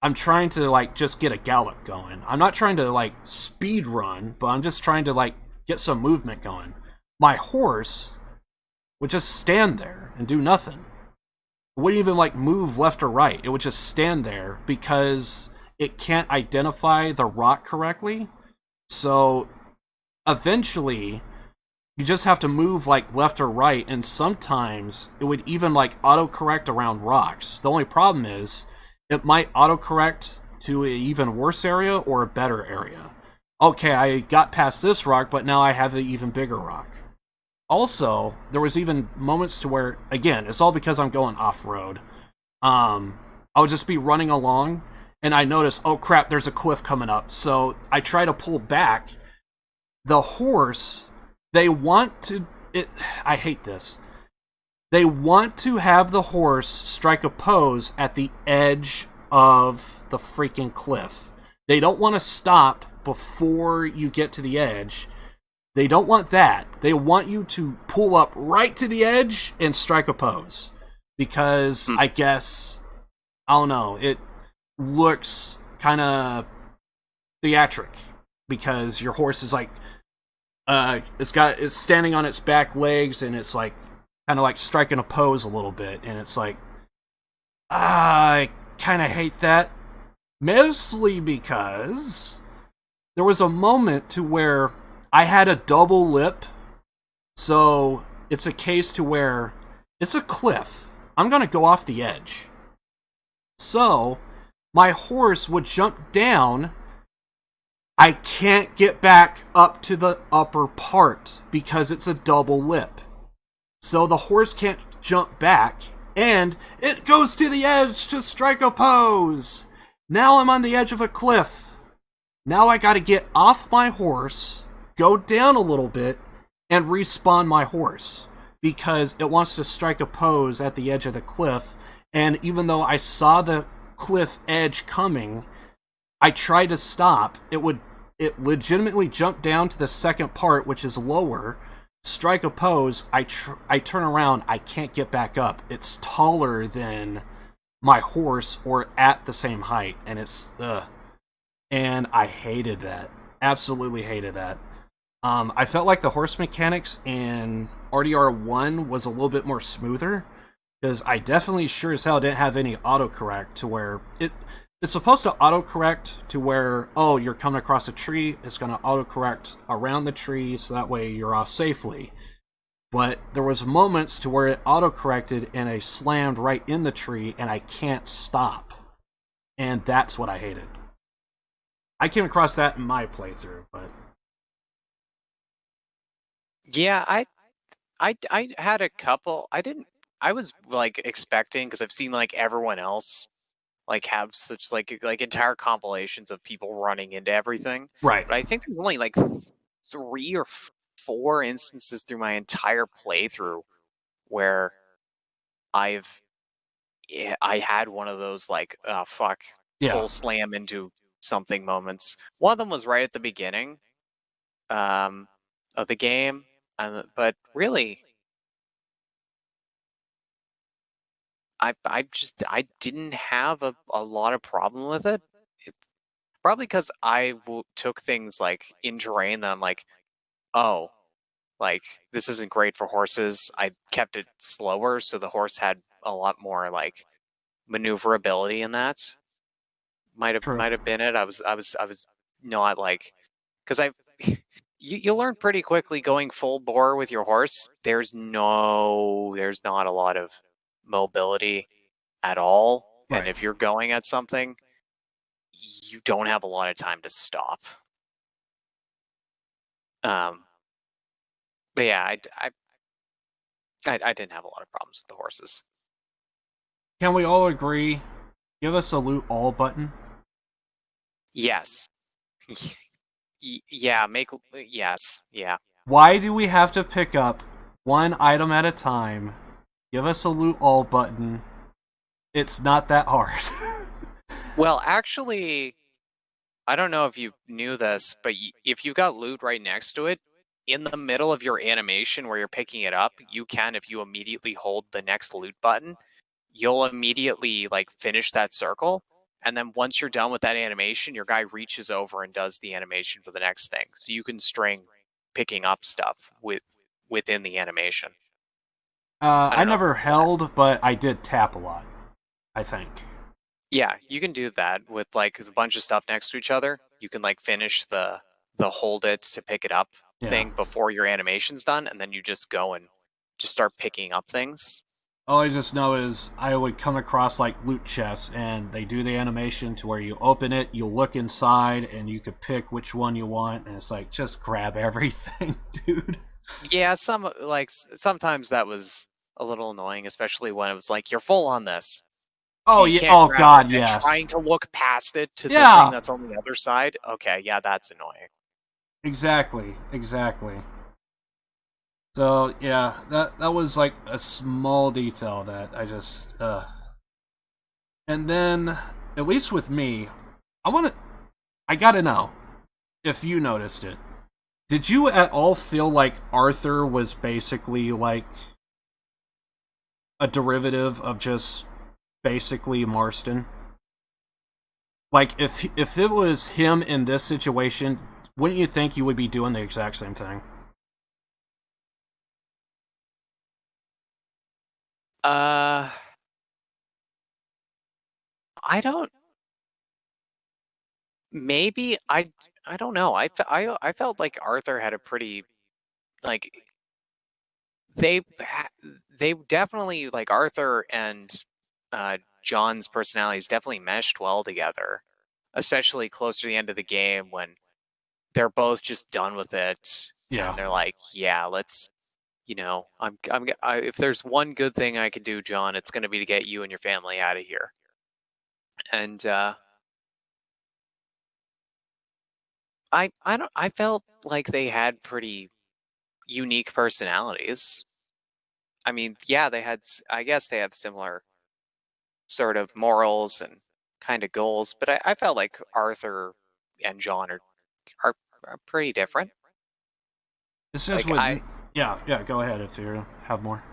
I'm trying to like just get a gallop going. I'm not trying to like speed run, but I'm just trying to like get some movement going. My horse would just stand there and do nothing. It wouldn't even like move left or right. It would just stand there because it can't identify the rock correctly. So eventually you just have to move like left or right, and sometimes it would even like autocorrect around rocks. The only problem is it might autocorrect to an even worse area or a better area. Okay, I got past this rock, but now I have an even bigger rock. Also, there was even moments to where, again, it's all because I'm going off-road. I would just be running along, and I notice, oh crap, there's a cliff coming up. So I try to pull back. The horse, they want to... I hate this. They want to have the horse strike a pose at the edge of the freaking cliff. They don't want to stop before you get to the edge. They don't want that. They want you to pull up right to the edge and strike a pose. Because, I guess, I don't know, it looks kind of theatric. Because your horse is like, it's standing on its back legs and it's like, kind of like striking a pose a little bit. And it's like, I kind of hate that. Mostly because there was a moment to where I had a double lip, so it's a case to where it's a cliff. I'm gonna go off the edge. So my horse would jump down. I can't get back up to the upper part because it's a double lip. So the horse can't jump back, and it goes to the edge to strike a pose. Now I'm on the edge of a cliff. Now I gotta get off my horse, go down a little bit, and respawn my horse. Because it wants to strike a pose at the edge of the cliff, and even though I saw the cliff edge coming, I tried to stop. It legitimately jumped down to the second part, which is lower, strike a pose, I turn around, I can't get back up. It's taller than my horse or at the same height, and it's and I hated that. Absolutely hated that. I felt like the horse mechanics in RDR 1 was a little bit more smoother, because I definitely sure as hell didn't have any autocorrect to where it's supposed to autocorrect to where, oh, you're coming across a tree, it's going to autocorrect around the tree so that way you're off safely. But there was moments to where it autocorrected and I slammed right in the tree and I can't stop. And that's what I hated. I came across that in my playthrough, but... Yeah, I had a couple. I didn't I was like expecting, because I've seen like everyone else like have such like entire compilations of people running into everything. Right. But I think there's only like 3 or 4 instances through my entire playthrough where I had one of those like fuck Yeah. full slam into something moments. One of them was right at the beginning of the game, but really I didn't have a lot of problem with it. Probably because I took things like in terrain that I'm like, oh, like this isn't great for horses. I kept it slower so the horse had a lot more like maneuverability in that. Might have been it. I was not like, because you learn pretty quickly going full bore with your horse. There's not a lot of mobility at all. Right. And if you're going at something, you don't have a lot of time to stop. But yeah, I didn't have a lot of problems with the horses. Can we all agree? Give us a loot all button. Yes. Yeah. Yes. Yeah. Why do we have to pick up one item at a time? Give us a loot all button. It's not that hard. Well, actually, I don't know if you knew this, but if you got loot right next to it, in the middle of your animation where you're picking it up, you can, if you immediately hold the next loot button, you'll immediately like finish that circle. And then once you're done with that animation, your guy reaches over and does the animation for the next thing. So you can string picking up stuff within the animation. I never held, but I did tap a lot, I think. Yeah, you can do that with like a bunch of stuff next to each other. You can like finish the hold it to pick it up thing before your animation's done, and then you just go and just start picking up things. All I just know is I would come across like loot chests, and they do the animation to where you open it, you look inside, and you could pick which one you want, and it's like, just grab everything, dude. Yeah, sometimes that was a little annoying, especially when it was like, you're full on this. Oh, You yeah. can't Oh, grab God, it, and yes. trying to look past it to the Yeah. thing that's on the other side. Okay, yeah, that's annoying. Exactly. So, yeah, that was like a small detail that I just, And then, at least with me, I gotta know if you noticed it. Did you at all feel like Arthur was basically like a derivative of just basically Marston? Like, if it was him in this situation, wouldn't you think you would be doing the exact same thing? I don't. Maybe I don't know. I felt like Arthur had a pretty like they definitely like Arthur and John's personalities definitely meshed well together, especially close to the end of the game when they're both just done with it. Yeah. And they're like, yeah, let's, if there's one good thing I can do, John, it's going to be to get you and your family out of here. And I felt like they had pretty unique personalities. I mean, yeah, I guess they have similar sort of morals and kind of goals, but I felt like Arthur and John are pretty different. It's just like, yeah, go ahead if you have more.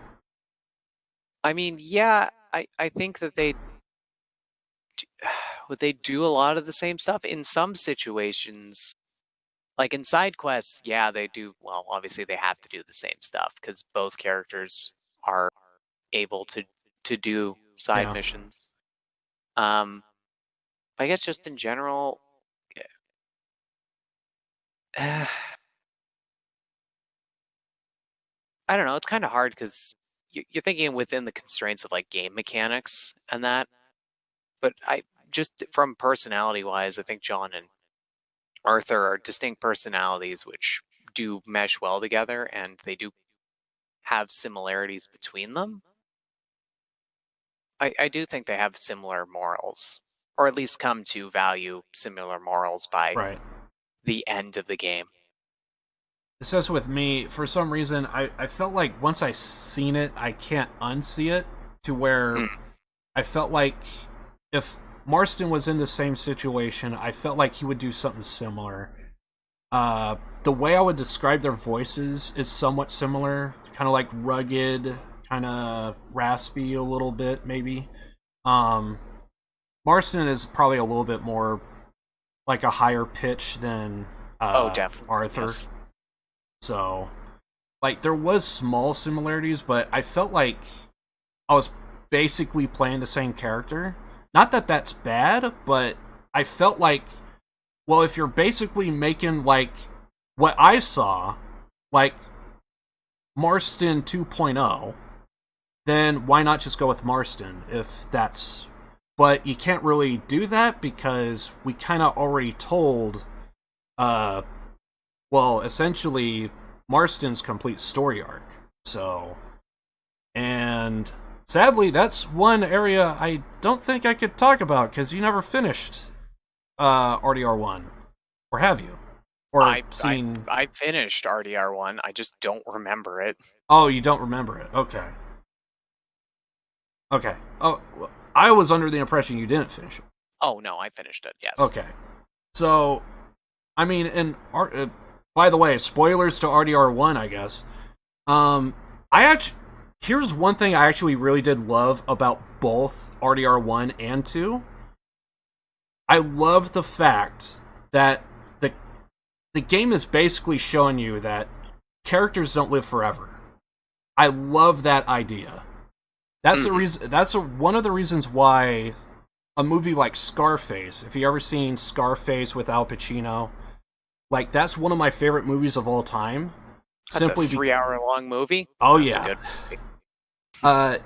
I mean, yeah, I think that would they do a lot of the same stuff in some situations. Like in side quests, yeah, they do. Well, obviously they have to do the same stuff because both characters are able to do side missions. I guess just in general, I don't know. It's kind of hard because you're thinking within the constraints of like game mechanics and that. But I just from personality wise, I think John and Arthur are distinct personalities which do mesh well together, and they do have similarities between them. I do think they have similar morals, or at least come to value similar morals by Right. the end of the game. It says with me, for some reason, I felt like once I seen it, I can't unsee it, to where I felt like if Marston was in the same situation, I felt like he would do something similar. The way I would describe their voices is somewhat similar, kind of like rugged, kind of raspy a little bit, maybe. Marston is probably a little bit more like a higher pitch than definitely, Arthur. yes. So, like, there was small similarities, but I felt like I was basically playing the same character. Not that that's bad, but I felt like, well, if you're basically making, like, what I saw, like, Marston 2.0, then why not just go with Marston, if that's... But you can't really do that, because we kind of already told, well, essentially, Marston's complete story arc. So, and sadly, that's one area I don't think I could talk about, because you never finished RDR1. Or have you? Or I finished RDR1, I just don't remember it. Oh, you don't remember it. Okay. Okay. Oh, well, I was under the impression you didn't finish it. Oh, no, I finished it, yes. Okay. So, I mean, by the way, spoilers to RDR1, I guess. Here's one thing I actually really did love about both RDR1 and 2. I love the fact that the game is basically showing you that characters don't live forever. I love that idea. That's the reason. That's one of the reasons why a movie like Scarface, if you ever seen Scarface with Al Pacino, like, that's one of my favorite movies of all time. That's simply a 3-hour-long movie? Oh, That's yeah. a good movie.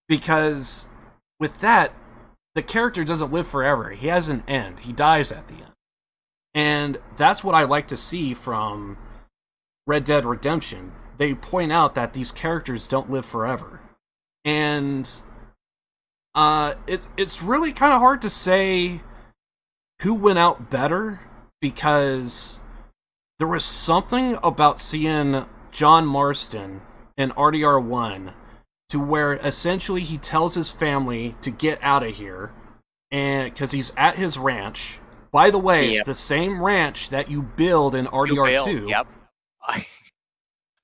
Because with that, the character doesn't live forever. He has an end. He dies at the end. And that's what I like to see from Red Dead Redemption. They point out that these characters don't live forever. And it's really kind of hard to say who went out better, because there was something about seeing John Marston in RDR1 to where essentially he tells his family to get out of here, and because he's at his ranch. By the way, it's the same ranch that you build in RDR2. Yep.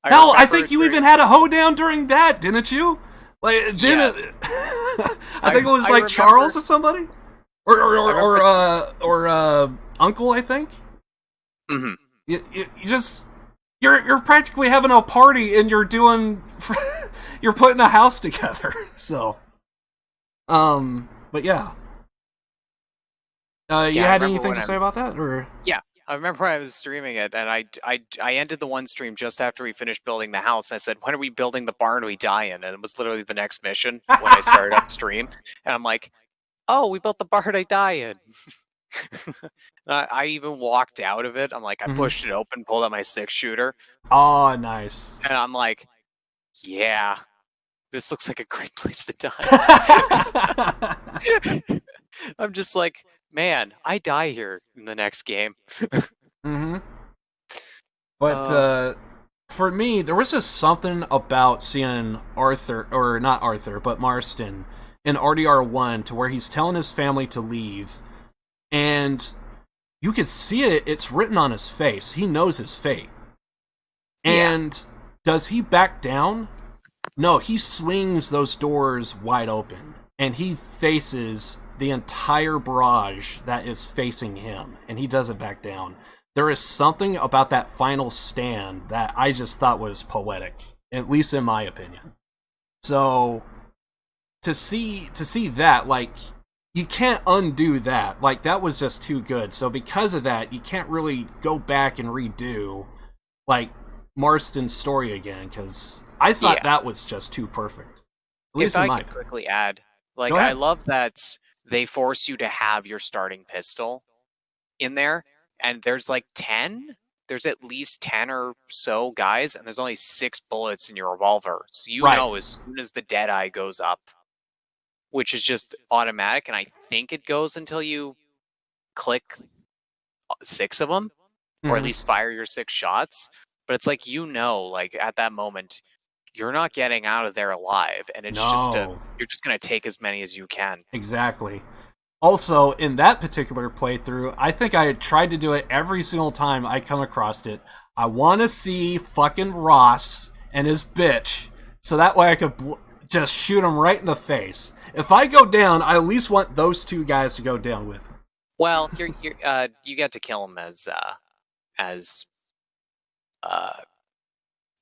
Hell, I think you even had a hoedown during that, didn't you? Like, didn't I think it was like Charles or somebody, or Uncle, I think. Mm-hmm. You're practically having a party, and you're you're putting a house together. So, but yeah. You had anything to say about that, or? Yeah, I remember I was streaming it, and I ended the one stream just after we finished building the house. I said, "When are we building the barn we die in?" And it was literally the next mission when I started up stream, and I'm like, "Oh, we built the barn I die in." I even walked out of it. I'm like, I pushed it open, pulled out my 6-shooter. Oh, nice. And I'm like, yeah, this looks like a great place to die. I'm just like, man, I die here in the next game. But for me, there was just something about seeing Marston in RDR1 to where he's telling his family to leave, and you can see it, it's written on his face. He knows his fate. And does he back down? No, he swings those doors wide open, and he faces the entire barrage that is facing him, and he doesn't back down. There is something about that final stand that I just thought was poetic, at least in my opinion. So, to see that, like, you can't undo that. Like, that was just too good. So because of that, you can't really go back and redo, like, Marston's story again, because I thought that was just too perfect. At least if in I my could quickly add, like, Go ahead. I love that they force you to have your starting pistol in there, and there's like 10. There's at least 10 or so guys, and there's only 6 bullets in your revolver. So you know as soon as the Deadeye goes up, which is just automatic, and I think it goes until you click 6 of them, or at Mhm. least fire your 6 shots. But it's like, like at that moment, you're not getting out of there alive, and it's No. you're just gonna take as many as you can. Exactly. Also, in that particular playthrough, I think I had tried to do it every single time I come across it. I want to see fucking Ross and his bitch, so that way I could just shoot him right in the face. If I go down, I at least want those 2 guys to go down with me. Well, you get to kill him as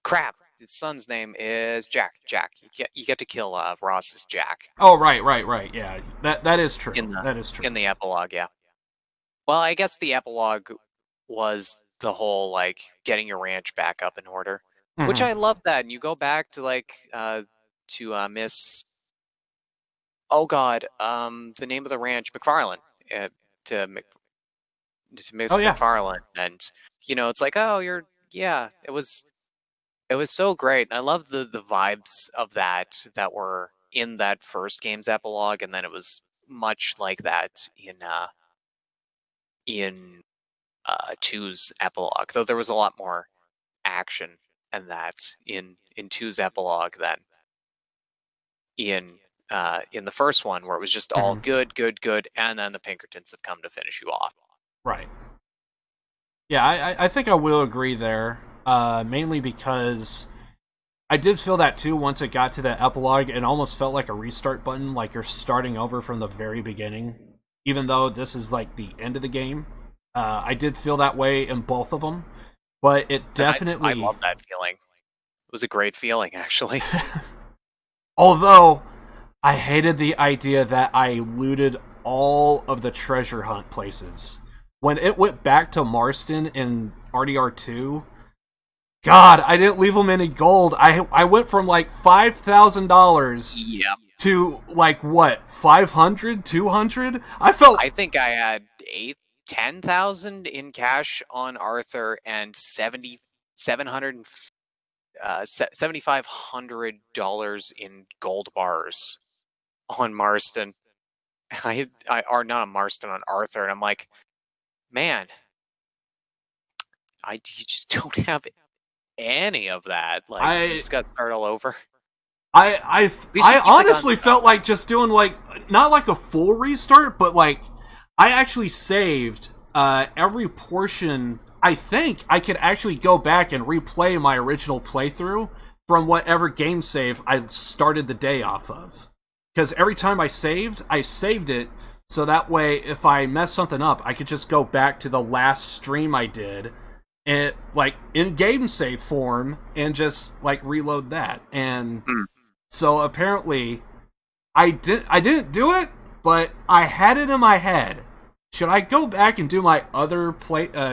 crap. His son's name is Jack. You get to kill Ross's Jack. Oh, right. Yeah, that is true. That is true. In the epilogue, yeah. Well, I guess the epilogue was the whole like getting your ranch back up in order, which I love that. And you go back to Miss. Oh God, the name of the ranch, McFarlane. To Miss McFarlane, and it's like, oh, it was so great. And I love the vibes of that were in that first game's epilogue, and then it was much like that in 2's epilogue, though there was a lot more action and that in 2's epilogue than in the first one, where it was just all good, and then the Pinkertons have come to finish you off. Right. Yeah, I think I will agree there, mainly because I did feel that too once it got to the epilogue. It almost felt like a restart button, like you're starting over from the very beginning, even though this is like the end of the game. I did feel that way in both of them, but it definitely... I love that feeling. It was a great feeling, actually. Although, I hated the idea that I looted all of the treasure hunt places. When it went back to Marston in RDR2, God, I didn't leave them any gold. I went from like $5,000 to like what, 500, 200? I think I had 10,000 in cash on Arthur and $7,500 in gold bars on Marston. Or not on Marston, on Arthur, and I'm like, man, you just don't have any of that. Like, you just got to start all over. I honestly felt like just doing like, not like a full restart, but like, I actually saved every portion. I think I could actually go back and replay my original playthrough from whatever game save I started the day off of. Because every time I saved it, so that way if I mess something up, I could just go back to the last stream I did, and like in game save form, and just like reload that. And so apparently I didn't do it, but I had it in my head. Should I go back and do my other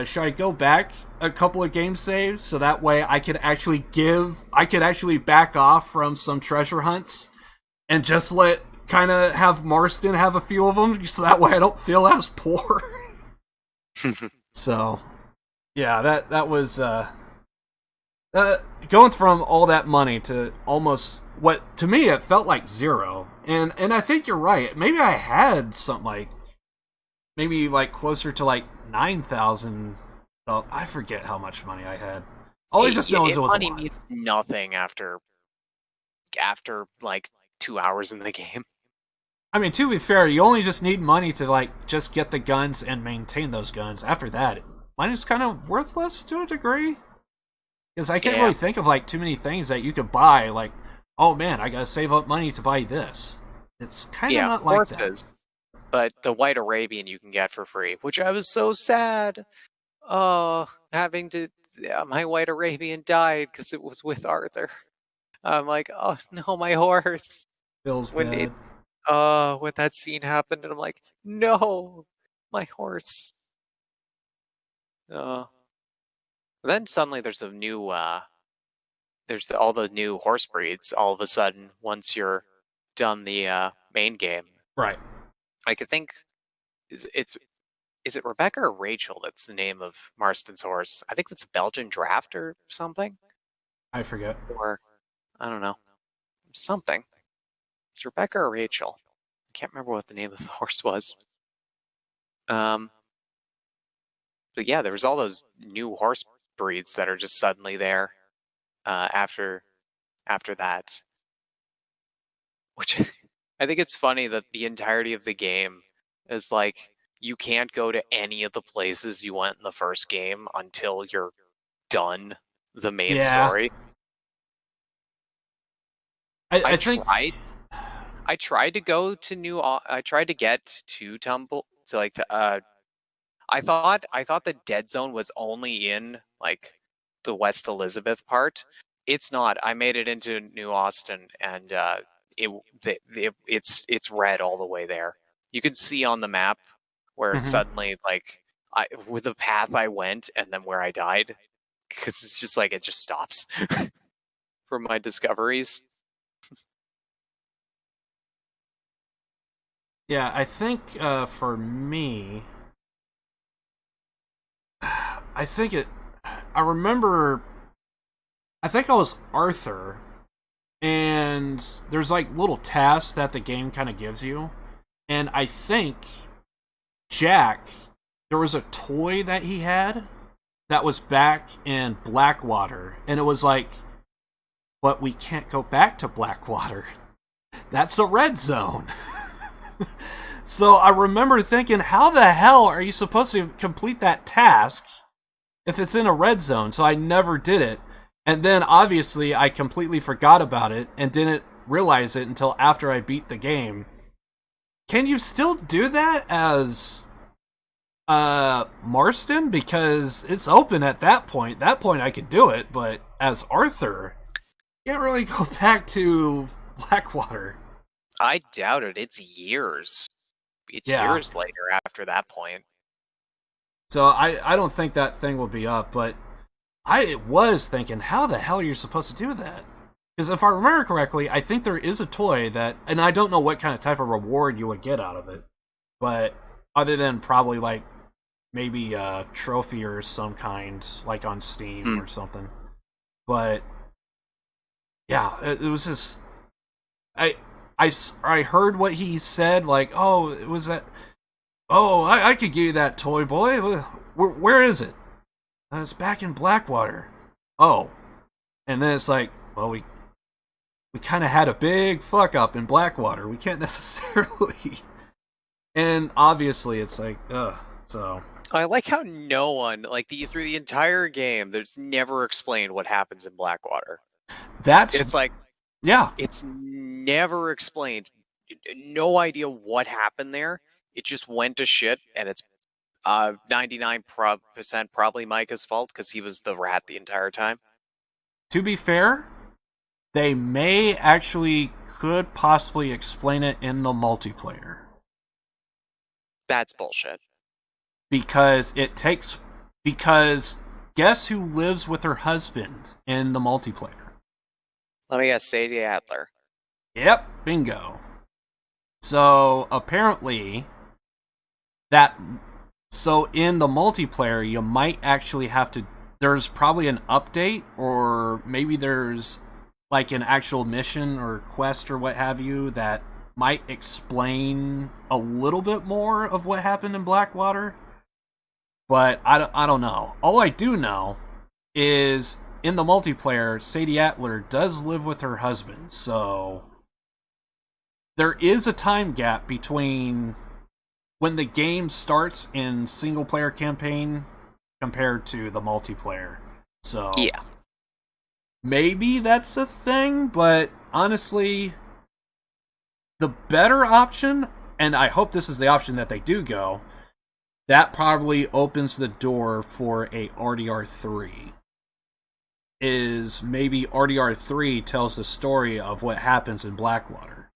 should I go back a couple of game saves so that way I could actually back off from some treasure hunts and just have Marston have a few of them, so that way I don't feel as poor. So, yeah, that was going from all that money to almost what to me it felt like zero. And I think you're right. Maybe I had something like maybe like closer to like 9,000. Well, I forget how much money I had. All I just know is it was money a lot. means nothing after like 2 hours in the game. I mean, to be fair, you only just need money to like just get the guns and maintain those guns. After that, money's kind of worthless to a degree. Because I can't really think of like too many things that you could buy. Like, oh man, I gotta save up money to buy this. It's kind of not like that. But the White Arabian you can get for free, which I was so sad. Having to, my White Arabian died because it was with Arthur. I'm like, oh no, my horse. Feels when bad. When that scene happened, and I'm like, no, my horse. Then suddenly there's a new, there's all the new horse breeds. All of a sudden, once you're done the main game, right? I could think, is it Rebecca or Rachel? That's the name of Marston's horse. I think that's a Belgian draft or something. I forget. Or I don't know, something. It's Rebecca or Rachel. can't remember what the name of the horse was. But yeah, there was all those new horse breeds that are just suddenly there after that. Which I think it's funny that the entirety of the game is like you can't go to any of the places you went in the first game until you're done the main story. I tried to go to I tried to get to Tumble to like to I thought the dead zone was only in like the West Elizabeth part. It's not. I made it into New Austin, and it's red all the way there. You can see on the map where suddenly like with the path I went and then where I died, because it's just like it just stops from my discoveries. Yeah, I think for me, I think I remember. I think I was Arthur, and there's like little tasks that the game kind of gives you, and I think Jack, there was a toy that he had that was back in Blackwater, and it was like, but we can't go back to Blackwater. That's a red zone. So I remember thinking, how the hell are you supposed to complete that task if it's in a red zone? So I never did it. And then obviously I completely forgot about it and didn't realize it until after I beat the game. Can you still do that as Marston? Because it's open at that point. That point I could do it, but as Arthur, you can't really go back to Blackwater. I doubt it. It's years. It's years later after that point. So I don't think that thing will be up, but I was thinking, how the hell are you supposed to do that? Because if I remember correctly, I think there is a toy that, and I don't know what kind of type of reward you would get out of it, but other than probably like maybe a trophy or some kind, like on Steam or something. But yeah, it was just I heard what he said, like, oh, it was that. Oh, I could give you that toy, boy. Where is it? It's back in Blackwater. Oh, and then it's like, well, we kind of had a big fuck up in Blackwater. We can't necessarily. And obviously, it's like, so. I like how no one, like through the entire game, there's never explained what happens in Blackwater. It's like, yeah, it's never explained. No idea what happened there. It just went to shit, and it's 99% probably Micah's fault because he was the rat the entire time. To be fair, they could possibly explain it in the multiplayer. That's bullshit. Because guess who lives with her husband in the multiplayer? Let me guess, Sadie Adler. Yep, bingo. So apparently so in the multiplayer you might actually have to, there's probably an update, or maybe there's like an actual mission or quest or what have you that might explain a little bit more of what happened in Blackwater. But I don't know. All I do know is in the multiplayer, Sadie Adler does live with her husband, so there is a time gap between when the game starts in single player campaign compared to the multiplayer. So yeah, maybe that's a thing, but honestly, the better option, and I hope this is the option that they do go, that probably opens the door for a RDR3. Is maybe RDR3 tells the story of what happens in Blackwater.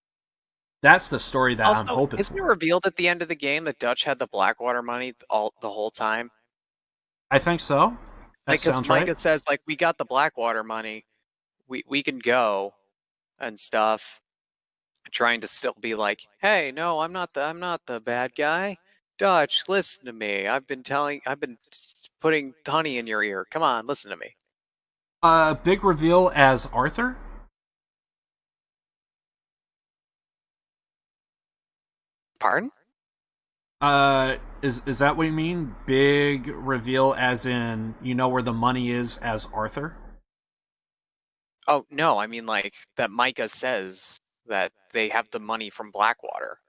That's the story that I'm hoping isn't it revealed at the end of the game that Dutch had the Blackwater money the whole time? I think so. That sounds right. Micah says, like, we got the Blackwater money. We can go and stuff. Trying to still be like, hey, no, I'm not the bad guy. Dutch, listen to me. I've been putting honey in your ear. Come on, listen to me. Big reveal as Arthur? Pardon? Is that what you mean? Big reveal as in you know where the money is as Arthur? Oh, no, I mean, like, that Micah says that they have the money from Blackwater.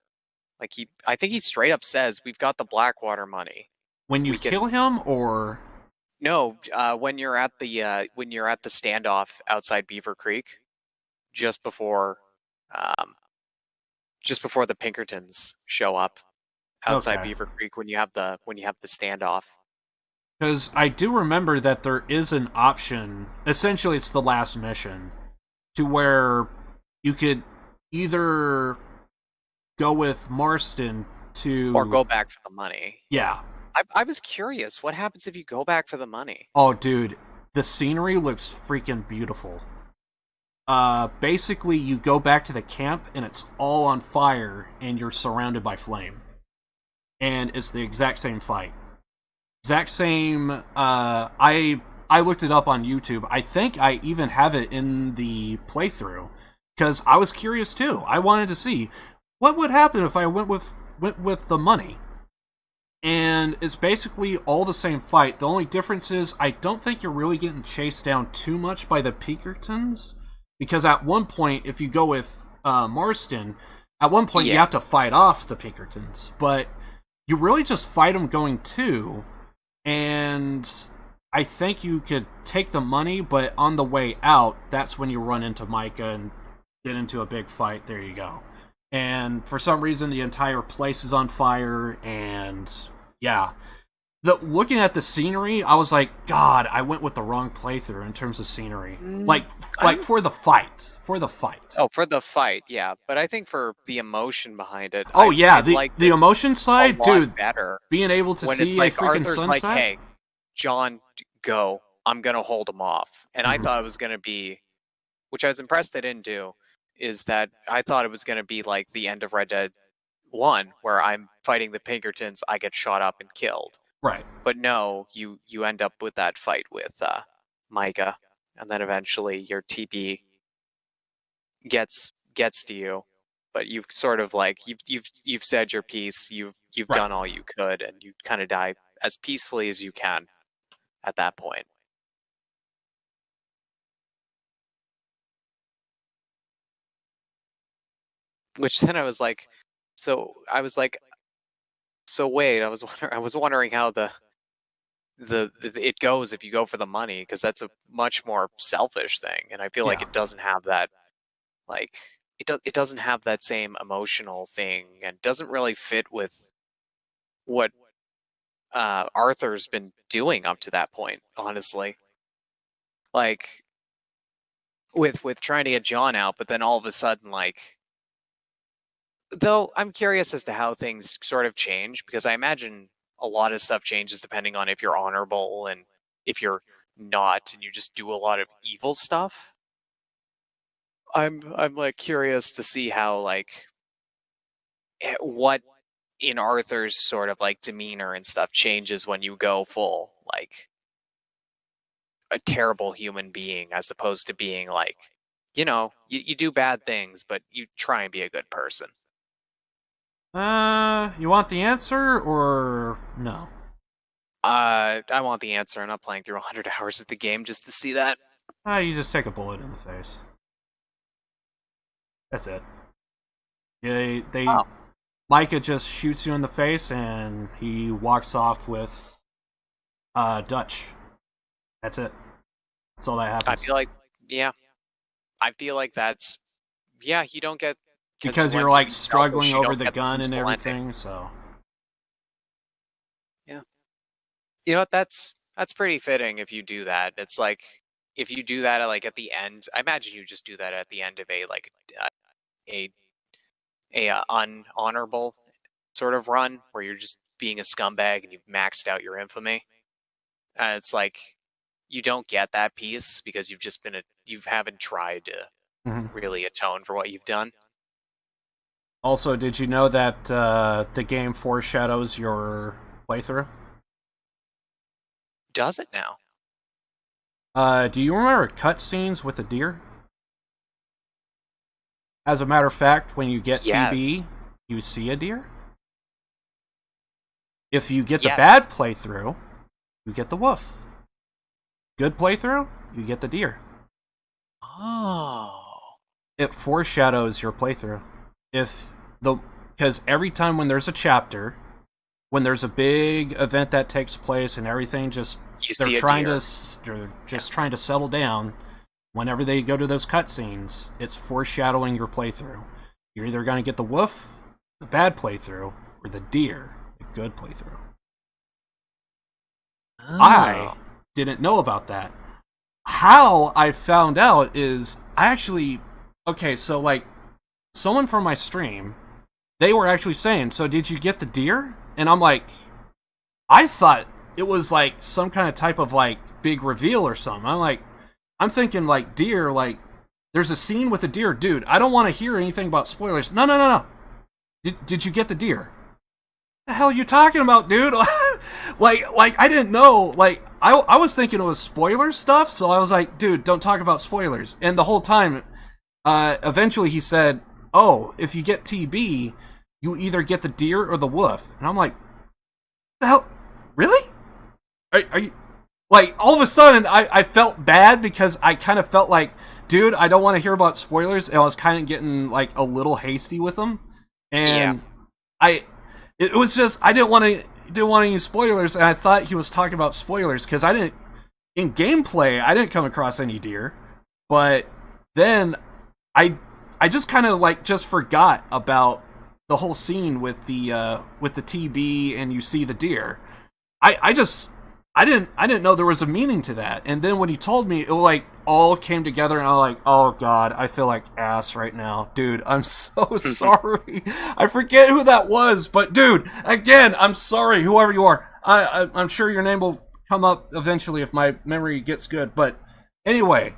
Like, I think he straight up says, we've got the Blackwater money. When you kill him, or? No, when you're at the standoff outside Beaver Creek, just before the Pinkertons show up outside Okay. Beaver Creek, when you have the standoff. Because I do remember that there is an option, essentially it's the last mission, to where you could either go with Marston to... Or go back for the money. Yeah. I was curious, what happens if you go back for the money? Oh, dude, the scenery looks freaking beautiful. Basically, you go back to the camp, and it's all on fire, and you're surrounded by flame. And it's the exact same fight. Exact same, I looked it up on YouTube. I think I even have it in the playthrough. Because I was curious too. I wanted to see what would happen if I went with the money. And it's basically all the same fight. The only difference is I don't think you're really getting chased down too much by the Pinkertons. Because at one point, if you go with Marston, at one point you have to fight off the Pinkertons. But you really just fight them going to... And I think you could take the money, but on the way out, that's when you run into Micah and get into a big fight. There you go. And for some reason, the entire place is on fire, and yeah. Looking at the scenery, I was like, God, I went with the wrong playthrough in terms of scenery. Like for the fight. For the fight. Oh, for the fight, yeah. But I think for the emotion behind it... Oh, yeah, the emotion side, dude, better. Being able to see like, a freaking Arthur's sunset. like, hey, John, go. I'm going to hold him off. And I thought it was going to be... Which I was impressed they didn't do, is that I thought it was going to be like the end of Red Dead 1, where I'm fighting the Pinkertons, I get shot up and killed. Right. But no, you end up with that fight with Micah, and then eventually your TB gets to you. But you've sort of like you've said your piece, you've done all you could, and you kind of die as peacefully as you can at that point. Which then I was like, wait, I was wondering how it goes if you go for the money, because that's a much more selfish thing, and I feel like it doesn't have that, like it doesn't have that same emotional thing, and doesn't really fit with what Arthur's been doing up to that point, honestly. Like with trying to get John out, but then all of a sudden, like. Though I'm curious as to how things sort of change, because I imagine a lot of stuff changes depending on if you're honorable and if you're not, and you just do a lot of evil stuff. I'm like curious to see how, like, what in Arthur's sort of like demeanor and stuff changes when you go full like a terrible human being, as opposed to being like, you know, you do bad things, but you try and be a good person. You want the answer, or no? I want the answer. I'm not playing through 100 hours of the game just to see that. You just take a bullet in the face. That's it. Yeah, Micah just shoots you in the face, and he walks off with Dutch. That's it. That's all that happens. I feel like that's you don't get. Because you're like struggling over the gun and everything, so. Yeah. You know what? That's pretty fitting if you do that. It's like if you do that at the end. I imagine you just do that at the end of a unhonorable sort of run where you're just being a scumbag and you've maxed out your infamy. And it's like you don't get that piece because you haven't tried to really atone for what you've done. Also, did you know that the game foreshadows your playthrough? Does it now? Do you remember cutscenes with a deer? As a matter of fact, when you get TB, you see a deer? If you get the Yes. bad playthrough, you get the wolf. Good playthrough, you get the deer. Oh. It foreshadows your playthrough. Because every time when there's a chapter, when there's a big event that takes place and everything they're trying to settle down. Whenever they go to those cutscenes, it's foreshadowing your playthrough. You're either going to get the wolf, the bad playthrough, or the deer, the good playthrough. Oh. I didn't know about that. How I found out is so like someone from my stream, they were actually saying, so did you get the deer? And I'm like, I thought it was like some kind of type of like big reveal or something. I'm thinking like deer, like there's a scene with a deer. Dude, I don't want to hear anything about spoilers. No. Did you get the deer? The hell are you talking about, dude? like I didn't know. Like I was thinking it was spoiler stuff, so I was like, dude, don't talk about spoilers. And the whole time, eventually he said, oh, if you get TB, you either get the deer or the wolf. And I'm like, the hell? Really? Are you... Like, all of a sudden, I felt bad because I kind of felt like, dude, I don't want to hear about spoilers. And I was kind of getting, like, a little hasty with them. And it was just, I didn't want any spoilers. And I thought he was talking about spoilers because in gameplay, I didn't come across any deer. But then I just kind of, like, just forgot about the whole scene with the TB and you see the deer. I didn't know there was a meaning to that. And then when he told me, it like all came together and I'm like, oh god, I feel like ass right now. Dude, I'm so sorry. I forget who that was, but dude, again, I'm sorry, whoever you are. I'm sure your name will come up eventually if my memory gets good. But anyway,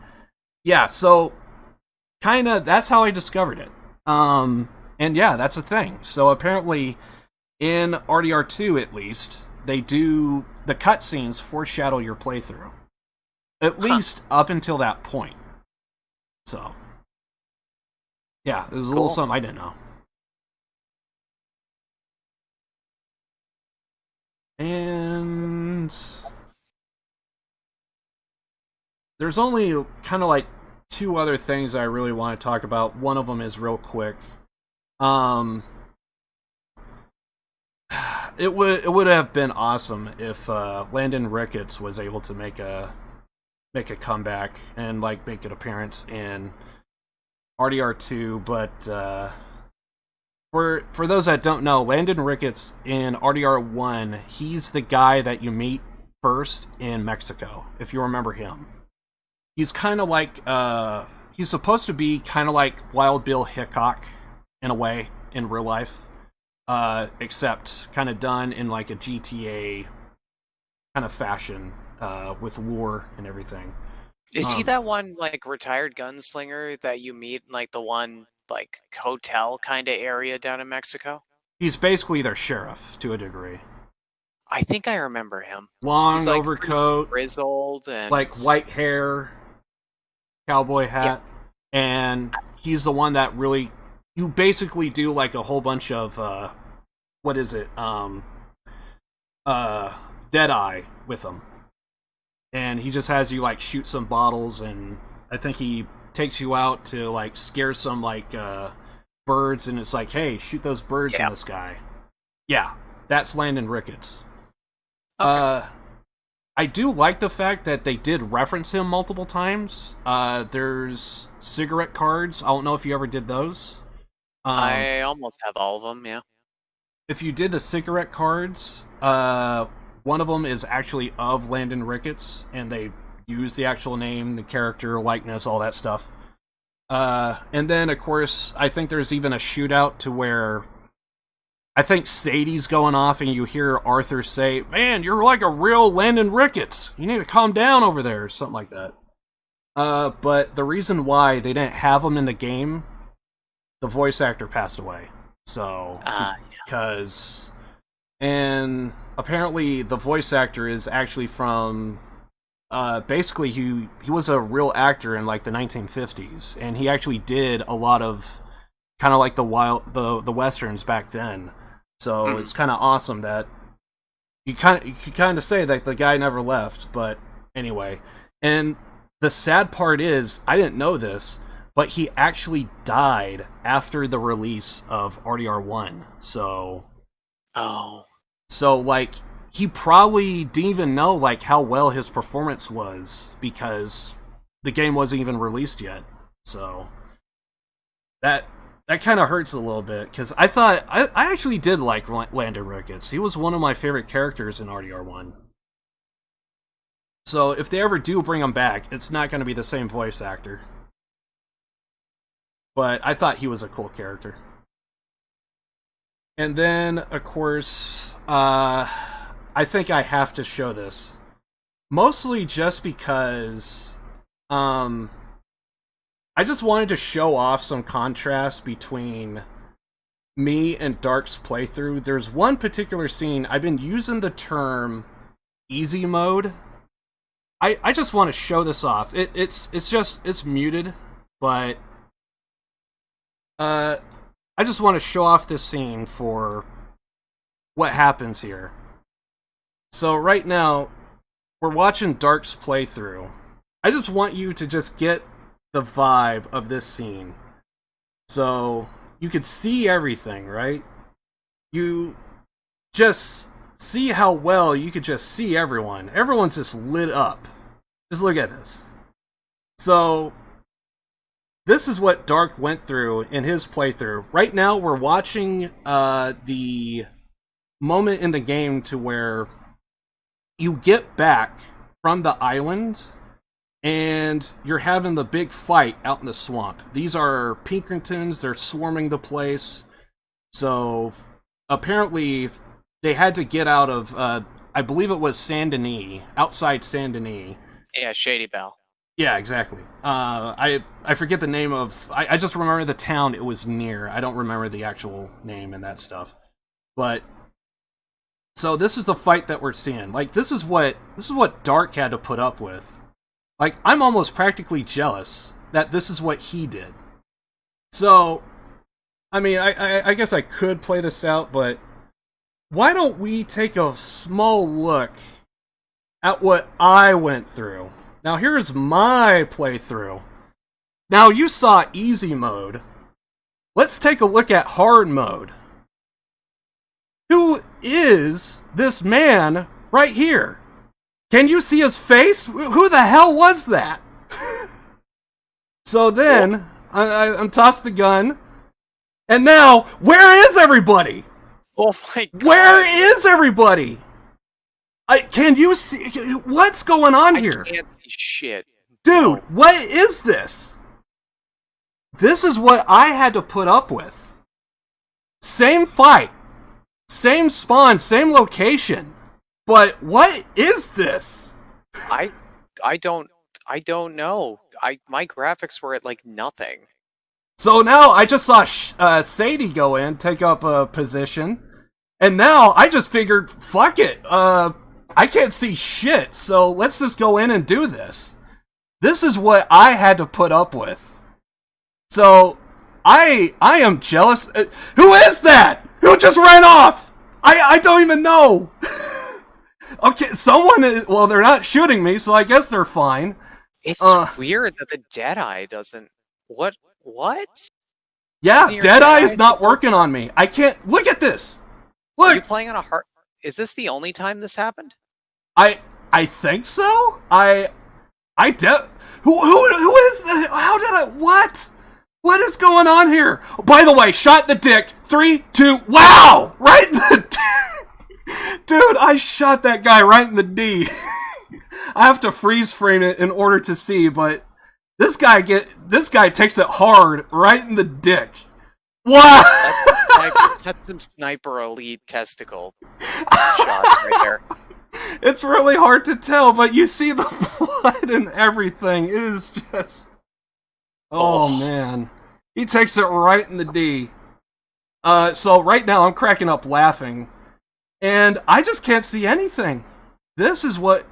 yeah, so kinda that's how I discovered it. And yeah, that's the thing. So apparently in RDR2 at least, they do the cutscenes foreshadow your playthrough. At least up until that point. So yeah, there's a little something I didn't know. And there's only kind of like two other things I really want to talk about. One of them is real quick. It would have been awesome if Landon Ricketts was able to make a comeback and like make an appearance in RDR2, but for those that don't know, Landon Ricketts in RDR1, he's the guy that you meet first in Mexico, if you remember him. He's kind of like he's supposed to be kind of like Wild Bill Hickok in a way in real life. Except kind of done in like a GTA kind of fashion, with lore and everything. Is he that one like retired gunslinger that you meet in like the one like hotel kind of area down in Mexico? He's basically their sheriff to a degree. I think I remember him. Long He's, like, overcoat, grizzled, and like white hair, cowboy hat, and he's the one that really. You basically do like a whole bunch of what is it? Deadeye with him. And he just has you like shoot some bottles, and I think he takes you out to like scare some like birds, and it's like, hey, shoot those birds in the sky. Yeah, that's Landon Ricketts. Okay. I do like the fact that they did reference him multiple times. There's cigarette cards. I don't know if you ever did those. I almost have all of them, yeah. If you did the cigarette cards, one of them is actually of Landon Ricketts, and they use the actual name, the character, likeness, all that stuff. And then, of course, I think there's even a shootout to where I think Sadie's going off, and you hear Arthur say, man, you're like a real Landon Ricketts. You need to calm down over there, or something like that. But the reason why they didn't have him in the game, the voice actor passed away. So, because, and apparently the voice actor is actually from, basically he was a real actor in like the 1950s, and he actually did a lot of kind of like the westerns back then. So it's kind of awesome that you kind of say that the guy never left, but anyway. And the sad part is, I didn't know this, but he actually died after the release of RDR1. So, like, he probably didn't even know like how well his performance was because the game wasn't even released yet. So that kind of hurts a little bit because I thought I actually did like Landon Ricketts. He was one of my favorite characters in RDR1. So if they ever do bring him back, it's not going to be the same voice actor. But I thought he was a cool character. And then, of course, I think I have to show this. Mostly just because I just wanted to show off some contrast between me and Dark's playthrough. There's one particular scene, I've been using the term easy mode. I just want to show this off. It's muted, but I just want to show off this scene for what happens here. So right now, we're watching Dark's playthrough. I just want you to just get the vibe of this scene. So you could see everything, right? You just see how well you could just see everyone. Everyone's just lit up. Just look at this. So this is what Dark went through in his playthrough. Right now we're watching the moment in the game to where you get back from the island and you're having the big fight out in the swamp. These are Pinkertons, they're swarming the place. So apparently they had to get out of, I believe it was Saint Denis, outside Saint Denis. Yeah, Shady Belle. Yeah, exactly. I forget the name of, I just remember the town it was near. I don't remember the actual name and that stuff. But so this is the fight that we're seeing. Like this is what Dark had to put up with. Like I'm almost practically jealous that this is what he did. So I mean, I guess I could play this out, but why don't we take a small look at what I went through? Now here's my playthrough. Now you saw easy mode. Let's take a look at hard mode. Who is this man right here? Can you see his face? Who the hell was that? So then, I'm tossed the gun. And now, where is everybody? Oh my god. Where is everybody? Can you see? What's going on here? I can't see shit. Dude, what is this? This is what I had to put up with. Same fight. Same spawn, same location. But what is this? I don't know. My graphics were at like nothing. So now I just saw Sadie go in, take up a position, and now I just figured, fuck it. I can't see shit, so let's just go in and do this. This is what I had to put up with. So I am jealous. Who is that? Who just ran off? I don't even know. Okay, someone is, well, they're not shooting me, so I guess they're fine. It's weird that the Deadeye doesn't. What? Yeah, Deadeye is not working on me. I can't. Look at this. Look. Are you playing on a hard? Is this the only time this happened? I think so. Who is? How did I? What? What is going on here? By the way, shot the dick. 3, 2. Wow! Right in the dude, I shot that guy right in the D. I have to freeze frame it in order to see, but this guy takes it hard right in the dick. Wow! That's some sniper elite testicle shots right there. It's really hard to tell, but you see the blood and everything. It is just... Oh, man. He takes it right in the D. So right now I'm cracking up laughing. And I just can't see anything. This is what...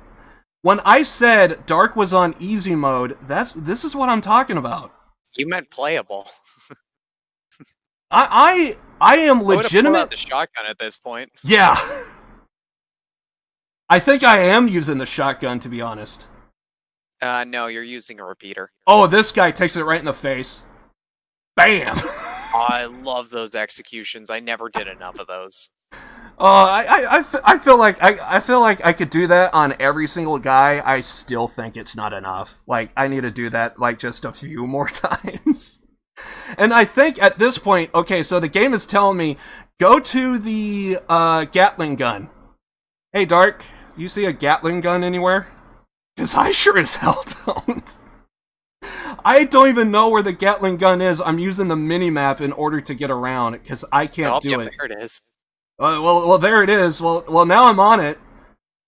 When I said Dark was on easy mode, this is what I'm talking about. You meant playable. I am legitimate. I would have pulled out the shotgun at this point. Yeah. I think I am using the shotgun, to be honest. No, you're using a repeater. Oh, this guy takes it right in the face. Bam! I love those executions. I never did enough of those. I feel like I could do that on every single guy. I still think it's not enough. Like, I need to do that like just a few more times. And I think at this point, okay, so the game is telling me go to the Gatling gun. Hey, Dark, you see a Gatling gun anywhere? Because I sure as hell don't. I don't even know where the Gatling gun is. I'm using the mini-map in order to get around, because I can't do it. There it is. Well, there it is. Well, now I'm on it.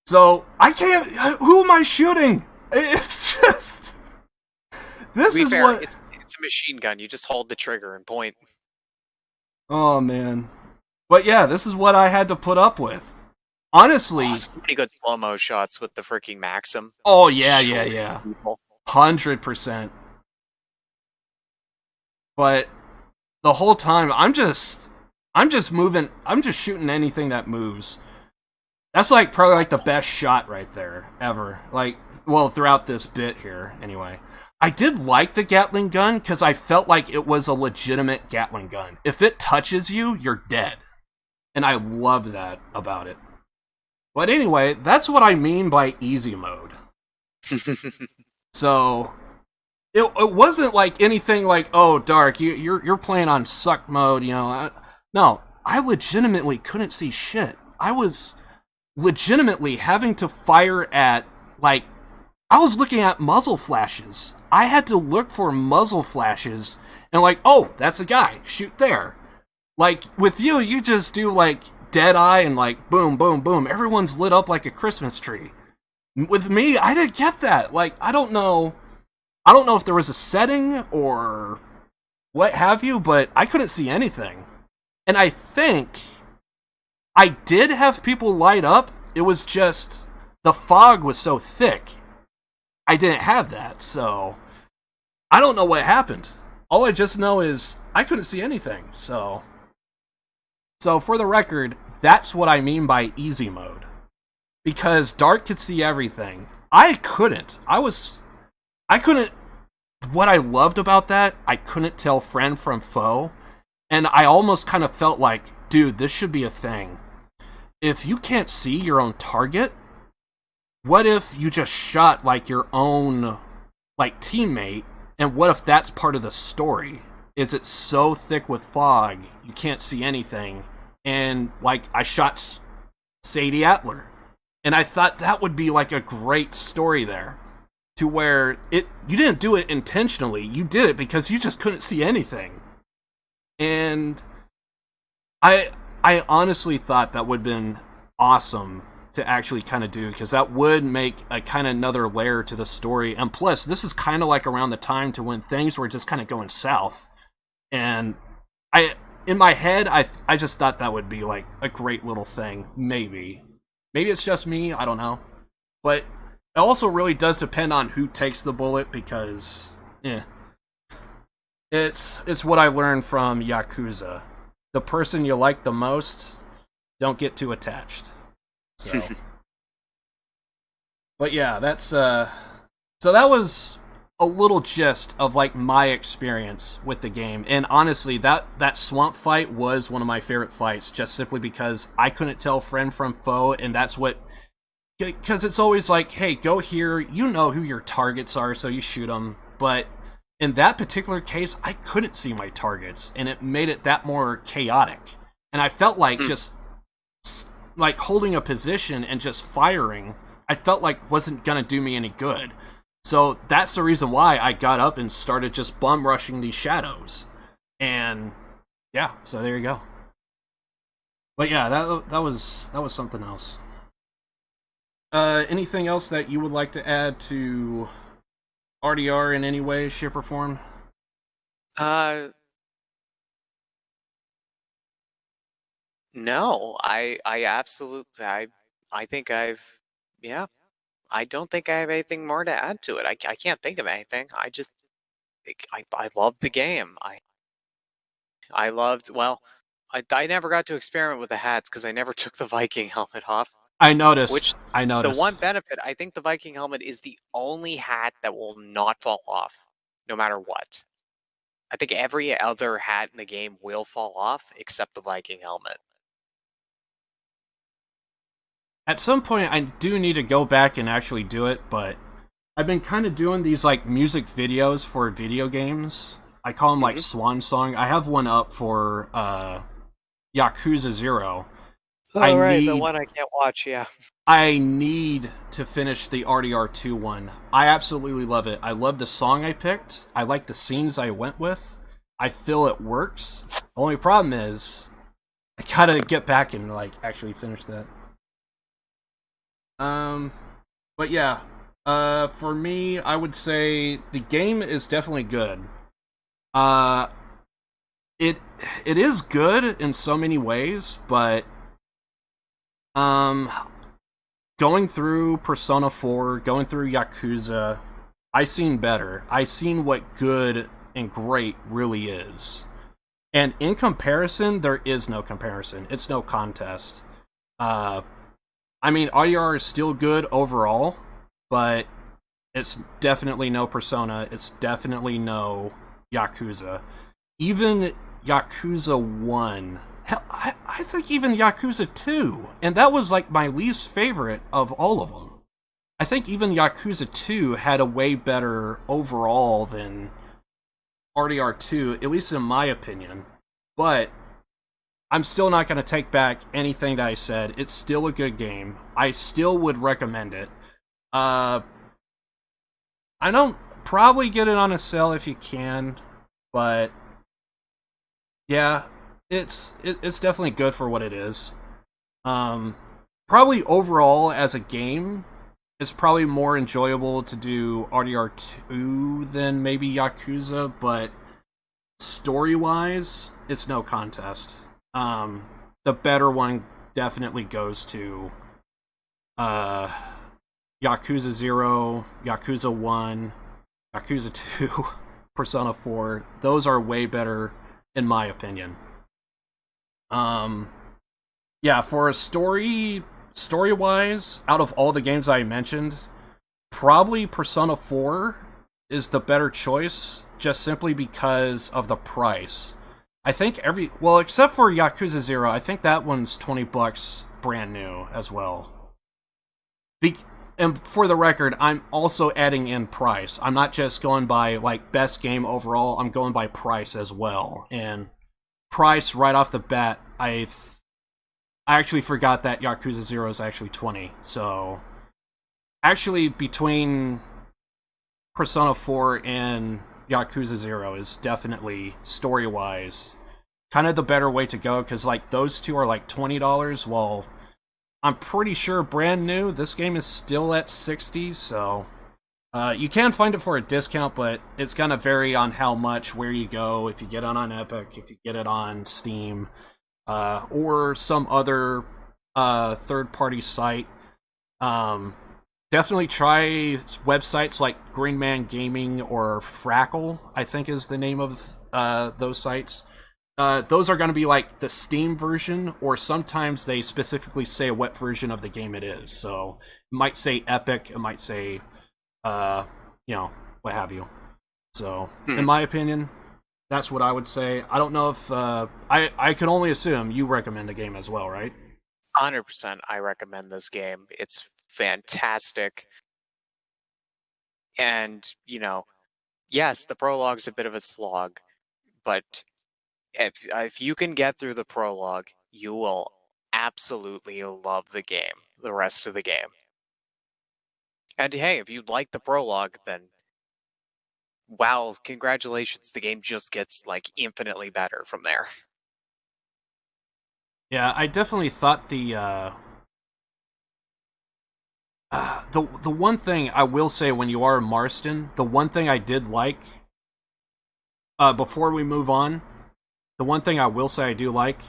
So, I can't... Who am I shooting? It's just... This is fair, what... It's a machine gun. You just hold the trigger and point. Oh, man. But yeah, this is what I had to put up with. Honestly... So many good slow-mo shots with the freaking Maxim. Oh, yeah. 100%. But the whole time, I'm just moving, I'm just shooting anything that moves. That's like probably like the best shot right there, ever. Like, well, throughout this bit here, anyway. I did like the Gatling gun, because I felt like it was a legitimate Gatling gun. If it touches you, you're dead. And I loved that about it. But anyway, that's what I mean by easy mode. So... It wasn't like anything like, oh, Dark, you're playing on suck mode, you know. No, I legitimately couldn't see shit. I was legitimately having to fire at, like, I was looking at muzzle flashes. I had to look for muzzle flashes and like, oh, that's a guy, shoot there. Like, with you just do like dead eye and like boom, boom, boom. Everyone's lit up like a Christmas tree. With me, I didn't get that. Like, I don't know if there was a setting or what have you, but I couldn't see anything. And I think I did have people light up. It was just the fog was so thick. I didn't have that, so I don't know what happened. All I just know is I couldn't see anything, so for the record, that's what I mean by easy mode. Because Dark could see everything. I couldn't. I couldn't. What I loved about that, I couldn't tell friend from foe. And I almost kind of felt like, dude, this should be a thing. If you can't see your own target, what if you just shot like your own like teammate? And what if that's part of the story? Is it so thick with fog you can't see anything? And like I shot Sadie Atler. And I thought that would be like a great story there. To where you didn't do it intentionally, you did it because you just couldn't see anything. And I honestly thought that would have been awesome to actually kind of do, because that would make a kind of another layer to the story. And plus, this is kind of like around the time to when things were just kind of going south. And in my head, I just thought that would be like a great little thing. Maybe it's just me, I don't know. But it also really does depend on who takes the bullet, because, it's what I learned from Yakuza. The person you like the most, don't get too attached. So, but yeah, that's so that was a little gist of like my experience with the game. And honestly, that swamp fight was one of my favorite fights, just simply because I couldn't tell friend from foe, and that's what. Because it's always like, hey, go here, you know who your targets are, so you shoot them. But in that particular case, I couldn't see my targets, and it made it that more chaotic. And I felt like just, like, holding a position and just firing, I felt like wasn't gonna do me any good. So that's the reason why I got up and started just bum rushing these shadows. And, yeah, so there you go. But yeah, that was something else. Anything else that you would like to add to RDR in any way, shape, or form? No, I absolutely, I think I don't think I have anything more to add to it. I can't think of anything. I loved the game. I never got to experiment with the hats because I never took the Viking helmet off. I noticed. Which I noticed. The one benefit, I think the Viking helmet is the only hat that will not fall off, no matter what. I think every other hat in the game will fall off, except the Viking helmet. At some point, I do need to go back and actually do it, but I've been kind of doing these like music videos for video games. I call them like Swan Song. I have one up for Yakuza 0. Oh, right, the one I can't watch, yeah. I need to finish the RDR2 one. I absolutely love it. I love the song I picked. I like the scenes I went with. I feel it works. The only problem is, I gotta get back and like actually finish that. But yeah, for me, I would say the game is definitely good. It is good in so many ways, but going through Persona 4, going through Yakuza, I seen better. I seen what good and great really is. And in comparison, there is no comparison. It's no contest. I mean, RDR is still good overall, but it's definitely no Persona. It's definitely no Yakuza. Even Yakuza 1. Hell, I think even Yakuza 2. And that was like my least favorite of all of them. I think even Yakuza 2 had a way better overall than RDR 2, at least in my opinion. But I'm still not going to take back anything that I said. It's still a good game. I still would recommend it. I don't probably get it on a sale if you can, but yeah, it's definitely good for what it is. Probably overall as a game, it's probably more enjoyable to do RDR2 than maybe Yakuza, but story-wise, it's no contest. The better one definitely goes to Yakuza 0, Yakuza 1, Yakuza 2, Persona 4. Those are way better, in my opinion. Yeah, for a story-wise, out of all the games I mentioned, probably Persona 4 is the better choice, just simply because of the price. I think except for Yakuza 0, I think that one's $20 brand new as well. And for the record, I'm also adding in price. I'm not just going by, like, best game overall, I'm going by price as well. And price, right off the bat, I actually forgot that Yakuza 0 is actually 20. So, actually, between Persona 4 and Yakuza 0 is definitely, story-wise, kind of the better way to go, because like those two are like $20, while I'm pretty sure brand new, this game is still at $60, so you can find it for a discount, but it's gonna vary on how much, where you go, if you get it on Epic, if you get it on Steam, or some other third-party site. Definitely try websites like Green Man Gaming or Frackle, I think is the name of those sites. Those are going to be like the Steam version, or sometimes they specifically say what version of the game it is. So it might say Epic, it might say, what have you. So, in my opinion, that's what I would say. I don't know if, I can only assume you recommend the game as well, right? 100% I recommend this game. It's fantastic. And, yes, the prologue's a bit of a slog, but if you can get through the prologue, you will absolutely love the game, the rest of the game. And hey, if you like the prologue, then wow, congratulations, the game just gets like infinitely better from there. Yeah, I definitely thought the one thing I will say when you are in Marston, the one thing I did like, before we move on, the one thing I will say I do like,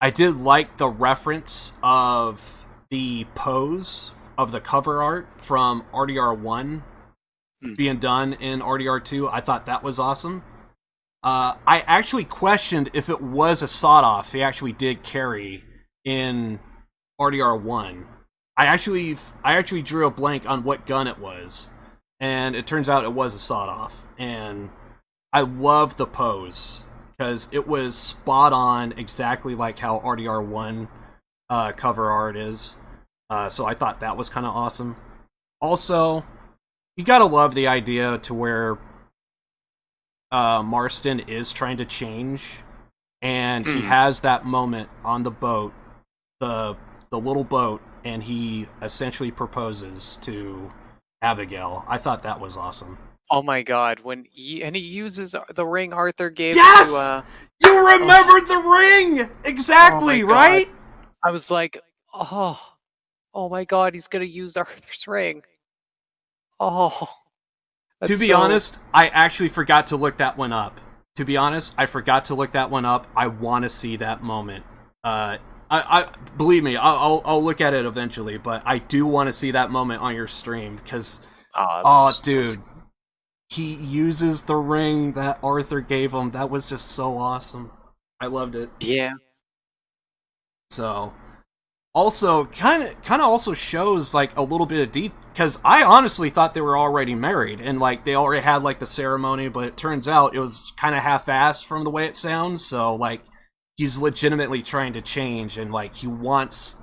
I did like the reference of the pose of the cover art from RDR 1 being done in RDR 2. I thought that was awesome. I actually questioned if it was a sawed-off he actually did carry in RDR 1. I actually drew a blank on what gun it was, and it turns out it was a sawed-off. And I love the pose because it was spot on, exactly like how RDR1 cover art is. So I thought that was kind of awesome. Also, you gotta love the idea to where Marston is trying to change, and he has that moment on the boat, the little boat, and he essentially proposes to Abigail. I thought that was awesome. Oh my god, when he uses the ring Arthur gave Yes! to You remembered the ring! Exactly, oh my right? God. I was like, oh my god, he's gonna use Arthur's ring. Oh. To be honest, I actually forgot to look that one up. I want to see that moment. I believe me, I'll look at it eventually, but I do want to see that moment on your stream because, dude, he uses the ring that Arthur gave him. That was just so awesome. I loved it. Yeah. So, also kind of also shows like a little bit of deep, because I honestly thought they were already married and like they already had like the ceremony, but it turns out it was kind of half-assed from the way it sounds. So like he's legitimately trying to change, and like he wants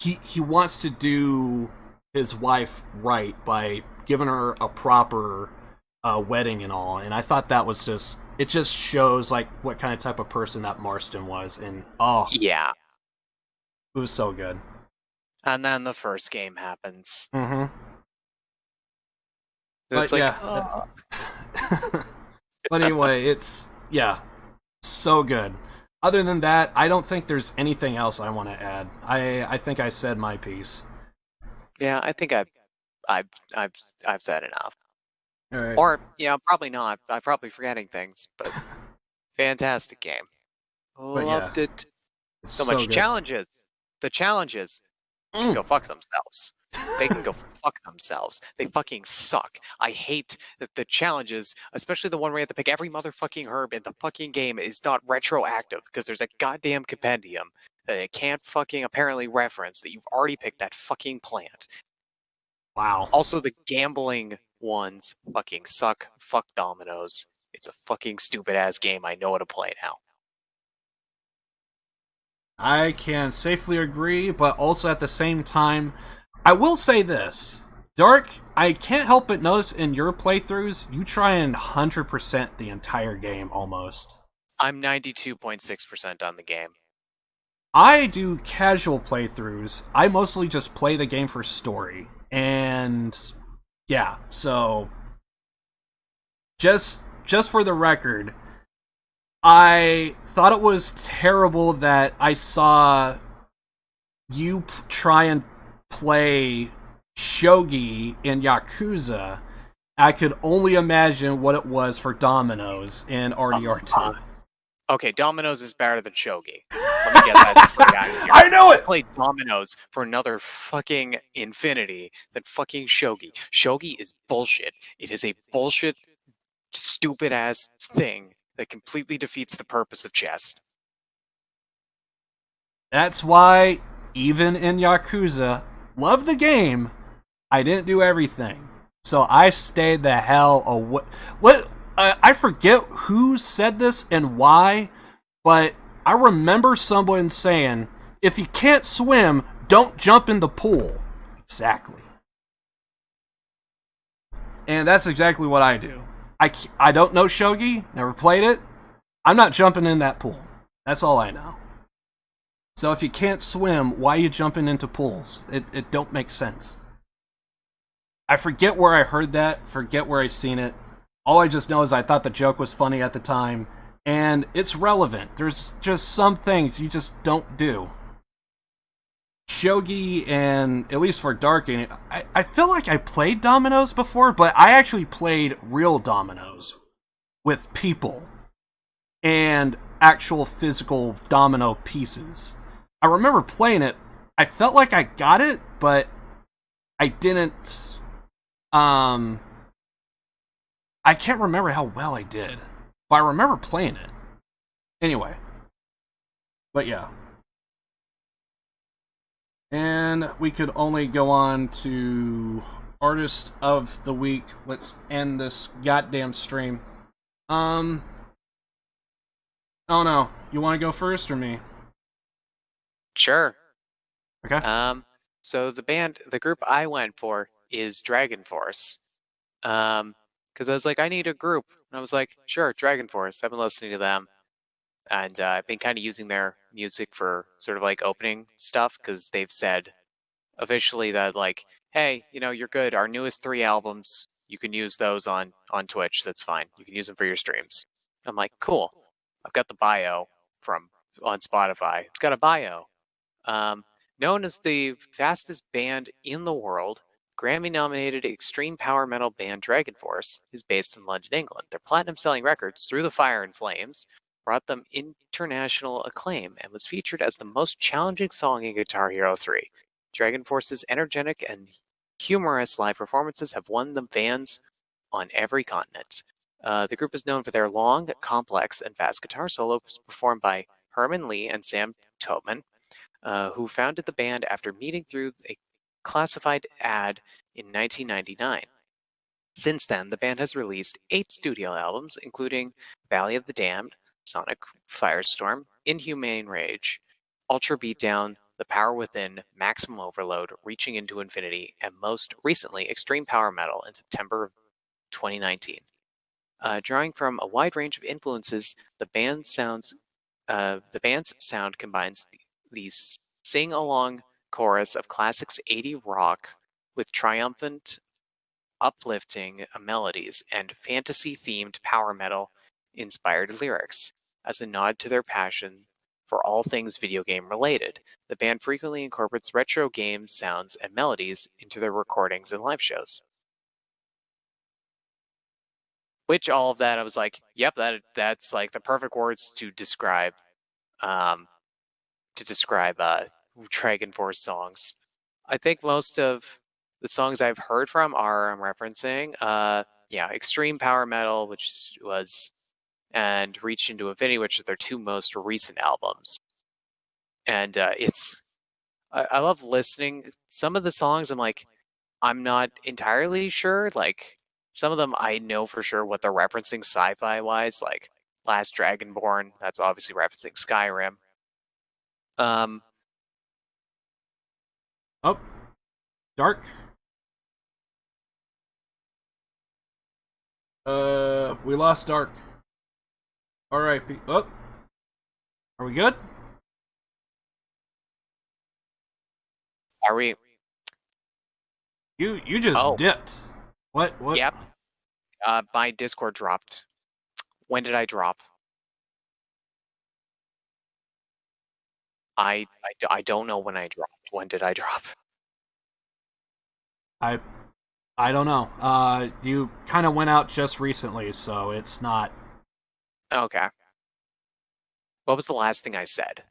to do his wife right by giving her a proper wedding and all. And I thought that was it just shows like what kind of type of person that Marston was. And yeah, it was so good. And then the first game happens. Mm-hmm. It's but like, yeah. But anyway, it's so good. Other than that, I don't think there's anything else I want to add. I think I said my piece. Yeah, I think I've said enough. All right. Or probably not. I'm probably forgetting things, but fantastic game. Loved it. It's So much good. challenges. The challenges can go fuck themselves. They can go fuck themselves. They fucking suck. I hate that the challenges, especially the one where you have to pick every motherfucking herb in the fucking game, is not retroactive because there's a goddamn compendium that it can't fucking apparently reference that you've already picked that fucking plant. Wow. Also, the gambling ones fucking suck. Fuck dominoes. It's a fucking stupid ass game. I know how to play now. I can safely agree, but also at the same time, I will say this. Dark, I can't help but notice in your playthroughs, you try and 100% the entire game almost. I'm 92.6% on the game. I do casual playthroughs. I mostly just play the game for story. And yeah, so just for the record, I thought it was terrible that I saw you try and play shogi in Yakuza. I could only imagine what it was for dominoes in RDR2. Okay, dominoes is better than shogi. Let me get that straight out of here. I know it! I played dominoes for another fucking infinity than fucking shogi. Shogi is bullshit. It is a bullshit, stupid-ass thing that completely defeats the purpose of chess. That's why, even in Yakuza, love the game, I didn't do everything. So I stayed the hell away. I forget who said this and why, but I remember someone saying, if you can't swim, don't jump in the pool. Exactly. And that's exactly what I do. I don't know shogi, never played it. I'm not jumping in that pool. That's all I know. So if you can't swim, why are you jumping into pools? It don't make sense. I forget where I heard that, forget where I seen it. All I just know is I thought the joke was funny at the time, and it's relevant. There's just some things you just don't do. Shogi, and at least for Darking, I feel like I played dominoes before, but I actually played real dominoes with people and actual physical domino pieces. I remember playing it. I felt like I got it, but I didn't. I can't remember how well I did, but I remember playing it. Anyway. But yeah. And we could only go on to Artist of the Week. Let's end this goddamn stream. Oh no. You want to go first or me? Sure. Okay. So the group I went for is Dragon Force. Because I was like, I need a group. And I was like, sure, Dragon Force. I've been listening to them. And I've been kind of using their music for sort of like opening stuff because they've said officially that like, hey, you're good. Our newest 3 albums, you can use those on Twitch. That's fine. You can use them for your streams. I'm like, cool. I've got the bio on Spotify. It's got a bio. Known as the fastest band in the world, Grammy-nominated extreme power metal band Dragon Force is based in London, England. Their platinum-selling records, Through the Fire and Flames, brought them international acclaim and was featured as the most challenging song in Guitar Hero 3. Dragon Force's energetic and humorous live performances have won them fans on every continent. The group is known for their long, complex, and fast guitar solos performed by Herman Lee and Sam Topman, who founded the band after meeting through a classified ad in 1999. Since then, the band has released 8 studio albums, including Valley of the Damned, Sonic Firestorm, Inhumane Rage, Ultra Beatdown, The Power Within, Maximum Overload, Reaching into Infinity, and most recently, Extreme Power Metal in September of 2019. Drawing from a wide range of influences, the band's sound combines the sing-along chorus of classics 80 rock with triumphant, uplifting melodies and fantasy-themed power metal-inspired lyrics. As a nod to their passion for all things video game related, the band frequently incorporates retro game sounds and melodies into their recordings and live shows. Which all of that, I was like, yep, that's like the perfect words to describe Dragon Force songs. I think most of the songs I've heard from I'm referencing, Extreme Power Metal, which was, and Reach into Infinity, which are their 2 most recent albums. And I love listening. Some of the songs I'm like, I'm not entirely sure. Like, some of them I know for sure what they're referencing sci-fi wise, like Last Dragonborn, that's obviously referencing Skyrim. Dark. We lost Dark. R.I.P. Oh, are we good? Are we? You just dipped. What? Yep. My Discord dropped. When did I drop? I don't know when I dropped. When did I drop? I don't know. You kind of went out just recently, so it's not. Okay. What was the last thing I said?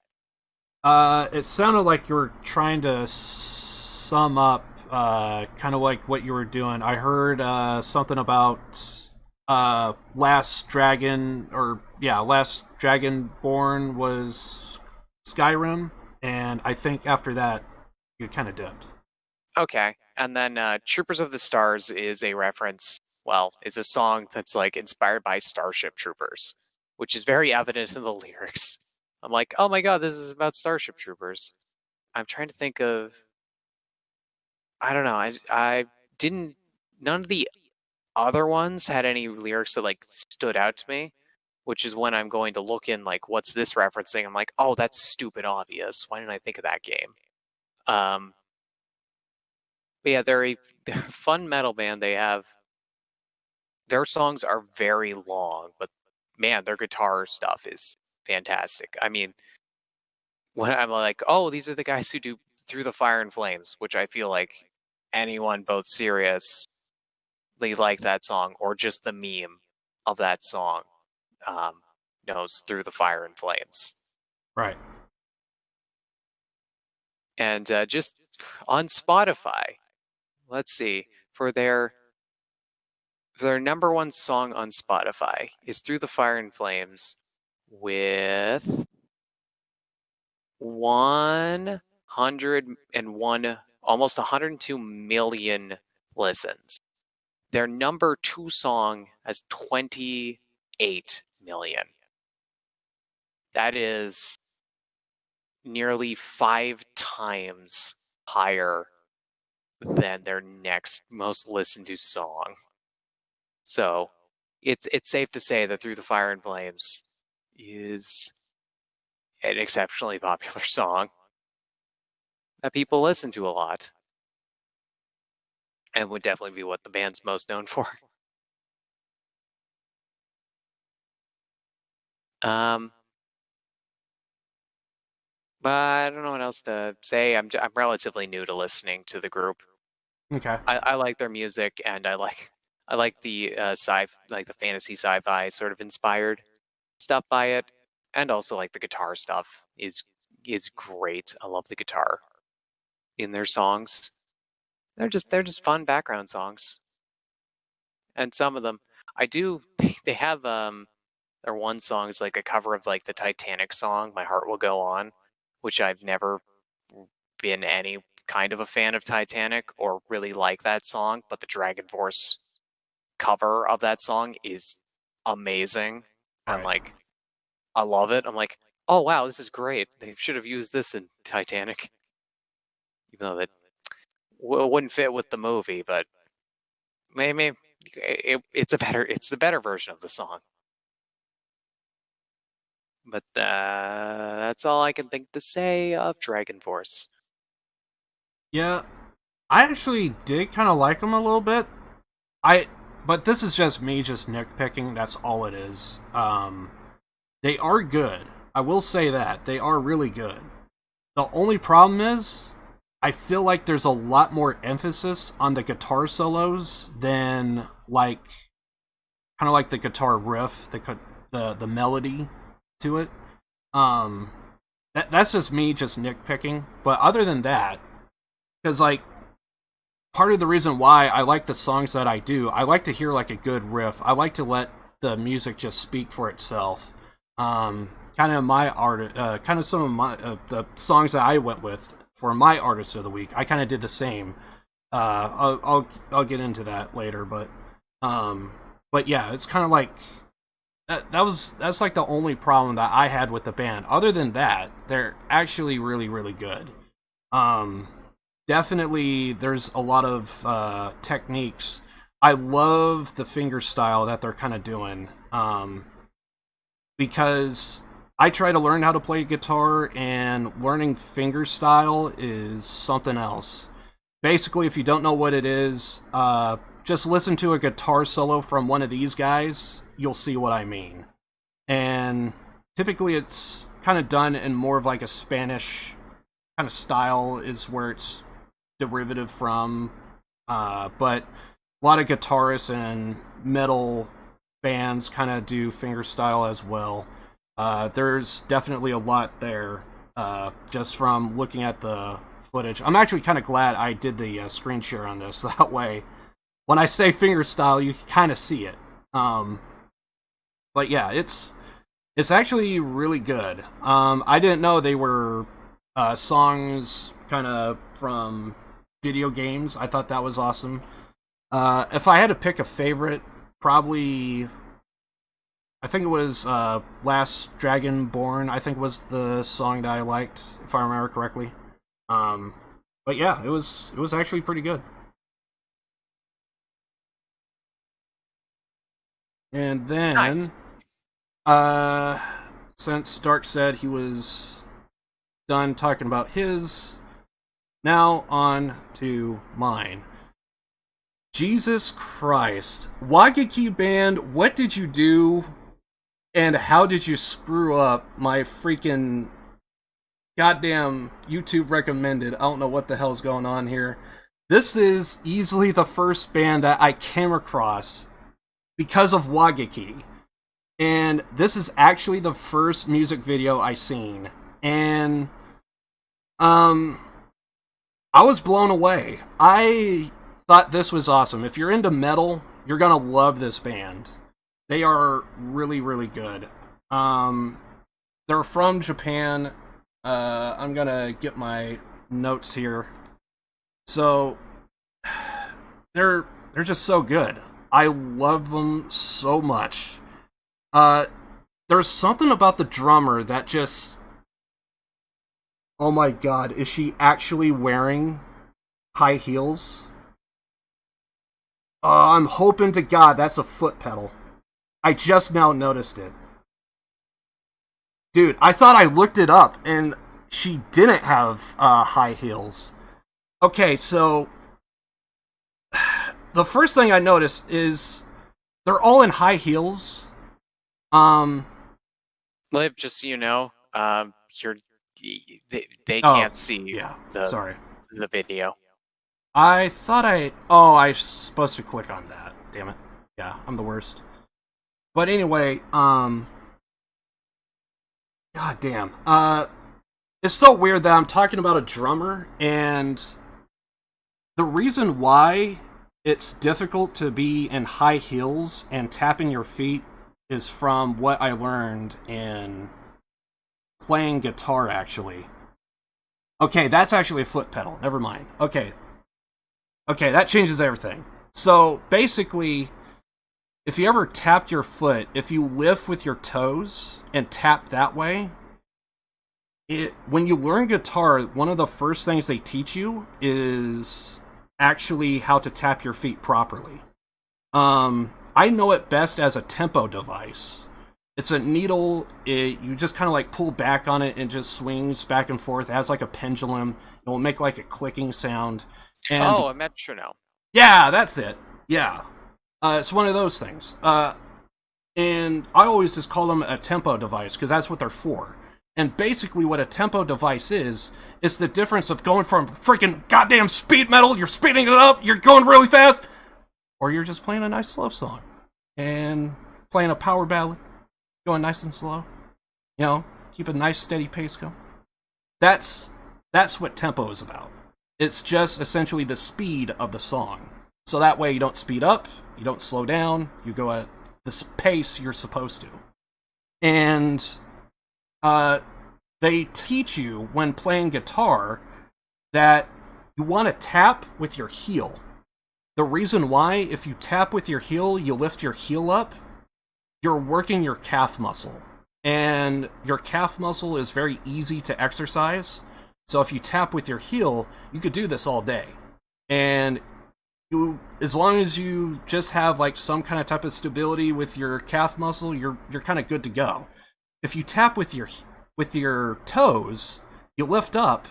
It sounded like you were trying to sum up, kind of like what you were doing. I heard something about Last Dragonborn was Skyrim, and I think after that you kind of dipped. Okay, and then Troopers of the Stars is a reference. Well, it's a song that's like inspired by Starship Troopers, which is very evident in the lyrics. I'm like, oh my god, this is about Starship Troopers. I'm trying to think of. I don't know. I didn't. None of the other ones had any lyrics that like stood out to me, which is when I'm going to look in like, what's this referencing? I'm like, oh, that's stupid obvious. Why didn't I think of that game? But yeah, they're a fun metal band. Their songs are very long, but man, their guitar stuff is fantastic. I mean, when I'm like, oh, these are the guys who do Through the Fire and Flames, which I feel like anyone both seriously like that song or just the meme of that song knows Through the Fire and Flames. Right. And just on Spotify, let's see, for their number 1 song on Spotify is Through the Fire and Flames with 101, almost 102 million listens. Their number 2 song has 28 million. That is nearly 5 times higher than their next most listened to song. So it's safe to say that Through the Fire and Flames is an exceptionally popular song that people listen to a lot, and would definitely be what the band's most known for. But I don't know what else to say. I'm relatively new to listening to the group. Okay. I like their music, and I like the the fantasy sci-fi sort of inspired stuff by it, and also like the guitar stuff is great. I love the guitar in their songs. They're just fun background songs, and some of them they have their one song is like a cover of like the Titanic song "My Heart Will Go On," which I've never been any kind of a fan of Titanic or really like that song, but the Dragon Force cover of that song is amazing. Right. I'm like, I love it. I'm like, oh wow, this is great. They should have used this in Titanic, even though that wouldn't fit with the movie. But maybe it's the better version of the song. But that's all I can think to say of Dragon Force. Yeah, I actually did kind of like them a little bit. But this is just me just nitpicking. That's all it is. They are good. I will say that. They are really good. The only problem is, I feel like there's a lot more emphasis on the guitar solos than like, kind of like the guitar riff, the melody to it. That's just me just nitpicking. But other than that, because like, part of the reason why I like the songs that I do, I like to hear like a good riff. I like to let the music just speak for itself. Kind of my art, kind of some of my the songs that I went with for my artist of the week. I kind of did the same. I'll get into that later, but yeah, it's kind of like that's like the only problem that I had with the band. Other than that, they're actually really, really good. Definitely, there's a lot of techniques. I love the finger style that they're kind of doing. Because I try to learn how to play guitar, and learning finger style is something else. Basically, if you don't know what it is, just listen to a guitar solo from one of these guys. You'll see what I mean. And typically, it's kind of done in more of like a Spanish kind of style is where it's derivative from. But a lot of guitarists and metal bands kind of do fingerstyle as well. There's definitely a lot there, just from looking at the footage. I'm actually kind of glad I did the screen share on this. That way, when I say fingerstyle, you can kind of see it. But yeah, it's actually really good. I didn't know they were songs kind of from video games. I thought that was awesome. If I had to pick a favorite, probably, I think it was Last Dragonborn, I think was the song that I liked, if I remember correctly. But yeah, it was actually pretty good. And then, nice. Since Dark said he was done talking about his, now on to mine. Jesus Christ. Wagaki Band, what did you do? And how did you screw up my freaking goddamn YouTube recommended? I don't know what the hell's going on here. This is easily the first band that I came across because of Wagaki. And this is actually the first music video I seen. And I was blown away. I thought this was awesome. If you're into metal, you're gonna love this band. They are really, really good. They're from Japan. I'm gonna get my notes here. So they're just so good. I love them so much. There's something about the drummer that just... Oh my god, is she actually wearing high heels? I'm hoping to god that's a foot pedal. I just now noticed it. Dude, I thought I looked it up, and she didn't have high heels. Okay, so... The first thing I noticed is they're all in high heels. Lib, just so you know, they can't see the video. I thought I was supposed to click on that. Damn it. Yeah, I'm the worst. But anyway, god damn. It's so weird that I'm talking about a drummer, and the reason why it's difficult to be in high heels and tapping your feet is from what I learned in playing guitar, actually. Okay, that's actually a foot pedal. Never mind. Okay, that changes everything. So, basically, if you ever tapped your foot, if you lift with your toes and tap that way, when you learn guitar, one of the first things they teach you is actually how to tap your feet properly. I know it best as a tempo device. It's a needle, you just kind of like pull back on it and just swings back and forth. It has like a pendulum. It will make like a clicking sound. And, a metronome. Yeah, that's it. Yeah. It's one of those things. And I always just call them a tempo device because that's what they're for. And basically what a tempo device is the difference of going from freaking goddamn speed metal, you're speeding it up, you're going really fast, or you're just playing a nice slow song and playing a power ballad, going nice and slow. You know, keep a nice steady pace going. That's what tempo is about. It's just essentially the speed of the song. So that way you don't speed up, you don't slow down, you go at the pace you're supposed to. And they teach you when playing guitar that you want to tap with your heel. The reason why, if you tap with your heel, you lift your heel up, you're working your calf muscle. And your calf muscle is very easy to exercise. So if you tap with your heel, you could do this all day. And as long as you just have like some kind of type of stability with your calf muscle, you're kind of good to go. If you tap with your toes, you lift up,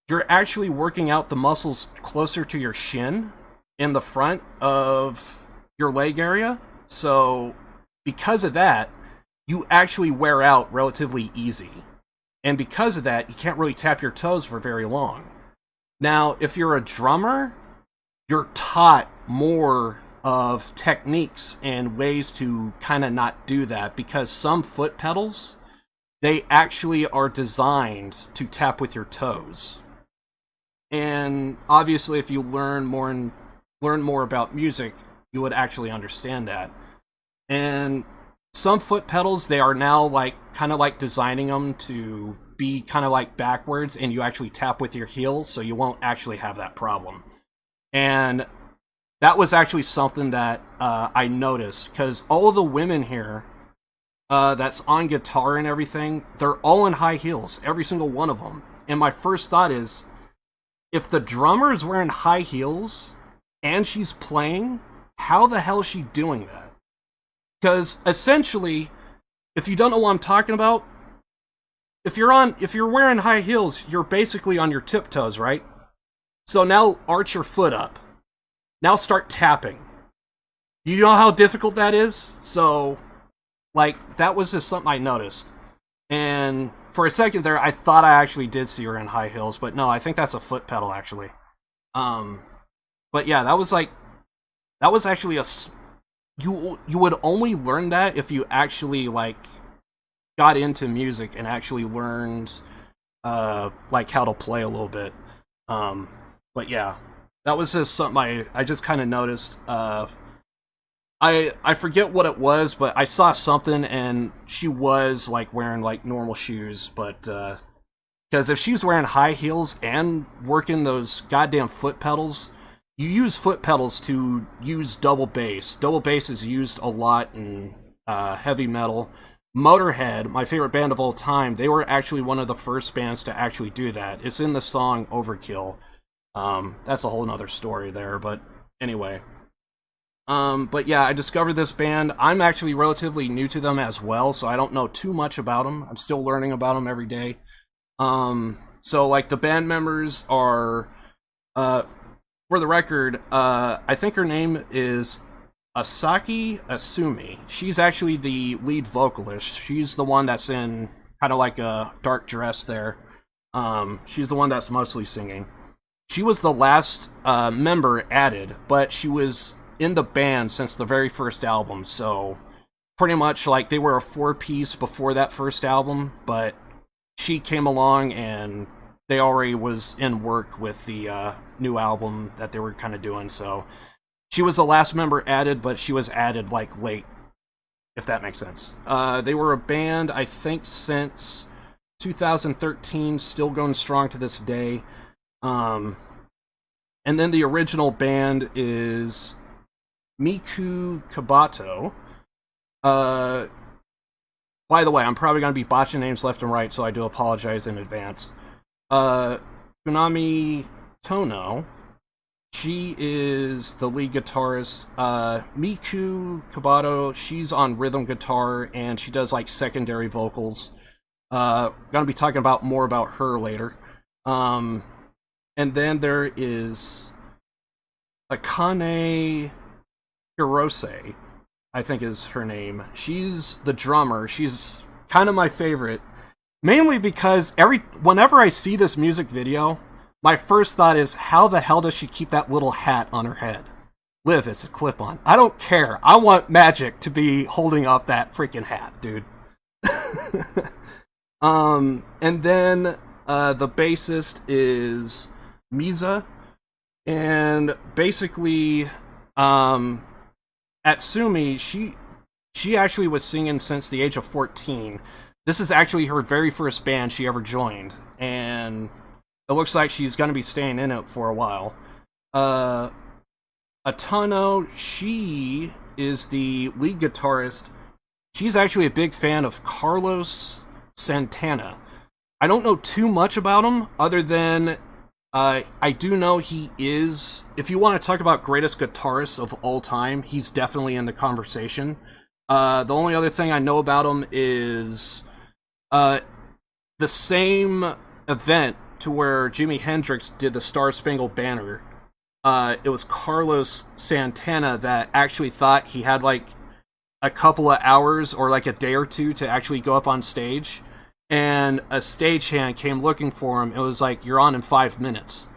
you're actually working out the muscles closer to your shin in the front of your leg area. So because of that, you actually wear out relatively easy. And because of that, you can't really tap your toes for very long. Now, if you're a drummer, you're taught more of techniques and ways to kind of not do that, because some foot pedals, they actually are designed to tap with your toes. And obviously, if you learn more about music, you would actually understand that. And some foot pedals, they are now like kind of like designing them to be kind of like backwards, and you actually tap with your heels, so you won't actually have that problem. And that was actually something that I noticed, because all of the women here that's on guitar and everything, they're all in high heels, every single one of them. And my first thought is, if the drummer is wearing high heels and she's playing, how the hell is she doing that? Because essentially, if you don't know what I'm talking about, if you're wearing high heels, you're basically on your tiptoes, right? So now arch your foot up. Now start tapping. You know how difficult that is? So, like, that was just something I noticed. And for a second there, I thought I actually did see her in high heels, but no, I think that's a foot pedal, actually. But yeah, that was actually you would only learn that if you actually, like, got into music and actually learned, like, how to play a little bit. But yeah, that was just something I just kind of noticed. I forget what it was, but I saw something, and she was, like, wearing, like, normal shoes, but Because if she's wearing high heels and working those goddamn foot pedals, you use foot pedals to use double bass. Double bass is used a lot in heavy metal. Motorhead, my favorite band of all time, they were actually one of the first bands to actually do that. It's in the song Overkill. That's a whole nother story there, but anyway. But yeah, I discovered this band. I'm actually relatively new to them as well, so I don't know too much about them. I'm still learning about them every day. So like the band members are, for the record, I think her name is Asaki Asumi. She's actually the lead vocalist. She's the one that's in kind of like a dark dress there. She's the one that's mostly singing. She was the last member added, but she was in the band since the very first album, so pretty much like they were a 4-piece before that first album, but she came along and they already was in work with the new album that they were kind of doing, so she was the last member added, but she was added like late, if that makes sense. They were a band, I think, since 2013, still going strong to this day. And then the original band is Miku Kabato. By the way, I'm probably going to be botching names left and right, so I do apologize in advance. Kunami Tono, she is the lead guitarist. Miku Kabato, she's on rhythm guitar, and she does like secondary vocals. Gonna be talking about more about her later. And then there is Akane Hirose, I think is her name. She's the drummer. She's kind of my favorite, mainly because whenever I see this music video, my first thought is, how the hell does she keep that little hat on her head? Liv, it's a clip-on. I don't care. I want Magic to be holding up that freaking hat, dude. And then the bassist is Miza, and basically Atsumi, she actually was singing since the age of 14. This is actually her very first band she ever joined, and it looks like she's going to be staying in it for a while. Atano, she is the lead guitarist. She's actually a big fan of Carlos Santana. I don't know too much about him, other than I do know he is, if you want to talk about greatest guitarists of all time, he's definitely in the conversation. The only other thing I know about him is the same event to where Jimi Hendrix did the Star Spangled Banner. It was Carlos Santana that actually thought he had like a couple of hours or like a day or two to actually go up on stage. And a stagehand came looking for him. It was like, you're on in 5 minutes.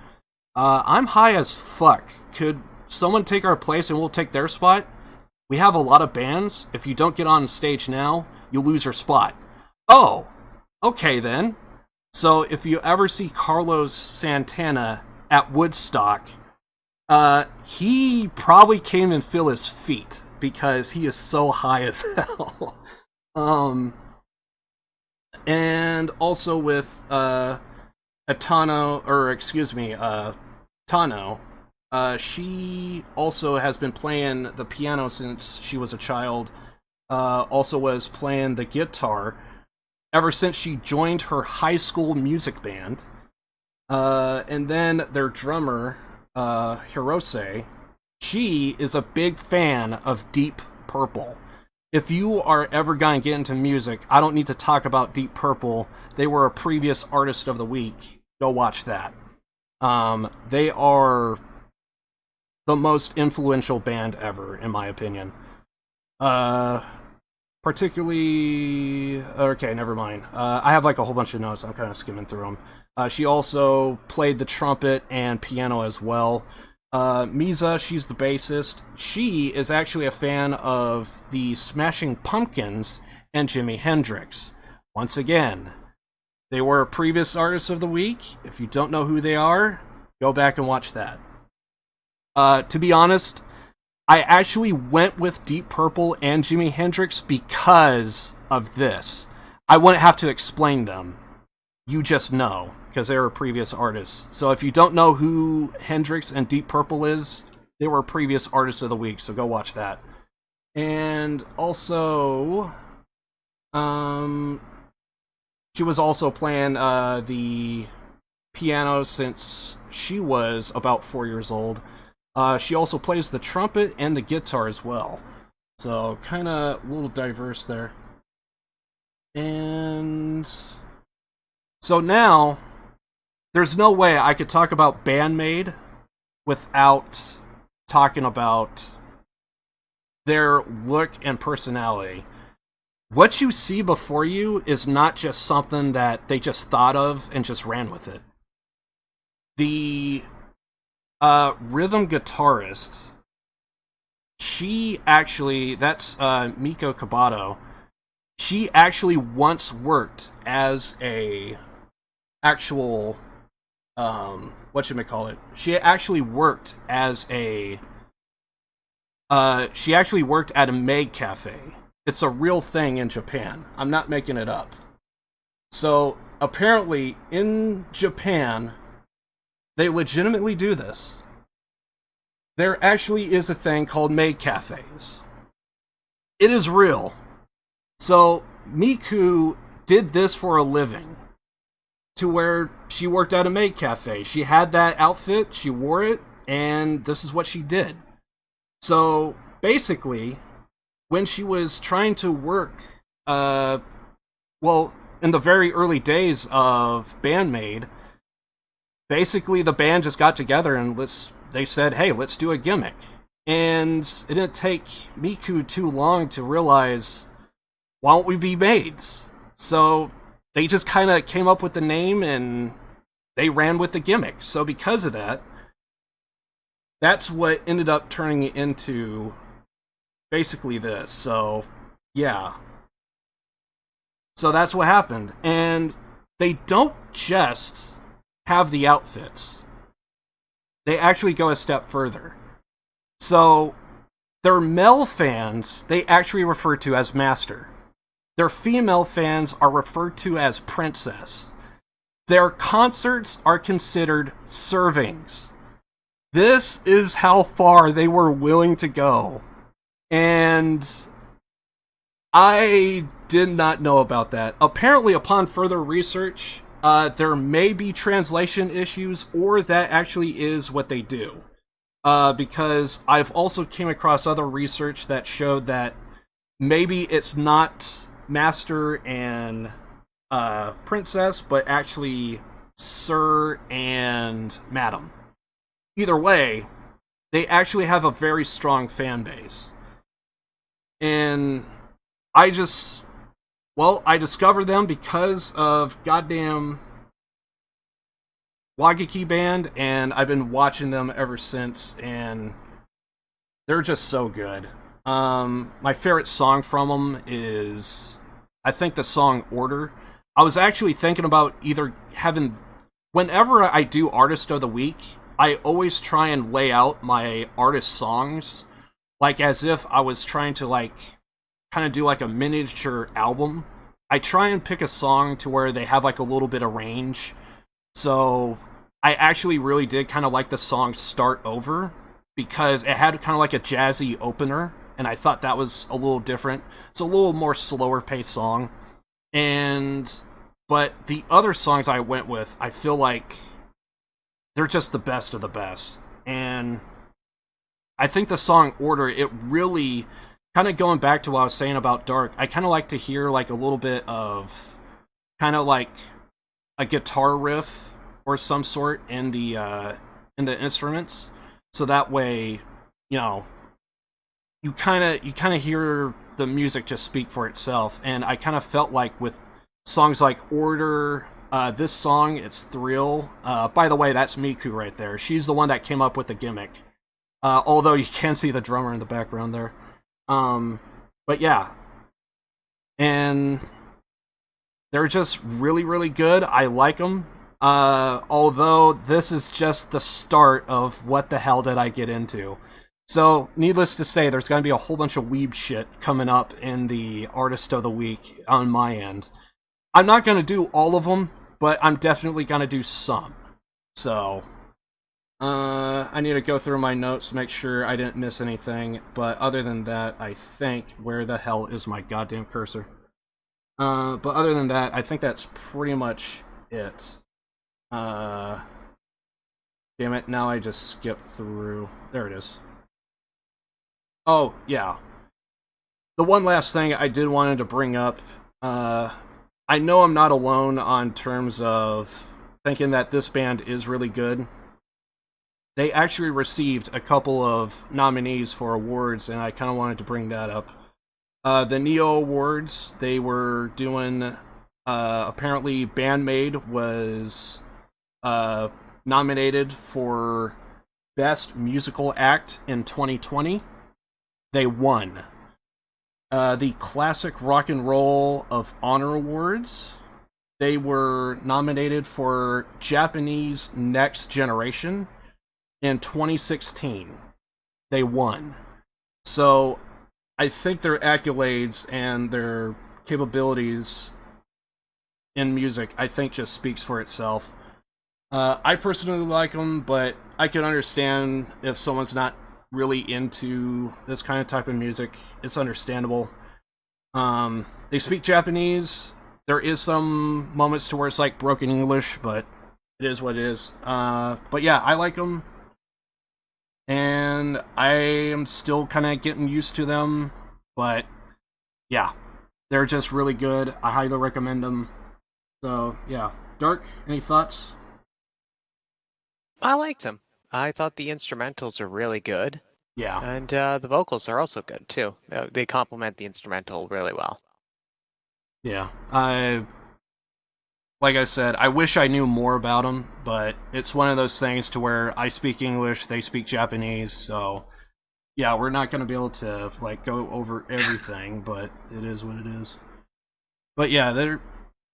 I'm high as fuck. Could someone take our place and we'll take their spot? We have a lot of bands. If you don't get on stage now, you lose your spot. Oh, okay then. So if you ever see Carlos Santana at Woodstock, he probably can't even feel his feet because he is so high as hell. And also with Tano, she also has been playing the piano since she was a child. Also was playing the guitar ever since she joined her high school music band. And then their drummer, Hirose, she is a big fan of Deep Purple. If you are ever going to get into music, I don't need to talk about Deep Purple. They were a previous Artist of the Week. Go watch that. They are the most influential band ever, in my opinion. Particularly... Okay, never mind. I have like a whole bunch of notes. I'm kind of skimming through them. She also played the trumpet and piano as well. Miza, she's the bassist. She is actually a fan of the Smashing Pumpkins and Jimi Hendrix. Once again, they were a previous Artist of the Week. If you don't know who they are, go back and watch that. To be honest, I actually went with Deep Purple and Jimi Hendrix because of this. I wouldn't have to explain them. you just know because they were previous artists. So if you don't know who Hendrix and Deep Purple is, they were previous artists of the week, so go watch that. And also, she was also playing the piano since she was about 4 years old. She also plays the trumpet and the guitar as well. So, kind of a little diverse there. And so now, there's no way I could talk about Bandmade without talking about their look and personality. What you see before you is not just something that they just thought of and just ran with it. The rhythm guitarist, she actually, that's Miko Kabato, she actually once worked as a actual, whatchamacallit, she actually worked as a, she actually worked at a maid cafe. It's a real thing in Japan. I'm not making it up. So, apparently, in Japan, they legitimately do this. There actually is a thing called maid cafes. It is real. So, Miku did this for a living. To where she worked at a maid cafe. She had that outfit, she wore it, and this is what she did. So, basically, when she was trying to work, well, in the very early days of Bandmade, basically the band just got together and they said, hey, let's do a gimmick. And it didn't take Miku too long to realize, why don't we be maids? So they just kind of came up with the name and they ran with the gimmick. So because of that, that's what ended up turning it into basically this. So, yeah. So that's what happened. And they don't just have the outfits. They actually go a step further. So, their male fans, they actually refer to as master. Their female fans are referred to as princess. Their concerts are considered servings. This is how far they were willing to go. And I did not know about that. Apparently, upon further research, there may be translation issues, or that actually is what they do. Because I've also came across other research that showed that maybe it's not Master and Princess, but actually Sir and Madam. Either way, they actually have a very strong fan base. And I discovered them because of goddamn Wagaki Band, and I've been watching them ever since, and they're just so good. My favorite song from them is, I think, the song Order. I was actually thinking about either having, whenever I do Artist of the Week, I always try and lay out my artist songs like as if I was trying to kind of do like a miniature album. I try and pick a song to where they have like a little bit of range. So I actually really did kind of like the song Start Over because it had kind of like a jazzy opener, and I thought that was a little different. It's a little more slower paced song. But the other songs I went with, I feel like they're just the best of the best. And I think the song Order, it really, kind of going back to what I was saying about Dark, I kind of like to hear like a little bit of kind of like a guitar riff or some sort in the instruments, so that way, you know, you kind of hear the music just speak for itself. And I kind of felt like with songs like Order, this song, it's Thrill. By the way, that's Miku right there. She's the one that came up with the gimmick. Although you can see the drummer in the background there. But yeah. And they're just really, really good. I like them. Although this is just the start of what the hell did I get into. So, needless to say, there's going to be a whole bunch of weeb shit coming up in the Artist of the Week on my end. I'm not going to do all of them, but I'm definitely gonna do some. So, I need to go through my notes to make sure I didn't miss anything. But other than that, I think where the hell is my goddamn cursor? But other than that, I think that's pretty much it. Damn it! Now I just skipped through. There it is. Oh yeah. The one last thing I did wanted to bring up. I know I'm not alone on terms of thinking that this band is really good. They actually received a couple of nominees for awards, and I kind of wanted to bring that up. The Neo Awards, they were doing, apparently Bandmade was nominated for Best Musical Act in 2020. They won. The Classic Rock and Roll of Honor Awards, they were nominated for Japanese Next Generation in 2016. They won. So I think their accolades and their capabilities in music, I think, just speaks for itself. I personally like them, but I can understand if someone's not really into this kind of type of music. It's understandable. They speak Japanese. There is some moments to where it's like broken English, but it is what it is. But yeah, I like them. And I am still kind of getting used to them. But yeah, they're just really good. I highly recommend them. So yeah. Dark, any thoughts? I liked them. I thought the instrumentals are really good. Yeah. And the vocals are also good, too. They complement the instrumental really well. Yeah. Like I said, I wish I knew more about them, but it's one of those things to where I speak English, they speak Japanese, so yeah, we're not going to be able to like go over everything, but it is what it is. But yeah,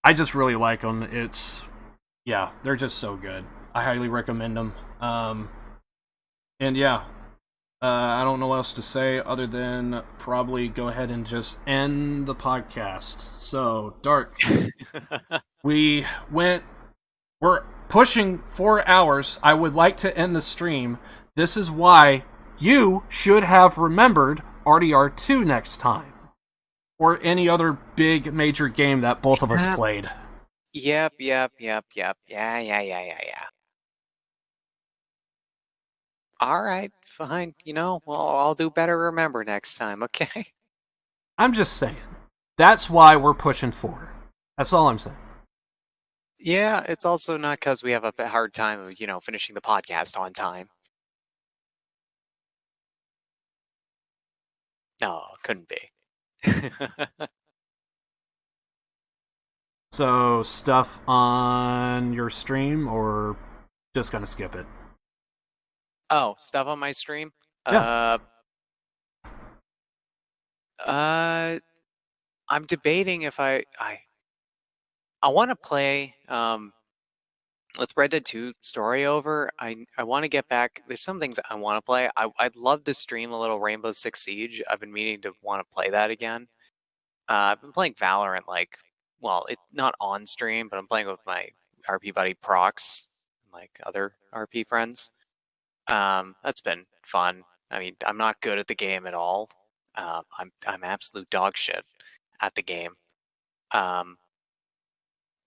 I just really like them. They're just so good. I highly recommend them. And yeah, I don't know what else to say other than probably go ahead and just end the podcast. So, Dark, we're pushing 4 hours. I would like to end the stream. This is why you should have remembered RDR2 next time. Or any other big major game that both of us played. Yep. Yeah. All right, fine. I'll do better remember next time, okay? I'm just saying. That's why we're pushing 4. That's all I'm saying. Yeah, it's also not because we have a hard time of, finishing the podcast on time. No, couldn't be. So, stuff on your stream, or just gonna skip it? Oh, stuff on my stream? Yeah. I'm debating if I want to play with Red Dead 2 story over. I want to get back. There's some things I want to play. I'd love to stream a little Rainbow Six Siege. I've been meaning to want to play that again. I've been playing Valorant it's not on stream, but I'm playing with my RP buddy Prox and like other RP friends. That's been fun. I mean, I'm not good at the game at all. I'm absolute dog shit at the game.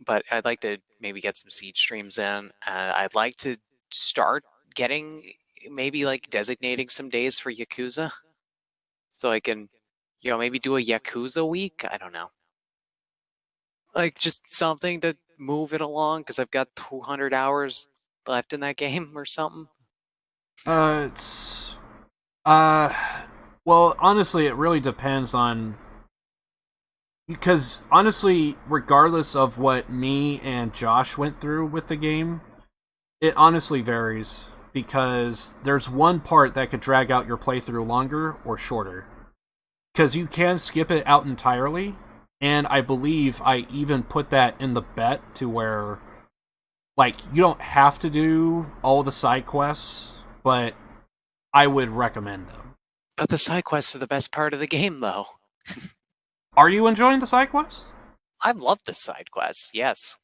But I'd like to maybe get some Siege streams in. I'd like to start getting maybe like designating some days for Yakuza, so I can, maybe do a Yakuza week. I don't know, like just something to move it along because I've got 200 hours left in that game or something. Well, honestly, it really depends on, because honestly, regardless of what me and Josh went through with the game, it honestly varies, because there's one part that could drag out your playthrough longer or shorter. Because you can skip it out entirely, and I believe I even put that in the bet to where, like, you don't have to do all the side quests, but I would recommend them. But the side quests are the best part of the game, though. Are you enjoying the side quests? I love the side quests, yes.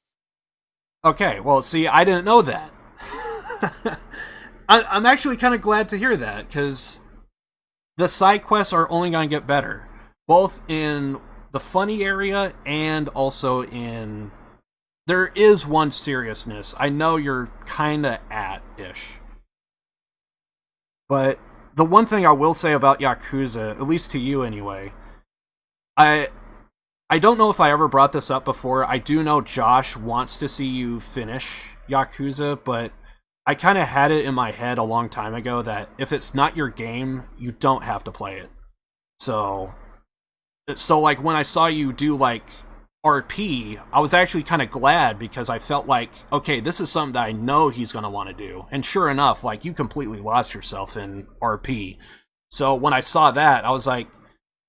Okay, well, see, I didn't know that. I'm actually kind of glad to hear that, because the side quests are only going to get better. Both in the funny area and also in... There is one seriousness. I know you're kind of at-ish. But the one thing I will say about Yakuza, at least to you anyway, I don't know if I ever brought this up before. I do know Josh wants to see you finish Yakuza, but I kind of had it in my head a long time ago that if it's not your game, you don't have to play it. So like, when I saw you do, like, RP, I was actually kind of glad, because I felt like, okay, this is something that I know he's going to want to do. And sure enough, like, you completely lost yourself in RP. So when I saw that, I was like,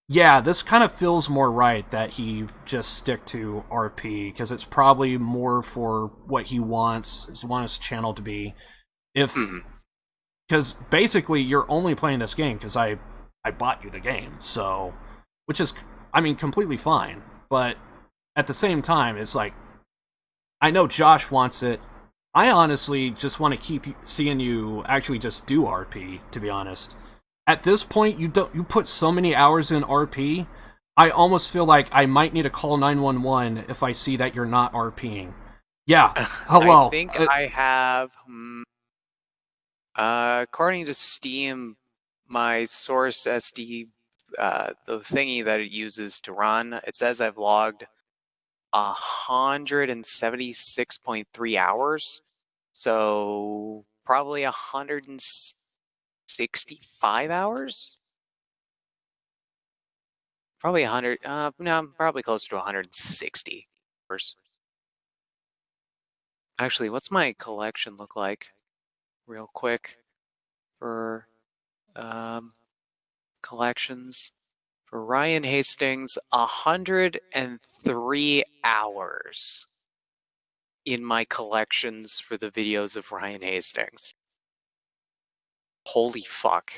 yeah, this kind of feels more right that he just stick to RP, because it's probably more for what he wants his channel to be. Because basically, you're only playing this game because I bought you the game, so, which is, I mean, completely fine. But at the same time, it's like, I know Josh wants it. I honestly just want to keep seeing you actually just do RP, to be honest. At this point, you put so many hours in RP, I almost feel like I might need to call 911 if I see that you're not RPing. Yeah, hello. I think I have, according to Steam, my source SD, the thingy that it uses to run, it says I've logged 176.3 hours. So probably 165 hours? Probably 100, no, probably close to 160 hours. Actually, what's my collection look like? Real quick. For, collections. For Ryan Hastings, 103 hours in my collections for the videos of Ryan Hastings. Holy fuck.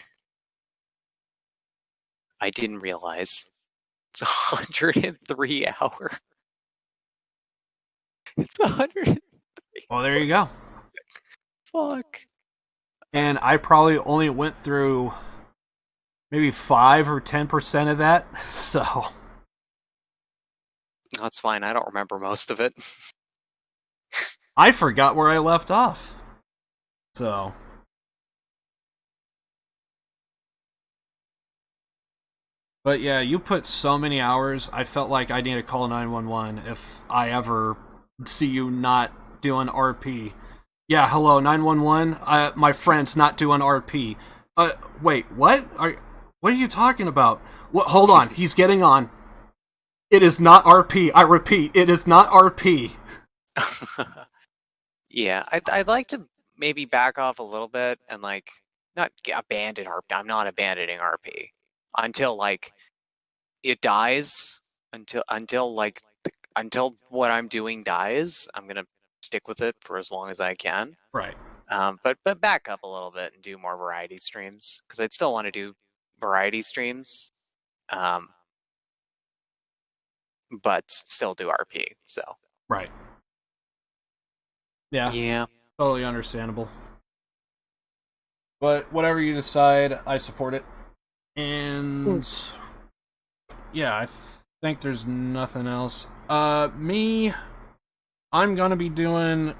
I didn't realize. It's 103 hours. It's 103. Well, there you go. Fuck. And I probably only went through maybe 5 or 10% of that, so... That's fine, I don't remember most of it. I forgot where I left off. So... But yeah, you put so many hours, I felt like I need to call 911 if I ever see you not doing RP. Yeah, hello, 911? My friend's not doing RP. Wait, what? What are you talking about? What? Hold on, he's getting on. It is not RP, I repeat, it is not RP. Yeah, I'd like to maybe back off a little bit and, like, not abandon RP. I'm not abandoning RP. Until, like, it dies, until what I'm doing dies, I'm gonna stick with it for as long as I can. Right. But back up a little bit and do more variety streams, because I'd still want to do variety streams, but still do RP. So. Right. Yeah. Yeah. Totally understandable. But whatever you decide, I support it. And yeah, I think there's nothing else. Me, I'm gonna be doing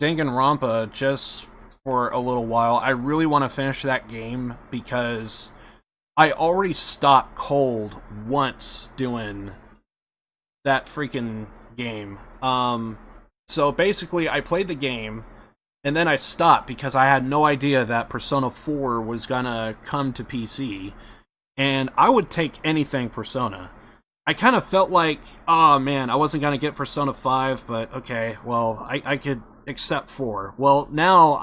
Danganronpa just for a little while. I really want to finish that game because I already stopped cold once doing that freaking game. So basically, I played the game, and then I stopped because I had no idea that Persona 4 was gonna come to PC. And I would take anything Persona. I kind of felt like, oh man, I wasn't going to get Persona 5, but okay, well, I could accept 4. Well, now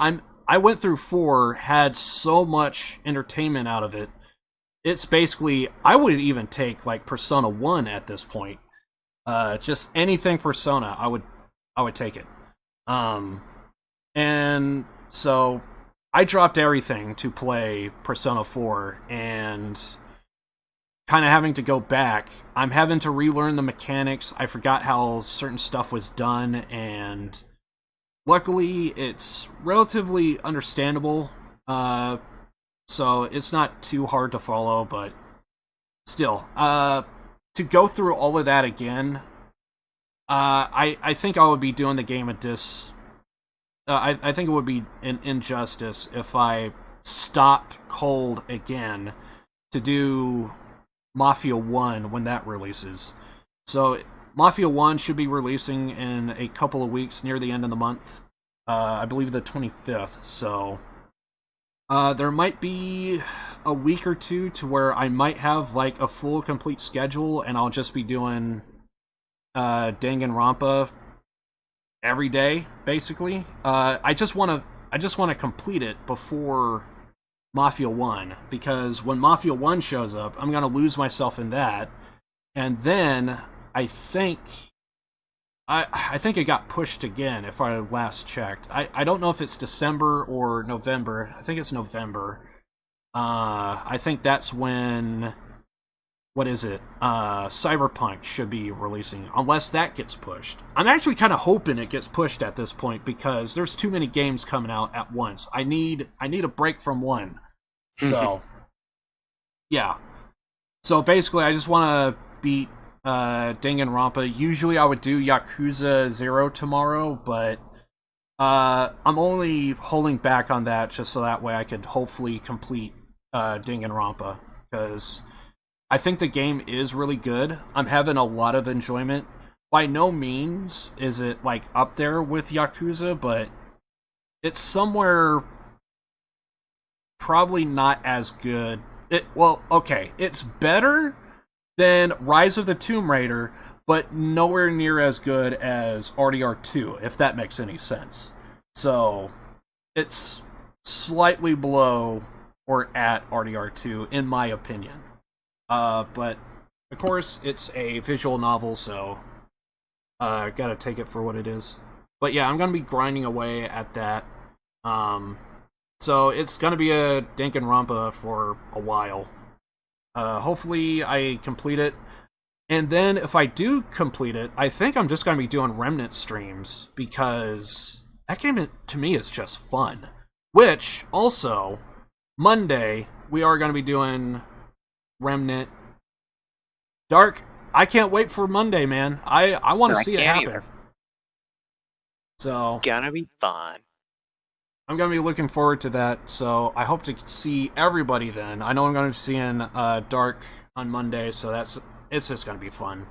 I went through 4, had so much entertainment out of it. It's basically, I would even take like Persona 1 at this point. Just anything Persona, I would take it. And so I dropped everything to play Persona 4, and kind of having to go back. I'm having to relearn the mechanics. I forgot how certain stuff was done, and luckily, it's relatively understandable. So it's not too hard to follow, but still, to go through all of that again, I think I would be doing the game I think it would be an injustice if I stopped cold again to do Mafia 1 when that releases. So Mafia 1 should be releasing in a couple of weeks near the end of the month. I believe the 25th, so there might be a week or two to where I might have like a full complete schedule and I'll just be doing Danganronpa every day, basically. I just want to complete it before Mafia 1, because when Mafia 1 shows up, I'm going to lose myself in that, and then I think it got pushed again, if I last checked. I don't know if it's December or November. I think it's November. I think that's when, what is it? Cyberpunk should be releasing, unless that gets pushed. I'm actually kind of hoping it gets pushed at this point, because there's too many games coming out at once. I need a break from one. So, yeah. So basically, I just want to beat Danganronpa. Usually I would do Yakuza 0 tomorrow, but I'm only holding back on that just so that way I could hopefully complete Danganronpa, because I think the game is really good. I'm having a lot of enjoyment. By no means is it like up there with Yakuza, but it's somewhere probably not as good. It's better than Rise of the Tomb Raider, but nowhere near as good as RDR2, if that makes any sense. So, it's slightly below or at RDR2, in my opinion. But, of course, it's a visual novel, so gotta take it for what it is. But yeah, I'm gonna be grinding away at that. So it's gonna be a Danganronpa for a while. Hopefully I complete it. And then if I do complete it, I think I'm just gonna be doing Remnant streams, because that game, to me, is just fun. Which, also, Monday, we are gonna be doing Remnant. Dark, I can't wait for Monday, man. I want to see it happen. Either. So gonna be fun. I'm gonna be looking forward to that. So I hope to see everybody then. I know I'm gonna be seeing Dark on Monday, so it's just gonna be fun.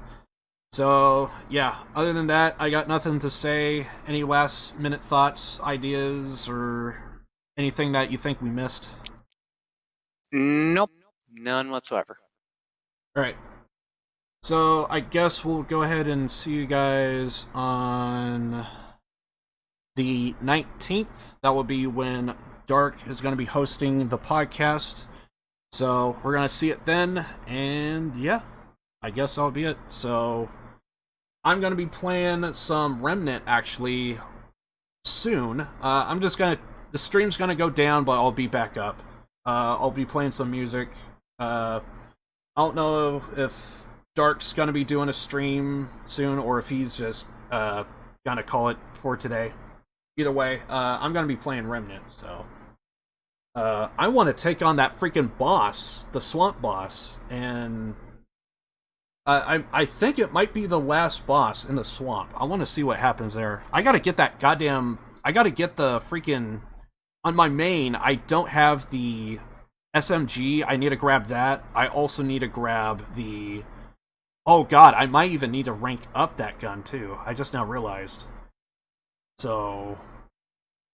So yeah, other than that, I got nothing to say. Any last minute thoughts, ideas, or anything that you think we missed? Nope, none whatsoever. All right. So I guess we'll go ahead and see you guys on the 19th. That will be when Dark is going to be hosting the podcast. So we're going to see it then. And yeah, I guess that'll be it. So I'm going to be playing some Remnant actually soon. The stream's going to go down, but I'll be back up. I'll be playing some music. I don't know if Dark's gonna be doing a stream soon, or if he's just gonna call it for today. Either way, I'm gonna be playing Remnant, so I want to take on that freaking boss, the swamp boss, and I think it might be the last boss in the swamp. I want to see what happens there. I gotta get that goddamn. I gotta get the freaking. On my main, I don't have the SMG. I need to grab that. I also need to grab the. Oh god, I might even need to rank up that gun too. I just now realized. So,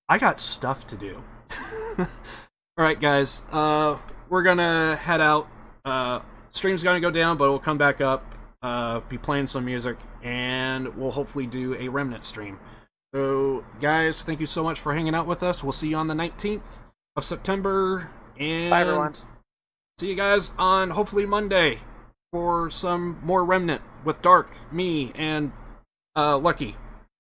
I got stuff to do. Alright guys, we're gonna head out. Stream's gonna go down, but we'll come back up, be playing some music, and we'll hopefully do a Remnant stream. So, guys, thank you so much for hanging out with us. We'll see you on the 19th of September, and bye everyone. See you guys on hopefully Monday for some more Remnant with Dark, me, and Lucky.